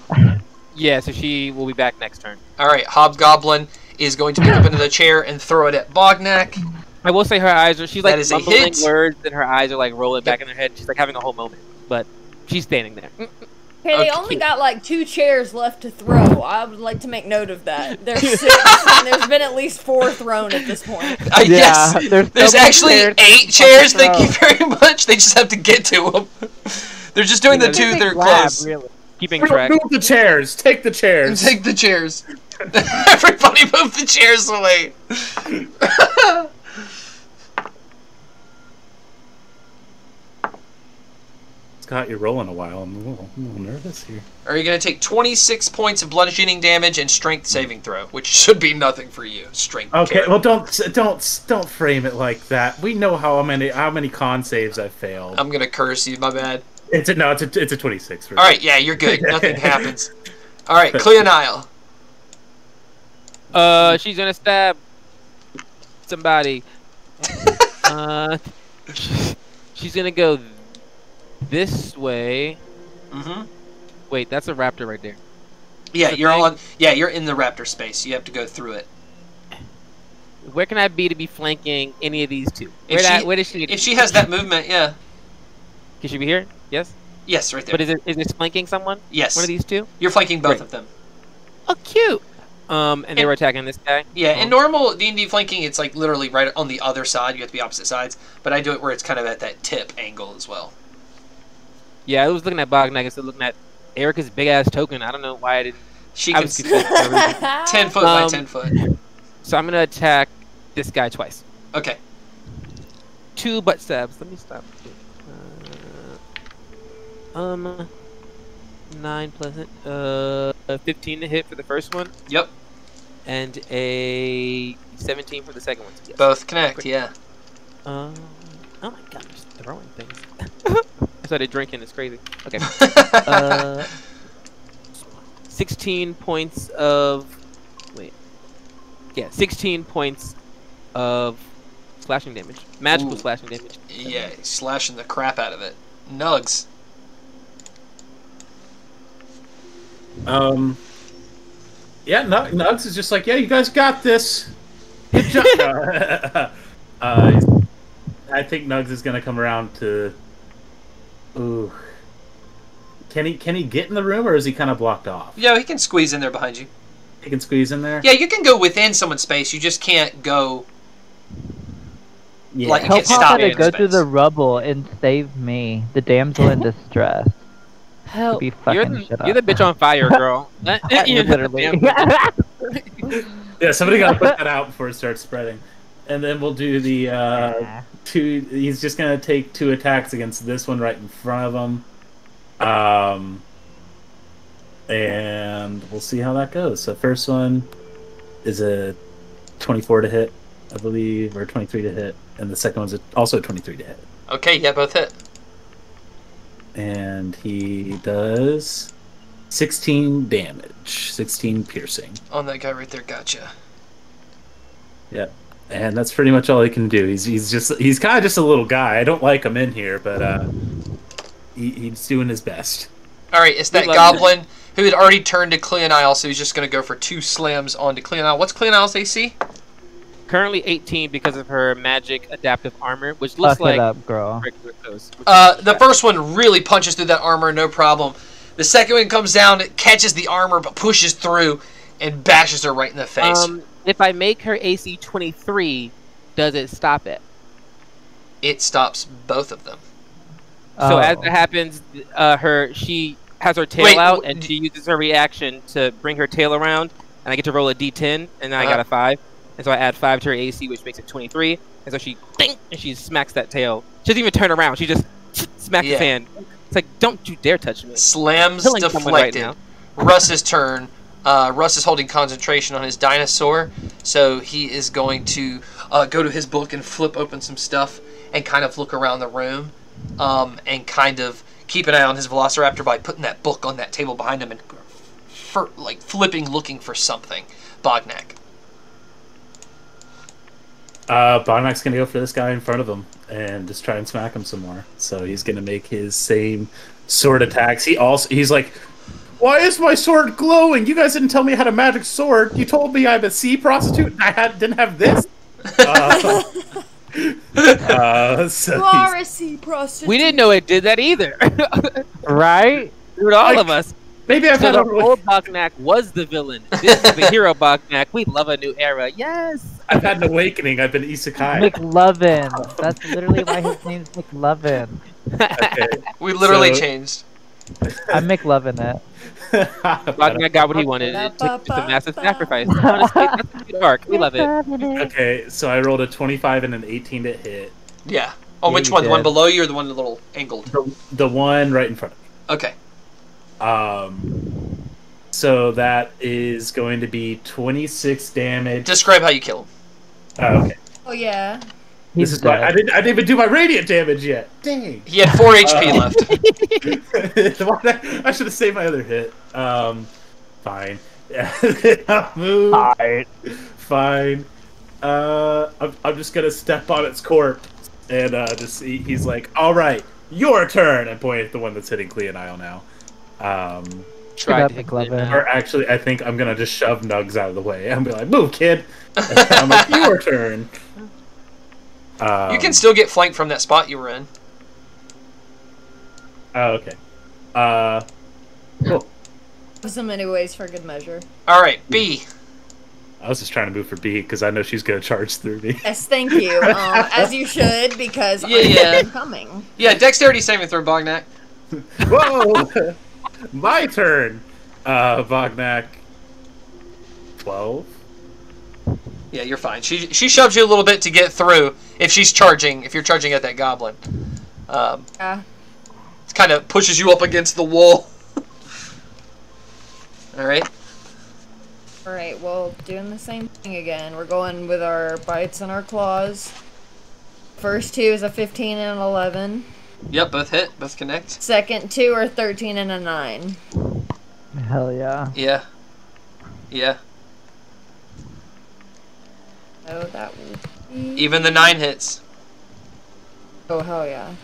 Yeah, so she will be back next turn. Alright, Hobgoblin is going to pick up another chair and throw it at Bognak. I will say her eyes are, she's That like is a mumbling hit. words and her eyes are like rolling back in her head. She's like having a whole moment, but she's standing there. Hey, they Okay. only got like 2 chairs left to throw. I would like to make note of that. There's 6, and there's been at least 4 thrown at this point. Yes, there's there's so many actually chairs 8 chairs. to Thank you throw. very much. They just have to get to them. They're just doing the 2 that are close. Really. Keeping Move track. the chairs. Take the chairs. Take the chairs. Everybody move the chairs away. Scott, you're rolling a while. I'm a little nervous here. Are you going to take 26 points of bludgeoning damage and strength saving throw, which should be nothing for you. Strength. Okay, carry. well don't frame it like that. We know how many con saves I've failed. I'm going to curse you. My bad. It's a 26. All right, yeah, you're good. Nothing happens. All right, Cleonile. She's gonna stab somebody. She's gonna go this way. Mm-hmm. Wait, that's a raptor right there. Yeah, The you're thing- on. Yeah, you're in the raptor space. You have to go through it. Where can I be to be flanking any of these two? If Where does she? If she has that movement, yeah. Can she be here? Yes. Yes, right there. But is it flanking someone? Yes. One of these two? You're flanking both Great. of them. Oh, cute. And they were attacking this guy. Yeah, Oh. in normal D&D flanking, it's like literally right on the other side. You have to be opposite sides. But I do it where it's kind of at that tip angle as well. Yeah, I was looking at Bognak instead of looking at Erica's big ass token. I don't know why I didn't. She I can was confused for no reason. 10 foot by 10 foot. So I'm gonna attack this guy twice. Okay. 2 butt stabs. Let me stop. 9 plus it. 15 to hit for the first one, Yep. and a 17 for the second one. Yes. Both connect. Yeah. Oh my god, I'm just throwing things. I started drinking. It's crazy. Okay. 16 points of. Wait. Yeah, 16 points of slashing damage. Magical Ooh. slashing damage. Yeah, he's slashing the crap out of it. Nugs. Yeah, Nugs is just like, yeah, you guys got this. Good job. I think Nugs is gonna come around to. Ooh. Can he get in the room, or is he kind of blocked off? Yeah, he can squeeze in there behind you. He can squeeze in there. Yeah, you can go within someone's space. You just can't go. Yeah. Like, you Tell can't stop Papa to in go space. through the rubble and save me, the damsel in distress. Help. Be fucking You're the bitch on fire, girl. You're Literally. Yeah, somebody gotta put that out before it starts spreading. And then we'll do the 2. He's just gonna take 2 attacks against this one right in front of him. And we'll see how that goes. So first one is a 24 to hit. I believe, or 23 to hit, and the second one's also 23 to hit. Okay, yeah, both hit. And he does 16 damage, 16 piercing. On that guy right there, gotcha. Yep. And that's pretty much all he can do. He's kind of just a little guy. I don't like him in here, but he's doing his best. All right, it's that goblin who had already turned to Cleonile, so he's just going to go for 2 slams onto Cleonile. What's Cleonile's AC? Currently 18 because of her magic adaptive armor, which looks like up, girl. regular toes. The first one really punches through that armor, no problem. The second one comes down, it catches the armor, but pushes through and bashes her right in the face. If I make her AC 23, does it stop it? It stops both of them. So as it happens, she has her tail out, and she uses her reaction to bring her tail around, and I get to roll a d10, and then I got a 5. And so I add 5 to her AC, which makes it 23. And so she, ding, and she smacks that tail. She doesn't even turn around. She just smacks his hand. It's like, don't you dare touch me. Slams deflected. Right, Russ's turn. Russ is holding concentration on his dinosaur, so he is going to go to his book and flip open some stuff and kind of look around the room and kind of keep an eye on his Velociraptor by putting that book on that table behind him and flipping, looking for something. Bognak. Bognak's going to go for this guy in front of him and just try and smack him some more. So he's going to make his same sword attacks. He's like, why is my sword glowing? You guys didn't tell me I had a magic sword. You told me I'm a sea prostitute and I didn't have this? You are a sea prostitute. We didn't know it did that either. Right? Dude, all of us. Maybe I've had the old Bognak was the villain. This is the hero Bognak. We love a new era. Yes. I've had an awakening. I've been isekai. McLovin. That's literally why his name's McLovin. Okay. We literally changed. I'm McLovin it. Bognak got what he wanted. It took just a massive sacrifice. Honestly, that's a good arc. We love it. Okay, so I rolled a 25 and an 18 to hit. Yeah. On which one? The one below you or the one a little angled? The one right in front of me. Okay. So that is going to be 26 damage. Describe how you kill him. Oh, okay. Oh yeah. This is why I didn't even do my radiant damage yet. Dang. He had 4 HP left. I should have saved my other hit. Fine. Move. Fine. I'm just gonna step on its corpse and he's like, all right, your turn, and point at the one that's hitting Cleonile now. Try to hit Cleonile. Or actually, I think I'm gonna just shove Nugs out of the way and be like, move, kid. And I'm like, your turn. You can still get flanked from that spot you were in. Oh, okay. Cool. So many ways for good measure. All right, B. I was just trying to move for B because I know she's gonna charge through me. Yes, thank you. As you should, because I'm coming. Yeah, dexterity saving throw, Bognak. Whoa! My turn. Bognak. 12. Yeah, you're fine. She shoves you a little bit to get through if you're charging at that goblin. Yeah. It kind of pushes you up against the wall. Alright. Alright, well, doing the same thing again. We're going with our bites and our claws. First 2 is a 15 and an 11. Yep, both hit. Both connect. Second 2 are 13 and a 9. Hell yeah. Yeah. Yeah. Oh, that would be... Even the 9 hits. Oh, hell yeah.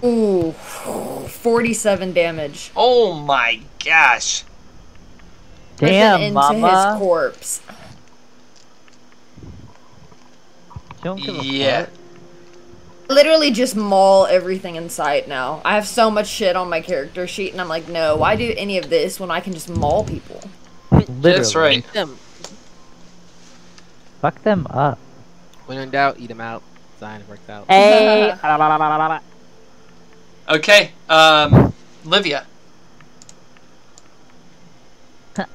Ooh, 47 damage. Oh my gosh. Damn, into mama. his corpse. Don't give a Yeah. fuck. Literally just maul everything in sight now. I have so much shit on my character sheet, and I'm like, no, why do any of this when I can just maul people? Literally. That's right. Eat them. Fuck them up. When in doubt, eat them out. Design works out. Hey! Okay, Livia,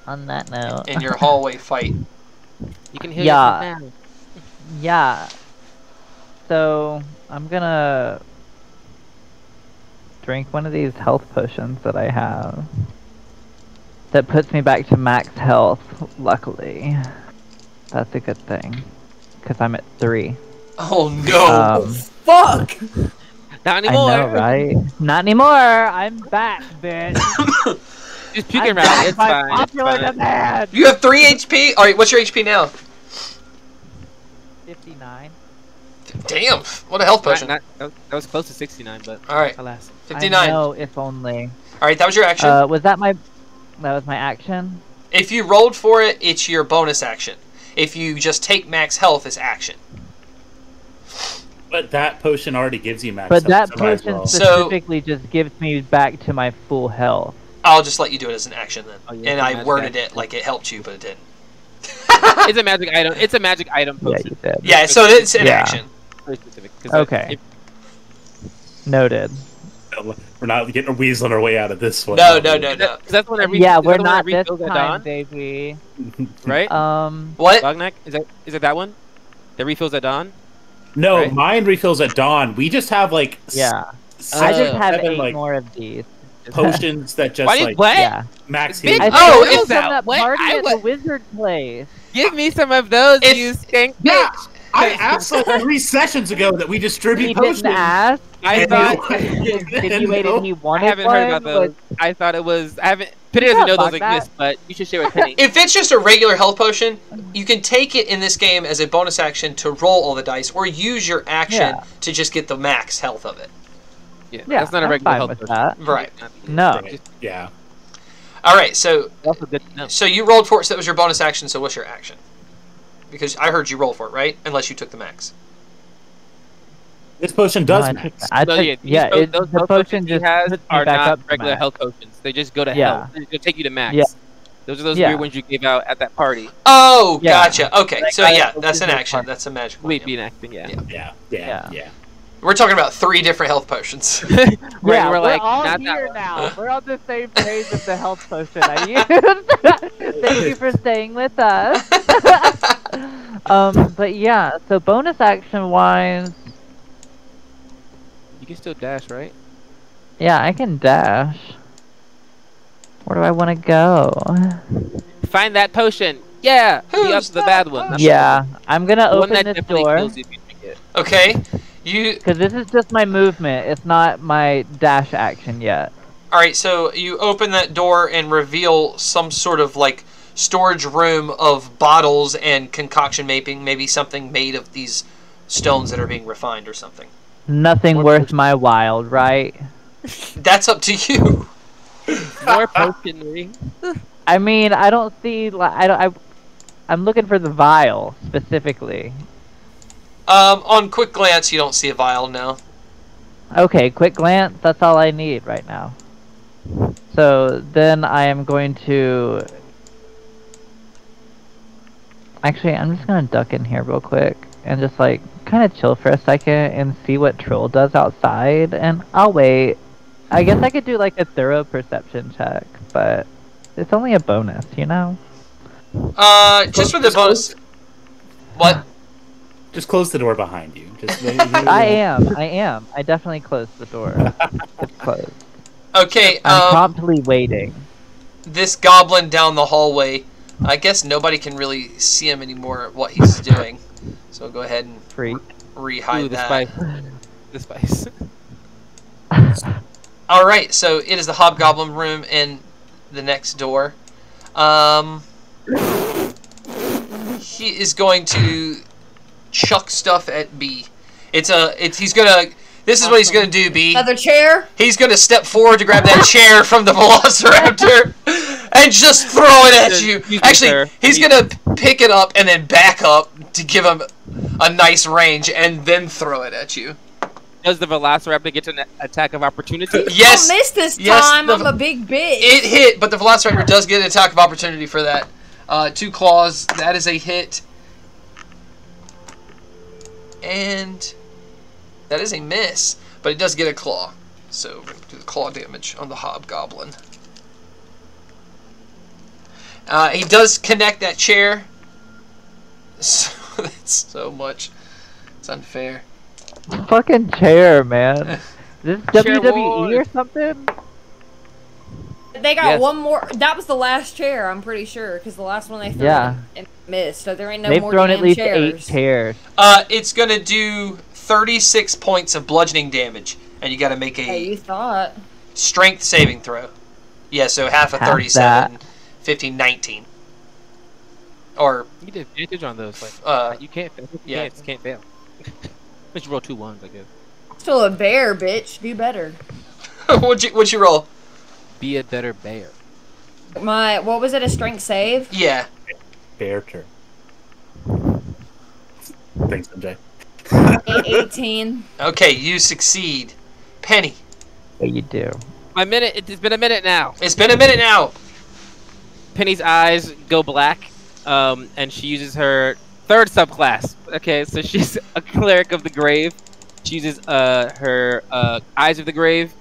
On that note. in your hallway fight. You can heal Yeah. yourself now. Yeah. So, I'm gonna drink one of these health potions that I have. That puts me back to max health, luckily. That's a good thing. because I'm at 3. Oh no! Fuck! Not I anymore. know, right? Not anymore. I'm back, bitch. Just puking I'm around. back It's by fine. It's popular fine. demand. You have 3 HP. All right, what's your HP now? 59. Damn! What a health potion. That was close to 69, but All right, alas. 59. I know, if only. All right, that was your action. That was my action? If you rolled for it, it's your bonus action. If you just take max health, it's action. But that potion already gives you max But health, that so might as potion well. specifically just gives me back to my full health. I'll just let you do it as an action then. Oh, yeah, And it's a I magic worded action. it like it helped you, but it didn't. It's a magic item. It's a magic item Yeah, potion. you did. Yeah, so it's an Yeah. action. Very specific. 'cause Okay. Noted. We're not getting weaseling our way out of this one. No. Because that's when every Yeah, we're when not it this refills at time, dawn, baby. right? What? Bognak? Is it that one? That refills at dawn? No, Right. mine refills at dawn. We just have like Yeah. six I or just have 7 8 like more of these. potions that just Why did like what? Yeah. max Big- healing. I Oh, stole it's from that- that what? party I at the was- wizard place. Give me some of those, If- you stink Yeah, bitch. I asked like 3 sessions ago that we distribute He potions. didn't ask. I And thought you- Insinuated he I wanted haven't heard about one, those. was- I thought it was. I haven't. Penny doesn't know those Bognak. exist, but you should share with Penny. If it's just a regular health potion, you can take it in this game as a bonus action to roll all the dice, or use your action Yeah. to just get the max health of it. Yeah, Yeah, that's not a I'm regular fine health with potion. that. Right. No. Right, yeah. All right, so Also good to know. so you rolled for it, so that was your bonus action, so what's your action? Because I heard you roll for it, right? Unless you took the max. This potion does No, max. So, those the health potion potions he just has puts me are back not up to regular max. health potions. They just go to Yeah. health. They'll take you to max. Yeah. Those are those Yeah. weird ones you gave out at that party. Oh, Yeah. gotcha. Okay, Like, so yeah, I- that's an this is action. part- That's a magic one. Wait, yeah. be an acting, yeah. Yeah. Yeah. We're talking about 3 different health potions. Right, Yeah, we're like, all not that here one. now. We're on the same page with the health potion I used. Thank you for staying with us. But yeah, so bonus action wise, You can still dash, right? yeah, I can dash. Where do I want to go? Find that potion. Yeah, Who's the bad one. not the Yeah, I'm gonna one that open this definitely door kills you if you drink it. Okay, you because this is just my movement. It's not my dash action yet. all right? So you open that door and reveal some sort of like storage room of bottles and concoction making, maybe something made of these stones that are being refined or something. Nothing worth my while, right? That's up to you. More potionry. I mean, I don't see. I'm looking for the vial specifically. On quick glance, you don't see a vial now. Okay, quick glance. That's all I need right now. So then I am going to. Actually, I'm just gonna duck in here real quick and just like kind of chill for a second and see what Troll does outside, and I'll wait. I guess I could do like a thorough perception check, but it's only a bonus, you know? Just with the bonus. What? Just close the door behind you. Just I am. I definitely closed the door. It's closed. Okay. I'm promptly waiting. This goblin down the hallway. I guess nobody can really see him anymore. What he's doing. So go ahead and Freak. re-hide Ooh, the that. spice. The spice. All right. So it is the hobgoblin room in the next door. He is going to chuck stuff at B. This is what he's gonna do, B. Another chair? He's gonna step forward to grab that chair from the Velociraptor and just throw it at you. Excuse me, Actually, sir. he's gonna pick it up and then back up to give him a nice range and then throw it at you. Does the Velociraptor get an attack of opportunity? Yes, I missed this yes, time. the- I'm a big bitch. it hit, but the Velociraptor does get an attack of opportunity for that. 2 claws, that is a hit. And that is a miss, but it does get a claw. So do the claw damage on the hobgoblin. He does connect that chair. So, that's so much. It's unfair. Fucking chair, man. Is this Chair WWE wars. or something? they got Yes. one more. That was the last chair, I'm pretty sure, because the last one they threw and missed. So there ain't no They've more thrown damn at least chairs. 8 chairs. It's gonna do 36 points of bludgeoning damage, and you gotta make Hey, a you thought. strength saving throw. Yeah, so half of Half 37, 15, 19. Or, You get advantage on those. Like you can't. yeah. Can't fail. Let's roll 2 1s, I guess. Still a bear, bitch. Do better. what'd you roll? Be a better bear. What was it? A strength save? Yeah. Bear turn. Thanks, MJ. 18. Okay, you succeed. Penny. Yeah, you do. My minute. It's been a minute now. It's been a minute now. Penny's eyes go black, and she uses her 3rd subclass. Okay, so she's a cleric of the grave. She uses her eyes of the grave.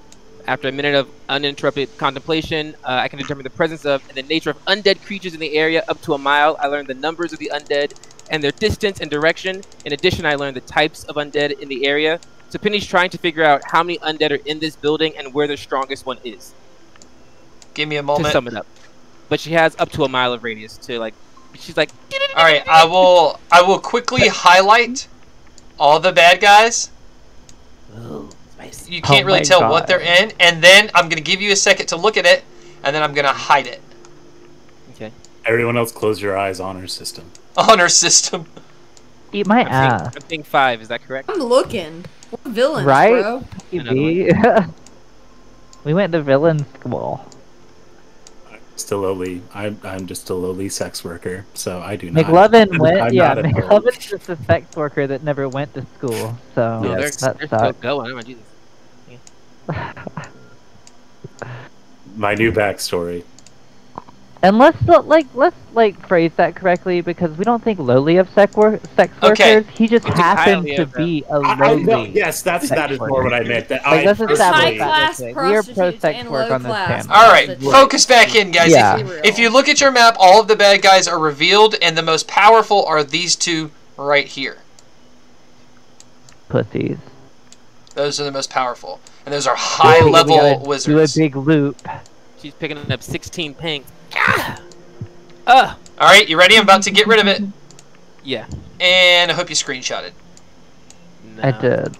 After a minute of uninterrupted contemplation, I can determine the presence of and the nature of undead creatures in the area up to a mile. I learned the numbers of the undead and their distance and direction. In addition, I learned the types of undead in the area. So Penny's trying to figure out how many undead are in this building and where the strongest one is. Give me a To moment. sum it up. But she has up to a mile of radius to like. She's like. All right, I will quickly highlight all the bad guys. Oh, spicy. You can't Oh really my tell God. what they're in, and then I'm gonna give you a second to look at it, and then I'm gonna hide it. Okay. Everyone else, close your eyes. Honor system. Honor system. Eat my I'm ass. seeing 5. Is that correct? I'm looking. We're villains, Right? bro. Another We went to villain school. Still lowly. I'm just a lowly sex worker, so I do not. McLovin went. I'm Yeah, not a nerd. McLovin's just a sex worker that never went to school. So No, Yes. they're that still sucks. going. Oh my Jesus. My new backstory. And let's phrase that correctly because we don't think lowly of sex workers. Okay. He just We think happens highly to of them. be a I know. lowly. Yes, that is more what I meant. That Like, I let's establish High that class this way. We are pro prostitutes sex and work low on this class. channel. All right, Prostitutes. focus back in, guys. Yeah. If you look at your map, all of the bad guys are revealed, and the most powerful are these two right here. Pussies. Those are the most powerful, and those are We high-level gotta wizards. Do a big loop. She's picking up 16 pings. All right, you ready? I'm about to get rid of it, Yeah. and I hope you screenshotted. No. I did.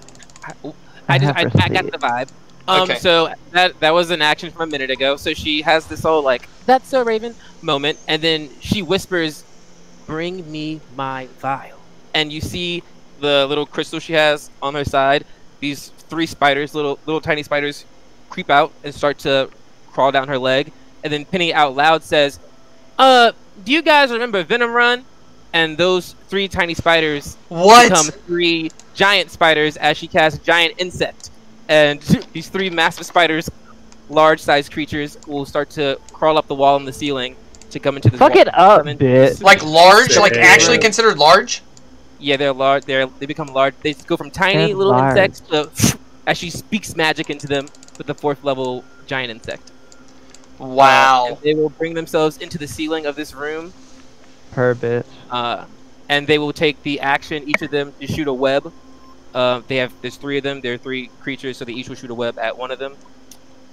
I have got received. the vibe. Okay. So that was an action from a minute ago. So she has this whole like, "That's so Raven" moment, and then she whispers, "Bring me my vial." And you see the little crystal she has on her side. These 3 spiders, little tiny spiders, creep out and start to crawl down her leg. And then Penny out loud says, do you guys remember Venom Run?" And those 3 tiny spiders What? become 3 giant spiders as she casts Giant Insect. And these 3 massive spiders, large-sized creatures, will start to crawl up the wall and the ceiling to come into this Fuck wall. it up, Come in- bitch. Like large? Like Sick. actually considered large? Yeah, they're large. They become large. They go from tiny They're little large. insects to as she speaks magic into them with the 4th level giant insect. Wow. And they will bring themselves into the ceiling of this room. Her bitch. And they will take the action, each of them, to shoot a web. There's 3 of them. There are 3 creatures, so they each will shoot a web at one of them.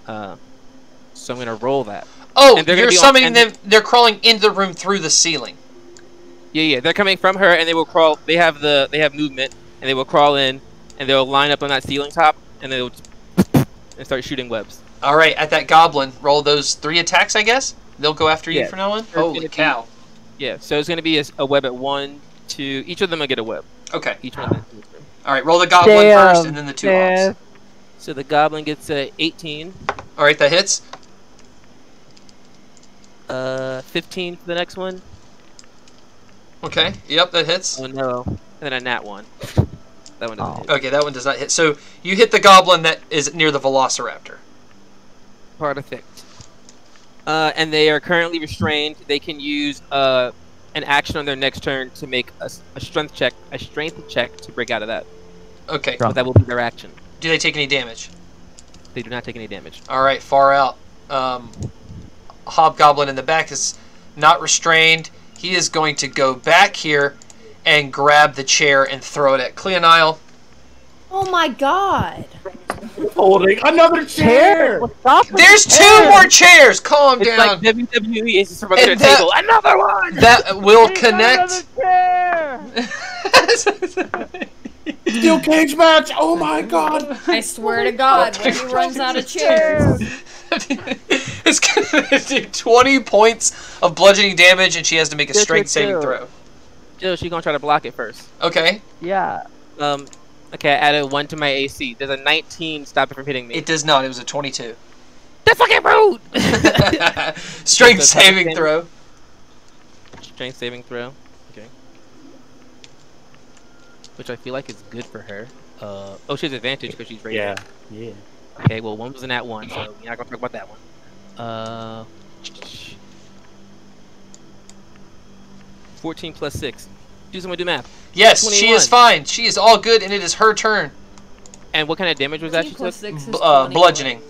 So I'm gonna roll that. Oh, And they're gonna you're be on- summoning and- them. They're crawling into the room through the ceiling. Yeah. They're coming from her, and they will crawl. They have movement, and they will crawl in, and they'll line up on that ceiling top, and they'll and start shooting webs. All right, at that goblin, roll those 3 attacks, I guess? They'll go after you Yeah. from now on? gonna Holy be- cow. Yeah. So it's gonna be a web at 1, 2. Each of them will get a web. Okay. Each one. In this room. All right, roll the goblin Damn, first and then the 2 Damn. ops. So the goblin gets a 18, All right, that hits. 15 for the next one. Okay, yep, that hits. Oh no, and then a nat 1. That one doesn't Oh. hit. Okay, that one does not hit. So you hit the goblin that is near the velociraptor. Part effect. And they are currently restrained. They can use an action on their next turn to make a strength check to break out of that. Okay. Strong. But that will be their action. Do they take any damage? They do not take any damage. All right, far out. Hobgoblin in the back is not restrained. He is going to go back here and grab the chair and throw it at Cleonile. Oh my god. holding another chair. Well, stop with There's the 2 chair. more chairs. Calm It's like down. WWE is just about to And the table. Another one. That will He's connect. another chair. Steel cage match. Oh my god. I swear to God, when he runs out of chairs. It's gonna do 20 points of bludgeoning damage, and she has to make a strength saving throw. Jill, she's gonna try to block it first. Okay. Yeah. Okay, I added 1 to my AC. There's a 19 stop it from hitting me. It does not. It was a 22. That's fucking rude! Strength So saving damage. throw. Strength saving throw. Okay. Which I feel like is good for her. Oh, she has advantage because she's raising. Yeah. Okay, well, 1 was an at 1, so we're not gonna talk about that one. 14 plus 6. She's gonna do math. Yes, she 21. is fine. She is all good, and it is her turn. And what kind of damage was that she 14 took? plus 6 is 20. Bludgeoning.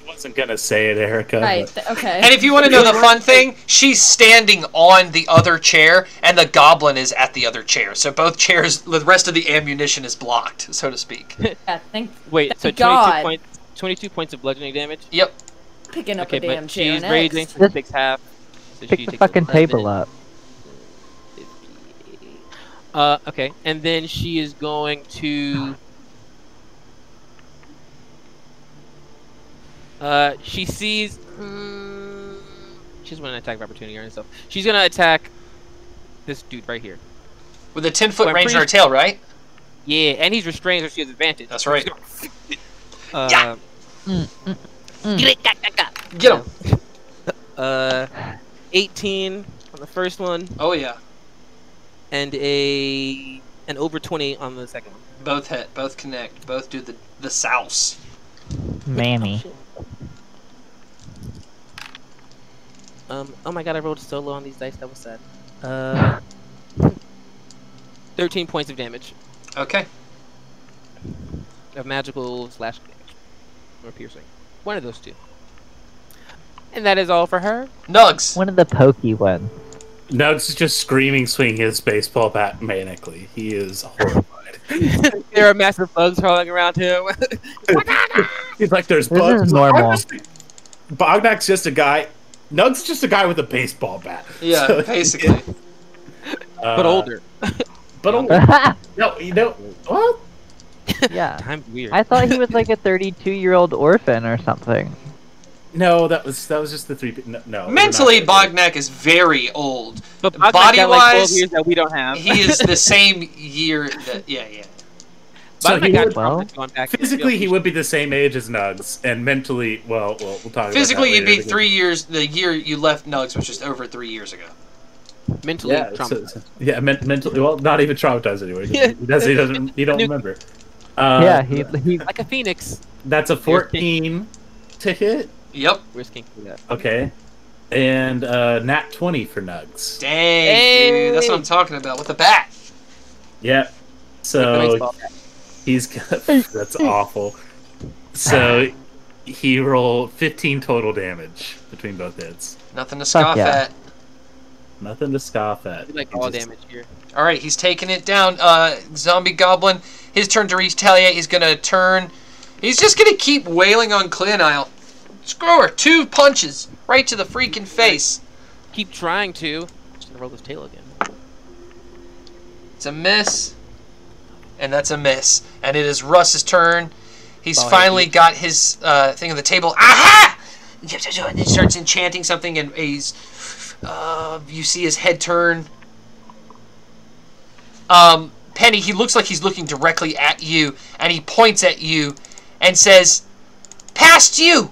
Wasn't gonna say it, Erica. Right, but- okay. And if you want to know the fun thing, she's standing on the other chair, and the goblin is at the other chair. So both chairs, the rest of the ammunition is blocked, so to speak. Yeah, thank Wait, so Thank God. 22 points of bludgeoning damage? Yep. picking up Okay, a damn but chair she's next. raising, so she takes half. So Pick she the takes fucking 11. table up. Okay, and then she is going to... she sees... she doesn't want an attack of opportunity on herself. She's going to attack this dude right here. With a 10-foot Well, I'm range in pretty her tail, right? Yeah, and he's restrained, so she has advantage. That's right. Yeah. Get him. 18 on the first one, Oh, yeah. and an over 20 on the second one. Both hit. Both connect. Both do the souse. Mammy. Oh my god, I rolled so low on these dice, that was sad. 13 points of damage. Okay. Of magical slash damage. Or piercing. One of those two. And that is all for her. Nugs. One of the pokey ones. Nugs is just screaming, swinging his baseball bat manically. He is horrified. There are massive bugs crawling around him. He's like, there's This bugs. is normal. Bognak's just a guy. Nug's just a guy with a baseball bat. Yeah, So, basically. But older. But older. No, you know what? Yeah. Time's weird. I thought he was like a 32-year-old orphan or something. No, that was just the three. No. Mentally, we're not- Bognak is very old. But Bognak got like 12 Body-wise, years that we don't have. he is the same year that... Yeah. So Bognak he got would- Trump going back to Physically, he the would be the same age as Nugs, and mentally, well, we'll talk about Physically, that you'd be later. 3 years... The year you left Nugs was just over 3 years ago. mentally Yeah, traumatized. mentally. Well, not even traumatized anyway. Yeah. He don't remember. Yeah, he Like a phoenix. That's a 14 to hit. Yep. Where's King for that? Okay, and nat 20 for Nugs. Dang, Hey! dude. That's what I'm talking about. With the bat. Yep. Like the So baseball bat. he's that's awful. So he rolled 15 total damage between both hits. Nothing to scoff yeah. at. Nothing to scoff at. Like He all just- damage here. Alright, he's taking it down. Zombie Goblin, his turn to retaliate. He's gonna turn. He's just gonna keep wailing on Cleonile. Screw her. 2 punches. Right to the freaking face. Keep trying to. Just gonna roll his tail again. It's a miss. And that's a miss. And it is Russ's turn. He's Oh, finally hey. got his thing on the table. Aha! And he starts enchanting something, and he's... you see his head turn. Penny, he looks like he's looking directly at you, and he points at you and says, "Past you!"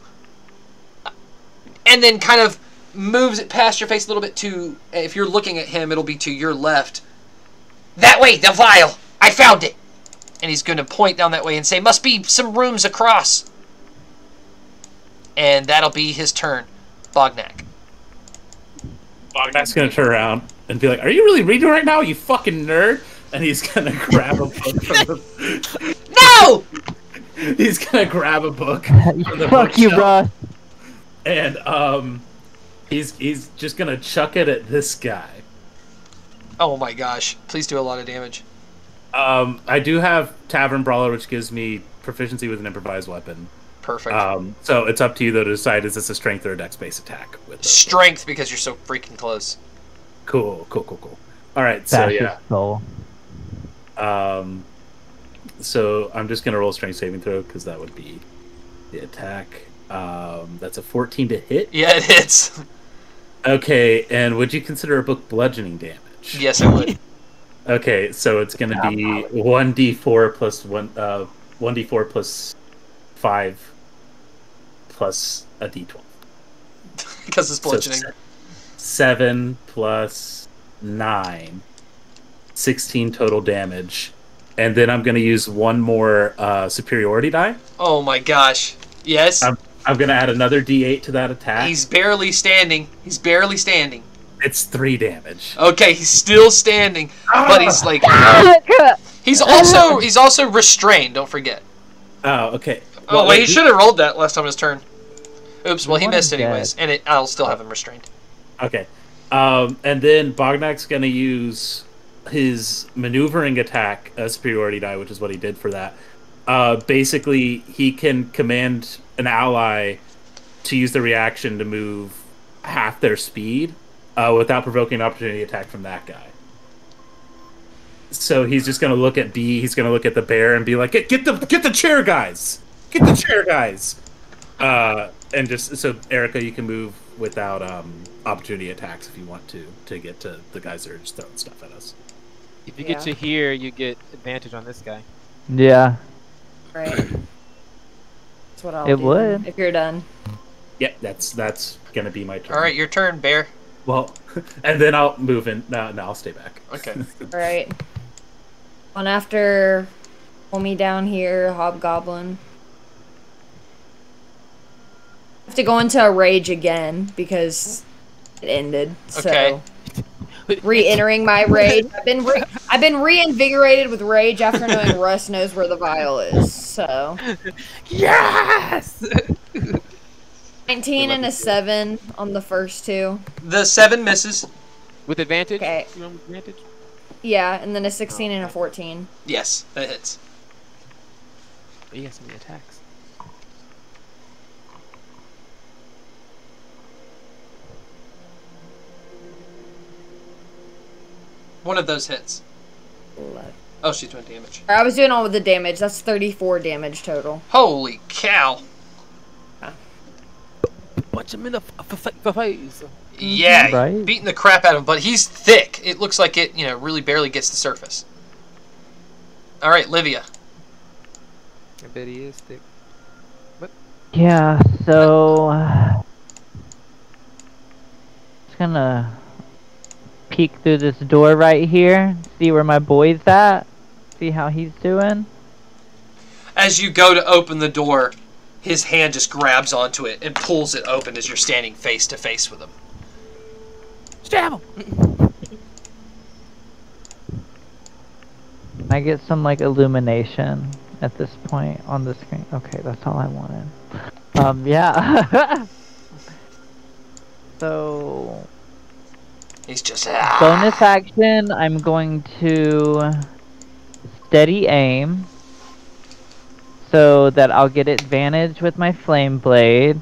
And then kind of moves it past your face a little bit to, if you're looking at him, it'll be to your left. "That way, the vial! I found it!" And he's going to point down that way and say, "Must be some rooms across." And that'll be his turn. Bognak. Bognak's gonna turn around and be like, "Are you really reading right now, you fucking nerd?" And he's gonna grab a book from the... No! He's gonna grab a book from the Fuck you, bookshelf, bro. and he's just gonna chuck it at this guy. Oh my gosh. Please do a lot of damage. I do have Tavern Brawler, which gives me proficiency with an improvised weapon. Perfect. So it's up to you though to decide is this a strength or a dex based attack with those. Strength because you're so freaking close. Cool. All right, so yeah. Soul. So I'm just gonna roll a strength saving throw because that would be the attack. That's a 14 to hit. Yeah, it hits. Okay, and would you consider a book bludgeoning damage? Yes, I would. Okay, so it's gonna be 1d4 plus 1d4 plus 5 plus a d12. Because it's bludgeoning. So 7 plus 9. 16 total damage. And then I'm going to use one more superiority die. Oh my gosh. Yes. I'm going to add another d8 to that attack. He's barely standing. It's 3 damage. Okay, he's still standing, but he's like he's also restrained, don't forget. Oh, okay. Oh, wait, he should have rolled that last time his turn. Oops, well, he One is missed anyways, and I'll still have him restrained. Okay. And then Bognak's going to use his maneuvering attack superiority die, which is what he did for that. Basically, he can command an ally to use the reaction to move half their speed without provoking an opportunity attack from that guy. So he's just going to look at B, he's going to look at the bear and be like, get the chair, guys! Get the chair, guys! And just, so Erica, you can move without opportunity attacks if you want to get to the guys that are just throwing stuff at us. If you get to here, you get advantage on this guy. Yeah. Right. That's what I'll It do would. if you're done. Yeah, that's gonna be my turn. All right, your turn, bear. Well, and then I'll move in. No, I'll stay back. Okay. All right. On after, pull me down here, hobgoblin. I have to go into a rage again because it ended. So. Okay. Re-entering my rage. I've been reinvigorated with rage after knowing Russ knows where the vial is. So. Yes. 19 and a 7 on the first two. The 7 misses. With advantage. Okay. You want with advantage? Yeah, and then a 16 and a 14. Yes, that hits. Oh, you got so many attacks. One of those hits. Oh, she's doing damage. I was doing all with the damage. That's 34 damage total. Holy cow. Punch him in the face. Yeah, Right. beating the crap out of him, but he's thick. It looks like it, really barely gets the surface. All right, Livia. I bet he is thick. Yeah, so just gonna peek through this door right here, see where my boy's at, see how he's doing. As you go to open the door, his hand just grabs onto it and pulls it open as you're standing face to face with him. Stab him. I get some like illumination at this point on the screen. Okay, that's all I wanted. Yeah. So He's just bonus action, I'm going to steady aim so that I'll get advantage with my flame blade,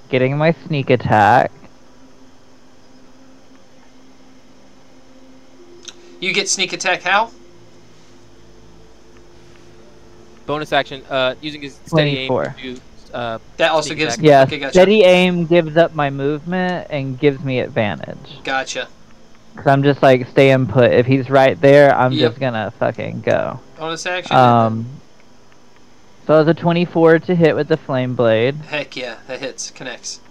getting my sneak attack. You get sneak attack how? Bonus action. Using his steady 24. aim to That also sneak gives attack. Yeah, Okay, gotcha. steady aim gives up my movement and gives me advantage. Gotcha. Cause I'm just like staying put. If he's right there, I'm Yep. just gonna fucking go. Bonus action. So it's a 24 to hit with the flame blade. Heck yeah, that hits. Connects.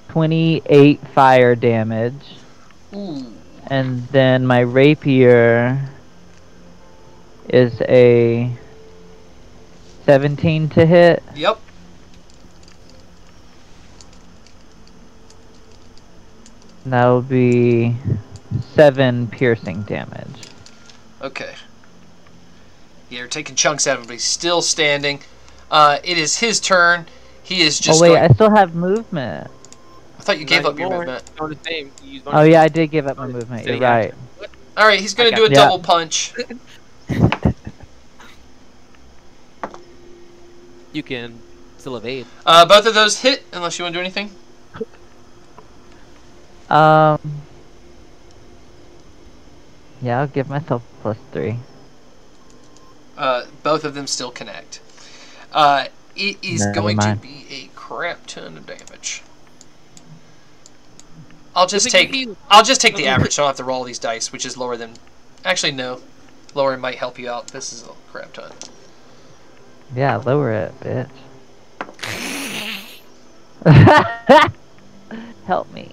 $28 fire damage. Ooh. And then my rapier is a 17 to hit. Yep. That'll be 7 piercing damage. Okay. You're taking chunks out of him, but he's still standing. It is his turn. He is just. Oh wait, I still have movement. I thought you gave up your movement. Oh yeah, I did give up my movement. You're right. All right, he's gonna do a double punch. You can still evade. Both of those hit, unless you want to do anything. Yeah, I'll give myself +3. Both of them still connect. It is going to be a crap ton of damage. I'll just take the average, so I don't have to roll these dice, which is lower than. Actually, no. Lower might help you out. This is a crap ton. Yeah, lower it, bitch. Help me.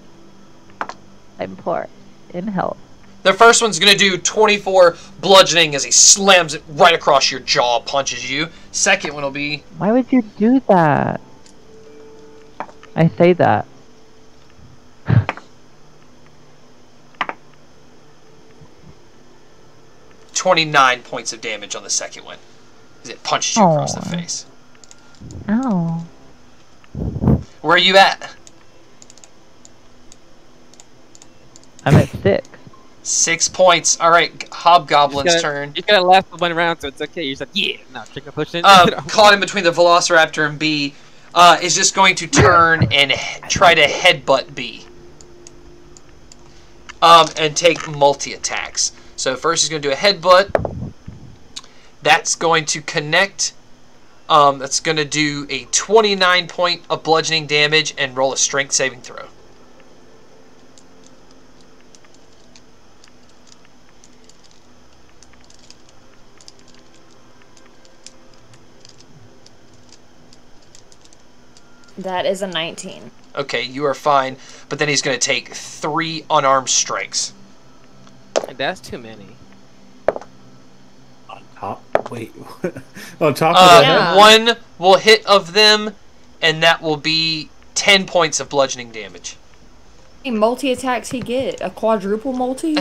I'm poor. In help. The first one's going to do 24 bludgeoning as he slams it right across your jaw, punches you. Second one will be... Why would you do that? I say that. 29 points of damage on the second one, as it punches you across the face. Ow. Where are you at? I'm at 6. 6 points. All right, Hobgoblin's turn. You gotta last one round, so it's okay. You're just like, yeah, no, chicken pushing. Caught in between the Velociraptor and B, is just going to turn and try to headbutt B. And take multi-attacks. So first he's going to do a headbutt. That's going to connect. That's going to do a 29 point of bludgeoning damage and roll a strength saving throw. That is a 19. Okay, you are fine. But then he's going to take 3 unarmed strikes. That's too many. On top? Wait. On top of Yeah. One will hit of them, and that will be 10 points of bludgeoning damage. How many multi-attacks he get? A quadruple multi?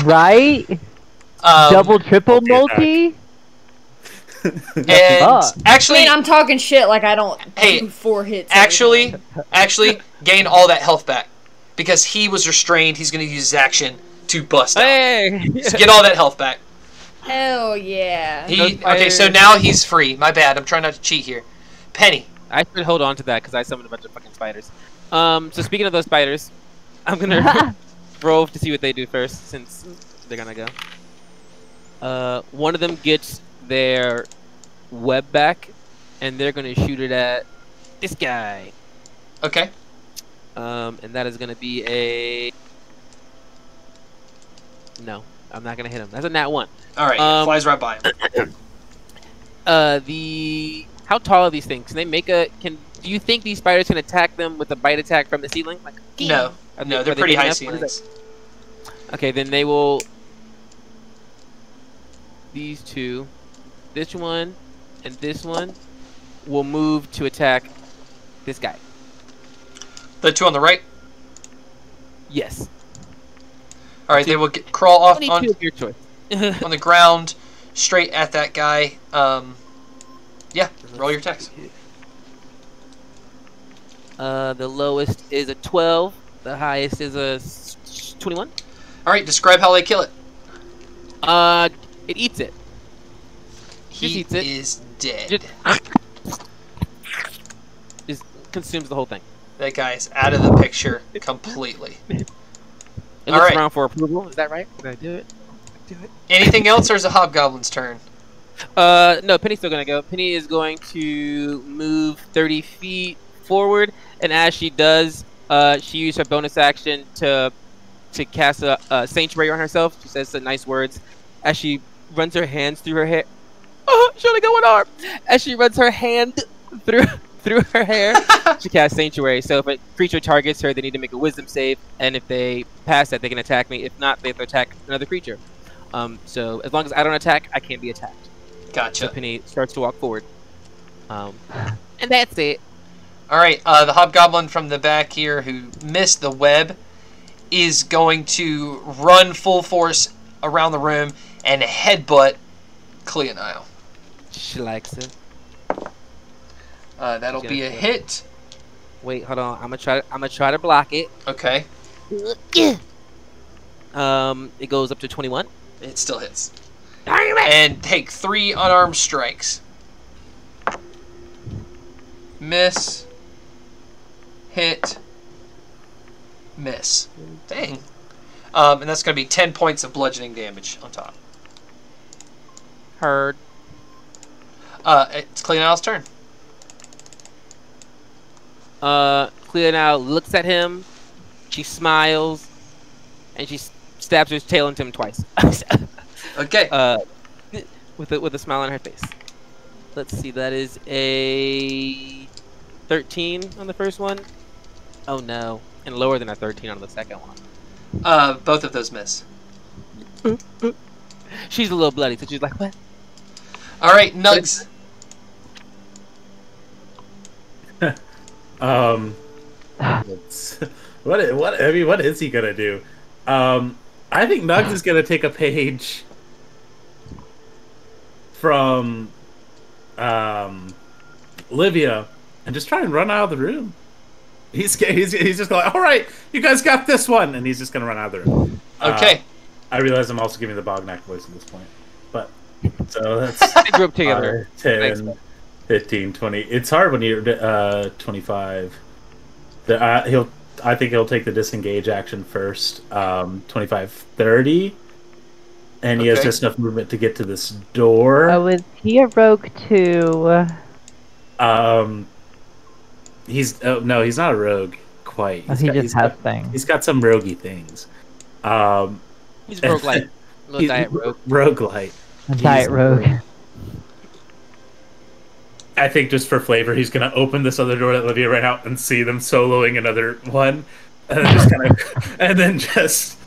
Right? Double, triple multi? And actually, I mean, I'm talking shit like I don't do 4 hits. Actually, gain all that health back. Because he was restrained, he's going to use his action to bust out. Hey! So get all that health back. Hell yeah. Okay, so now he's free. My bad, I'm trying not to cheat here. Penny. I should hold on to that because I summoned a bunch of fucking spiders. So speaking of those spiders, I'm gonna roll to see what they do first, since they're gonna go. One of them gets their web back, and they're gonna shoot it at this guy. Okay. And that is gonna be a... No, I'm not gonna hit him. That's a nat 1. Alright, flies right by him. How tall are these things? Can they make a... Do you think these spiders can attack them with a bite attack from the ceiling? Like, No. No, they're pretty high ceilings. Okay, then they will... These two, this one, and this one will move to attack this guy. The two on the right? Yes. Alright, they will crawl off 22 of your choice. on the ground, straight at that guy. Yeah, roll your attacks. The lowest is a 12. The highest is a 21. Alright, describe how they kill it. It eats it. He eats it. is dead. Just consumes the whole thing. That guy is out of the picture completely. It All looks right. around for approval. Is that right? Did I do it? Anything else, or is it Hobgoblin's turn? No, Penny's still gonna go. Penny is going to move 30 feet forward, and as she does, she used her bonus action to cast a sanctuary on herself. She says some nice words as she runs her hands through her hair. Oh, she only got one arm. As she runs her hand through her hair, she casts sanctuary. So if a creature targets her, they need to make a wisdom save, and if they pass that, they can attack me. If not, they have to attack another creature. So as long as I don't attack, I can't be attacked. Gotcha. So Penny starts to walk forward. And that's it. Alright, the Hobgoblin from the back here who missed the web is going to run full force around the room and headbutt Cleonile. She likes it. That'll be a hit. Wait, hold on. I'm gonna try to block it. Okay. It goes up to 21. It still hits. And take 3 unarmed strikes. Miss. Hit. Miss. Dang. And that's going to be 10 points of bludgeoning damage on top. Heard. It's Cleonile's turn. Cleonile looks at him. She smiles, and she stabs her tail into him twice. Okay. With a smile on her face. Let's see. That is a 13 on the first one. Oh no, and lower than a 13 on the second one. Both of those miss. She's a little bloody, so she's like, "What?" All right, Nugs. What is he gonna do? I think Nugs is gonna take a page from Livia and just try and run out of the room. He's just going, all right, you guys got this one, and he's just gonna run out of the room. Okay. I realize I'm also giving the Bognak voice at this point, but so that's They grew up together. 10, 15, 20. It's hard when you're 25. I think he'll take the disengage action first. 25, 30. And he has just enough movement to get to this door. Oh, is he a rogue too? He's not a rogue quite. He just has things. He's got some roguey things. He's roguelite. Little diet rogue. Roguelite. A diet rogue. I think just for flavor, he's gonna open this other door that Livia ran out and see them soloing another one, and then just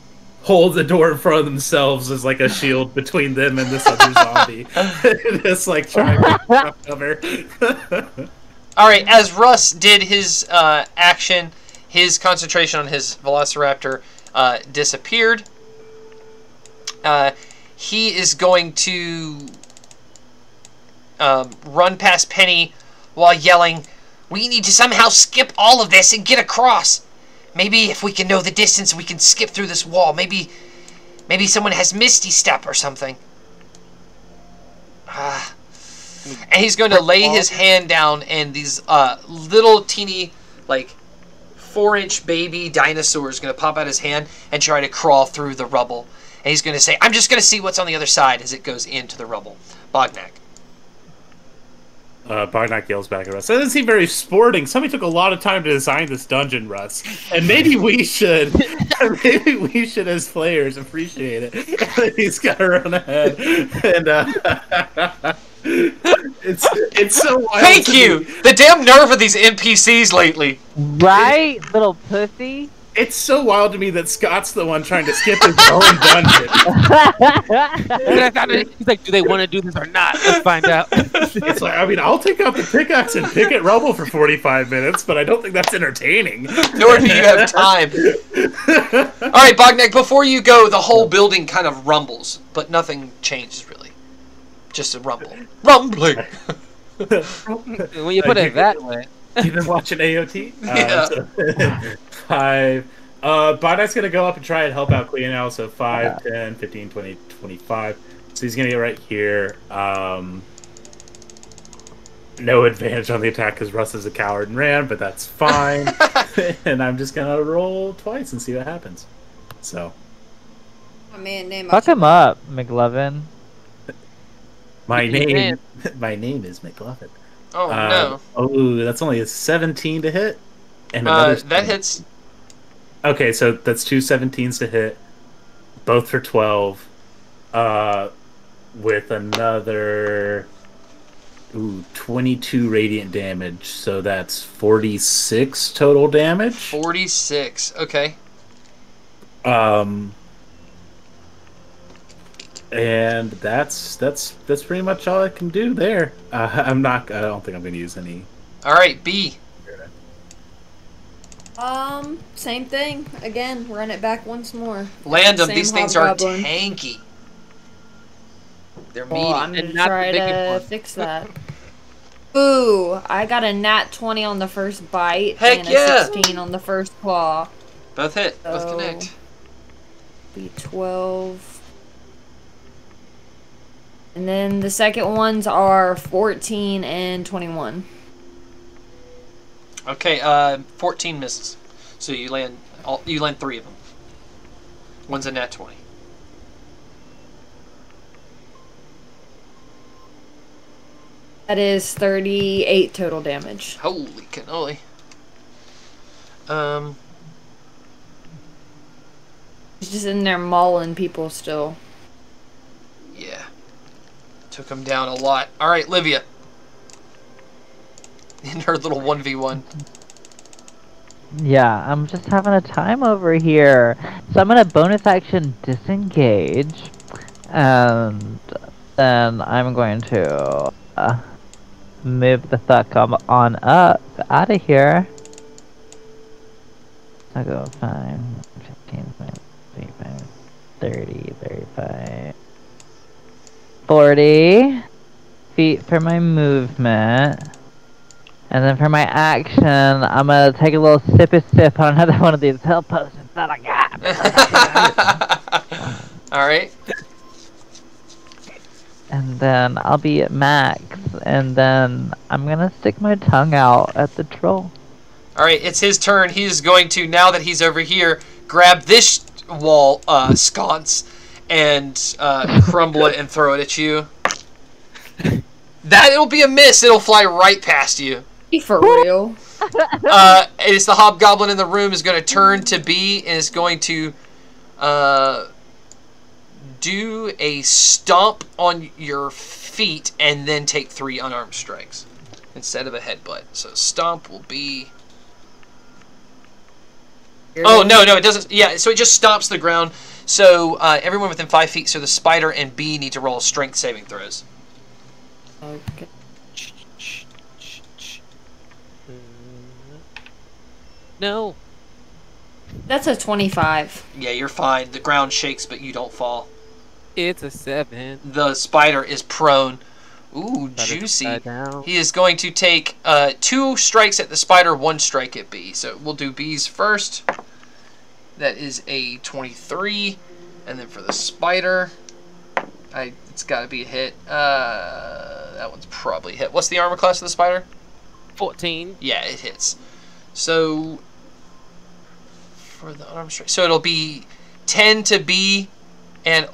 hold the door in front of themselves as like a shield between them and this other zombie. Just like trying to cover. All right, as Russ did his action, his concentration on his Velociraptor disappeared. He is going to run past Penny while yelling, "We need to somehow skip all of this and get across. Maybe if we can know the distance, we can skip through this wall. Maybe someone has Misty Step or something." And he's going to lay his hand down, and these little teeny, like, 4-inch baby dinosaurs going to pop out his hand and try to crawl through the rubble. And he's going to say, "I'm just going to see what's on the other side," as it goes into the rubble. Bognak. Bognak yells back at Russ. That doesn't seem very sporting. Somebody took a lot of time to design this dungeon, Russ. And maybe we should, as players, appreciate it. He's got to run ahead. And it's so wild. Thank you! The damn nerve of these NPCs lately. Right, little pussy. It's so wild to me that Scott's the one trying to skip his own dungeon. He's like, do they want to do this or not? Let's find out. It's like, I mean, I'll take out the pickaxe and pick at rubble for 45 minutes, but I don't think that's entertaining. Nor do you have time. Alright, Bognak, before you go, the whole building kind of rumbles, but nothing changes really. Just a rumble. Rumbling! When you put it that way. You've been watching AOT? Yeah. 5. Bognak's going to go up and try and help out Cleonile, so 5, 10, 15, 20, 25. So he's going to get right here. No advantage on the attack because Russ is a coward and ran, but that's fine. And I'm just going to roll twice and see what happens. So. Fuck him up, McLovin. My name is McLovin. Oh, no. Oh, that's only a 17 to hit. And another that hits. Okay, so that's 2 17s to hit. Both for 12. With another 22 radiant damage. So that's 46 total damage. 46. Okay. And that's pretty much all I can do there. I don't think I'm going to use any. All right, B. Same thing. Again, run it back once more. Land them. Same These things are hobgoblin. tanky. They're Well, meaty. I'm gonna And not the try biggest to one. fix that. Ooh, I got a nat 20 on the first bite Heck and a yeah! 16 on the first claw. Both hit. Both So- connect. Be 12. And then the second ones are 14 and 21. Okay, 14 misses. So you land 3 of them. One's a nat 20. That is 38 total damage. Holy cannoli. He's just in there mauling people still. Yeah. Took him down a lot. Alright, Livia. In her little 1v1. Yeah, I'm just having a time over here. So I'm gonna bonus action disengage, and then I'm going to move the fuck on up out of here. I'll go 5, 15, 25, 30, 35, 40 feet for my movement. And then for my action, I'm gonna take a little sip on another one of these health potions that I got. Alright. And then I'll be at max, and then I'm gonna stick my tongue out at the troll. Alright, it's his turn. He's going to, now that he's over here, grab this wall sconce and crumble it and throw it at you. It'll be a miss. It'll fly right past you. Be for real. It's the hobgoblin in the room is going to turn to B and is going to do a stomp on your feet and then take 3 unarmed strikes instead of a headbutt. So stomp will be... Oh, no, it doesn't. Yeah, so it just stomps the ground. So everyone within 5 feet, so the spider and B need to roll strength saving throws. Okay. No. That's a 25. Yeah, you're fine. The ground shakes, but you don't fall. It's a 7. The spider is prone. Ooh, Spider's juicy. upside down. He is going to take 2 strikes at the spider, 1 strike at B. So we'll do B's first. That is a 23. And then for the spider, it's got to be a hit. That one's probably a hit. What's the armor class of the spider? 14. Yeah, it hits. So for the arm strike, so it'll be 10 to B and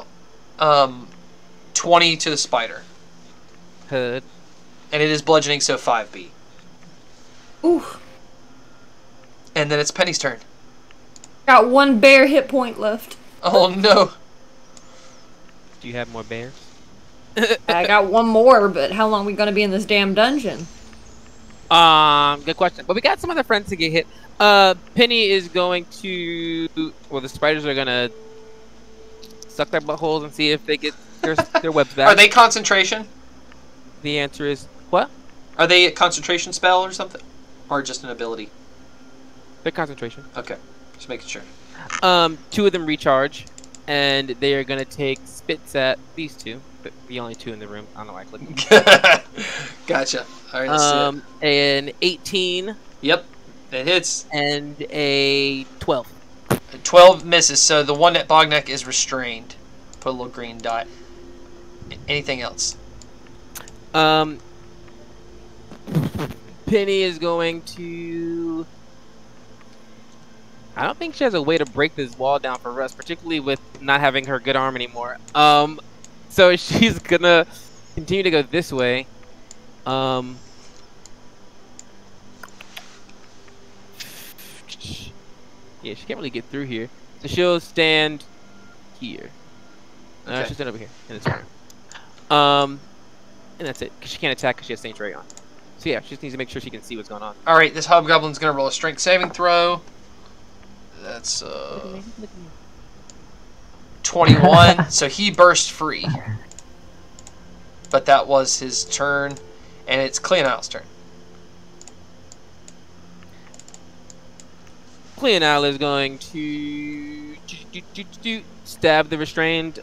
20 to the spider. Hood. And it is bludgeoning, so 5B. Ooh. And then it's Penny's turn. Got 1 bare hit point left. Oh no. Do you have more bears? I got 1 more, but how long are we gonna be in this damn dungeon? Good question. But we got some other friends to get hit. Penny is going to... Well, the spiders are gonna suck their buttholes and see if they get their webs back. Are they concentration? The answer is... What? Are they a concentration spell or something? Or just an ability? Their concentration. Okay. Just making sure. 2 of them recharge. And they are gonna take spits at these 2. The only 2 in the room. I don't know why I clicked. Gotcha. Alright, let's see it. An 18. Yep. It hits. And a 12. 12 misses, so the one at Bognak is restrained. Put a little green dot. Anything else? Penny is going to... I don't think she has a way to break this wall down for Russ, particularly with not having her good arm anymore. So she's gonna continue to go this way. Yeah, she can't really get through here. So she'll stand here. Okay. She'll stand over here in this corner. And that's it, because she can't attack because she has Saint Ray on. So yeah, she just needs to make sure she can see what's going on. Alright, this hobgoblin's gonna roll a strength saving throw. That's 21, so he burst free. But that was his turn, and it's Cleonil's turn. Cleonile is going to stab the restrained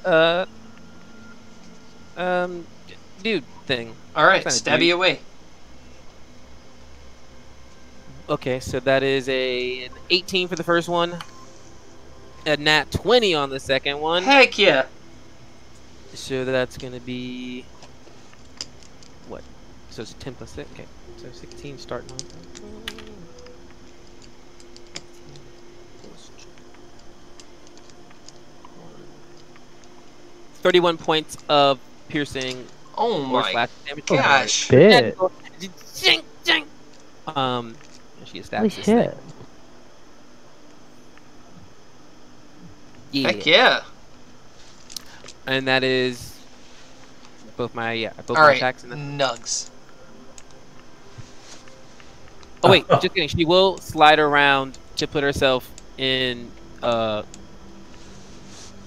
Dude thing. All right, Kinda stabby dude. away. Okay, so that is an 18 for the first one. A nat 20 on the second one. Heck yeah. So that's gonna be what? So it's 10 plus 6. Okay, so 16 starting on. 31 points of piercing Oh or my slash damage. gosh. Shit. Zing, zing. She Holy established this shit. thing. Yeah. Heck yeah. And that is both my both All my right, attacks and then. Nugs. Oh wait, just kidding. She will slide around to put herself in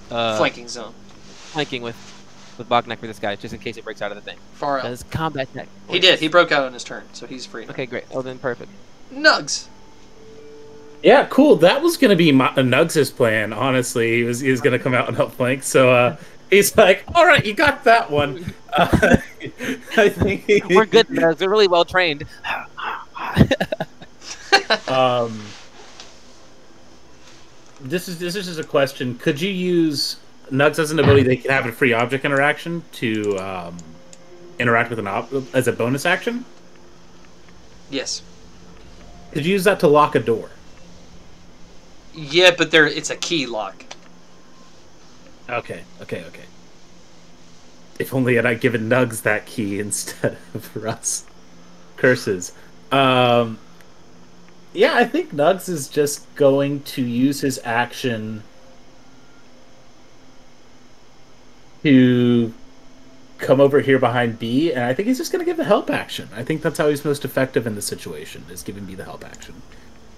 Flanking zone. flanking with Bognak for this guy, just in case it breaks out of the thing. Far out. Does combat attack. He did. He broke out on his turn, so he's free now. Okay, great. Oh, then perfect. Nugs. Yeah, cool. That was gonna be Nugs' plan. Honestly, he was gonna come out and help flank. So he's like, "All right, you got that one." I think We're good, Nugs. We're really well trained. This is just a question. Could you use Nugs as an ability? They can have a free object interaction to interact with as a bonus action. Yes. Could you use that to lock a door? Yeah, but it's a key lock. Okay. If only had I given Nugs that key instead of Russ. Curses. Yeah, I think Nugs is just going to use his action to come over here behind B, and I think he's just going to give the help action. I think that's how he's most effective in the situation, is giving B the help action.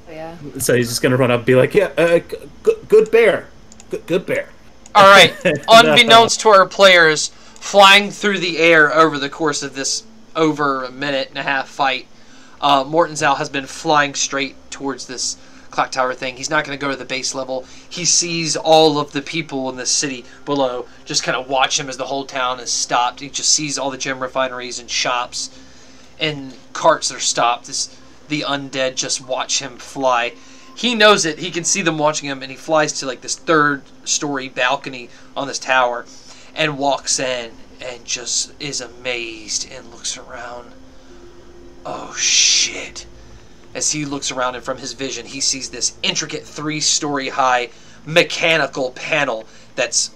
Yeah. So he's just going to run up and be like, yeah, good bear. Good bear. All right. Unbeknownst to our players, flying through the air over the course of this over a minute and a half fight, Mortenzow has been flying straight towards this clock tower thing. He's not going to go to the base level. He sees all of the people in the city below just kind of watch him as the whole town is stopped. He just sees all the gem refineries and shops and carts that are stopped. The undead just watch him fly. He knows it. He can see them watching him, and he flies to like this 3rd-story balcony on this tower and walks in and just is amazed and looks around. Oh, shit. As he looks around and from his vision, he sees this intricate 3-story high mechanical panel that's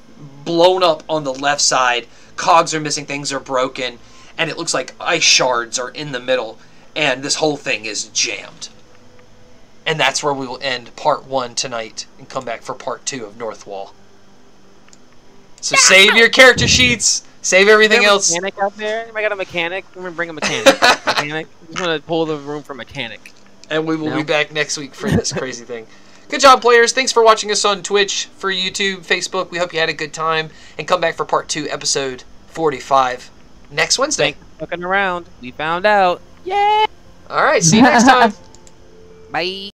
blown up on the left side. Cogs are missing, things are broken, and it looks like ice shards are in the middle, and this whole thing is jammed. And that's where we will end part 1 tonight and come back for part 2 of Northwall. So save your character sheets. Save everything else. Mechanic out there? Anybody got a mechanic? I'm gonna bring a mechanic. Mechanic. I'm just gonna pull the room for mechanic. And we will be back next week for this crazy thing. Good job, players. Thanks for watching us on Twitch, for YouTube, Facebook. We hope you had a good time. And come back for part 2, episode 45, next Wednesday. Thanks for fucking around. We found out. Yeah. All right. See you next time. Bye.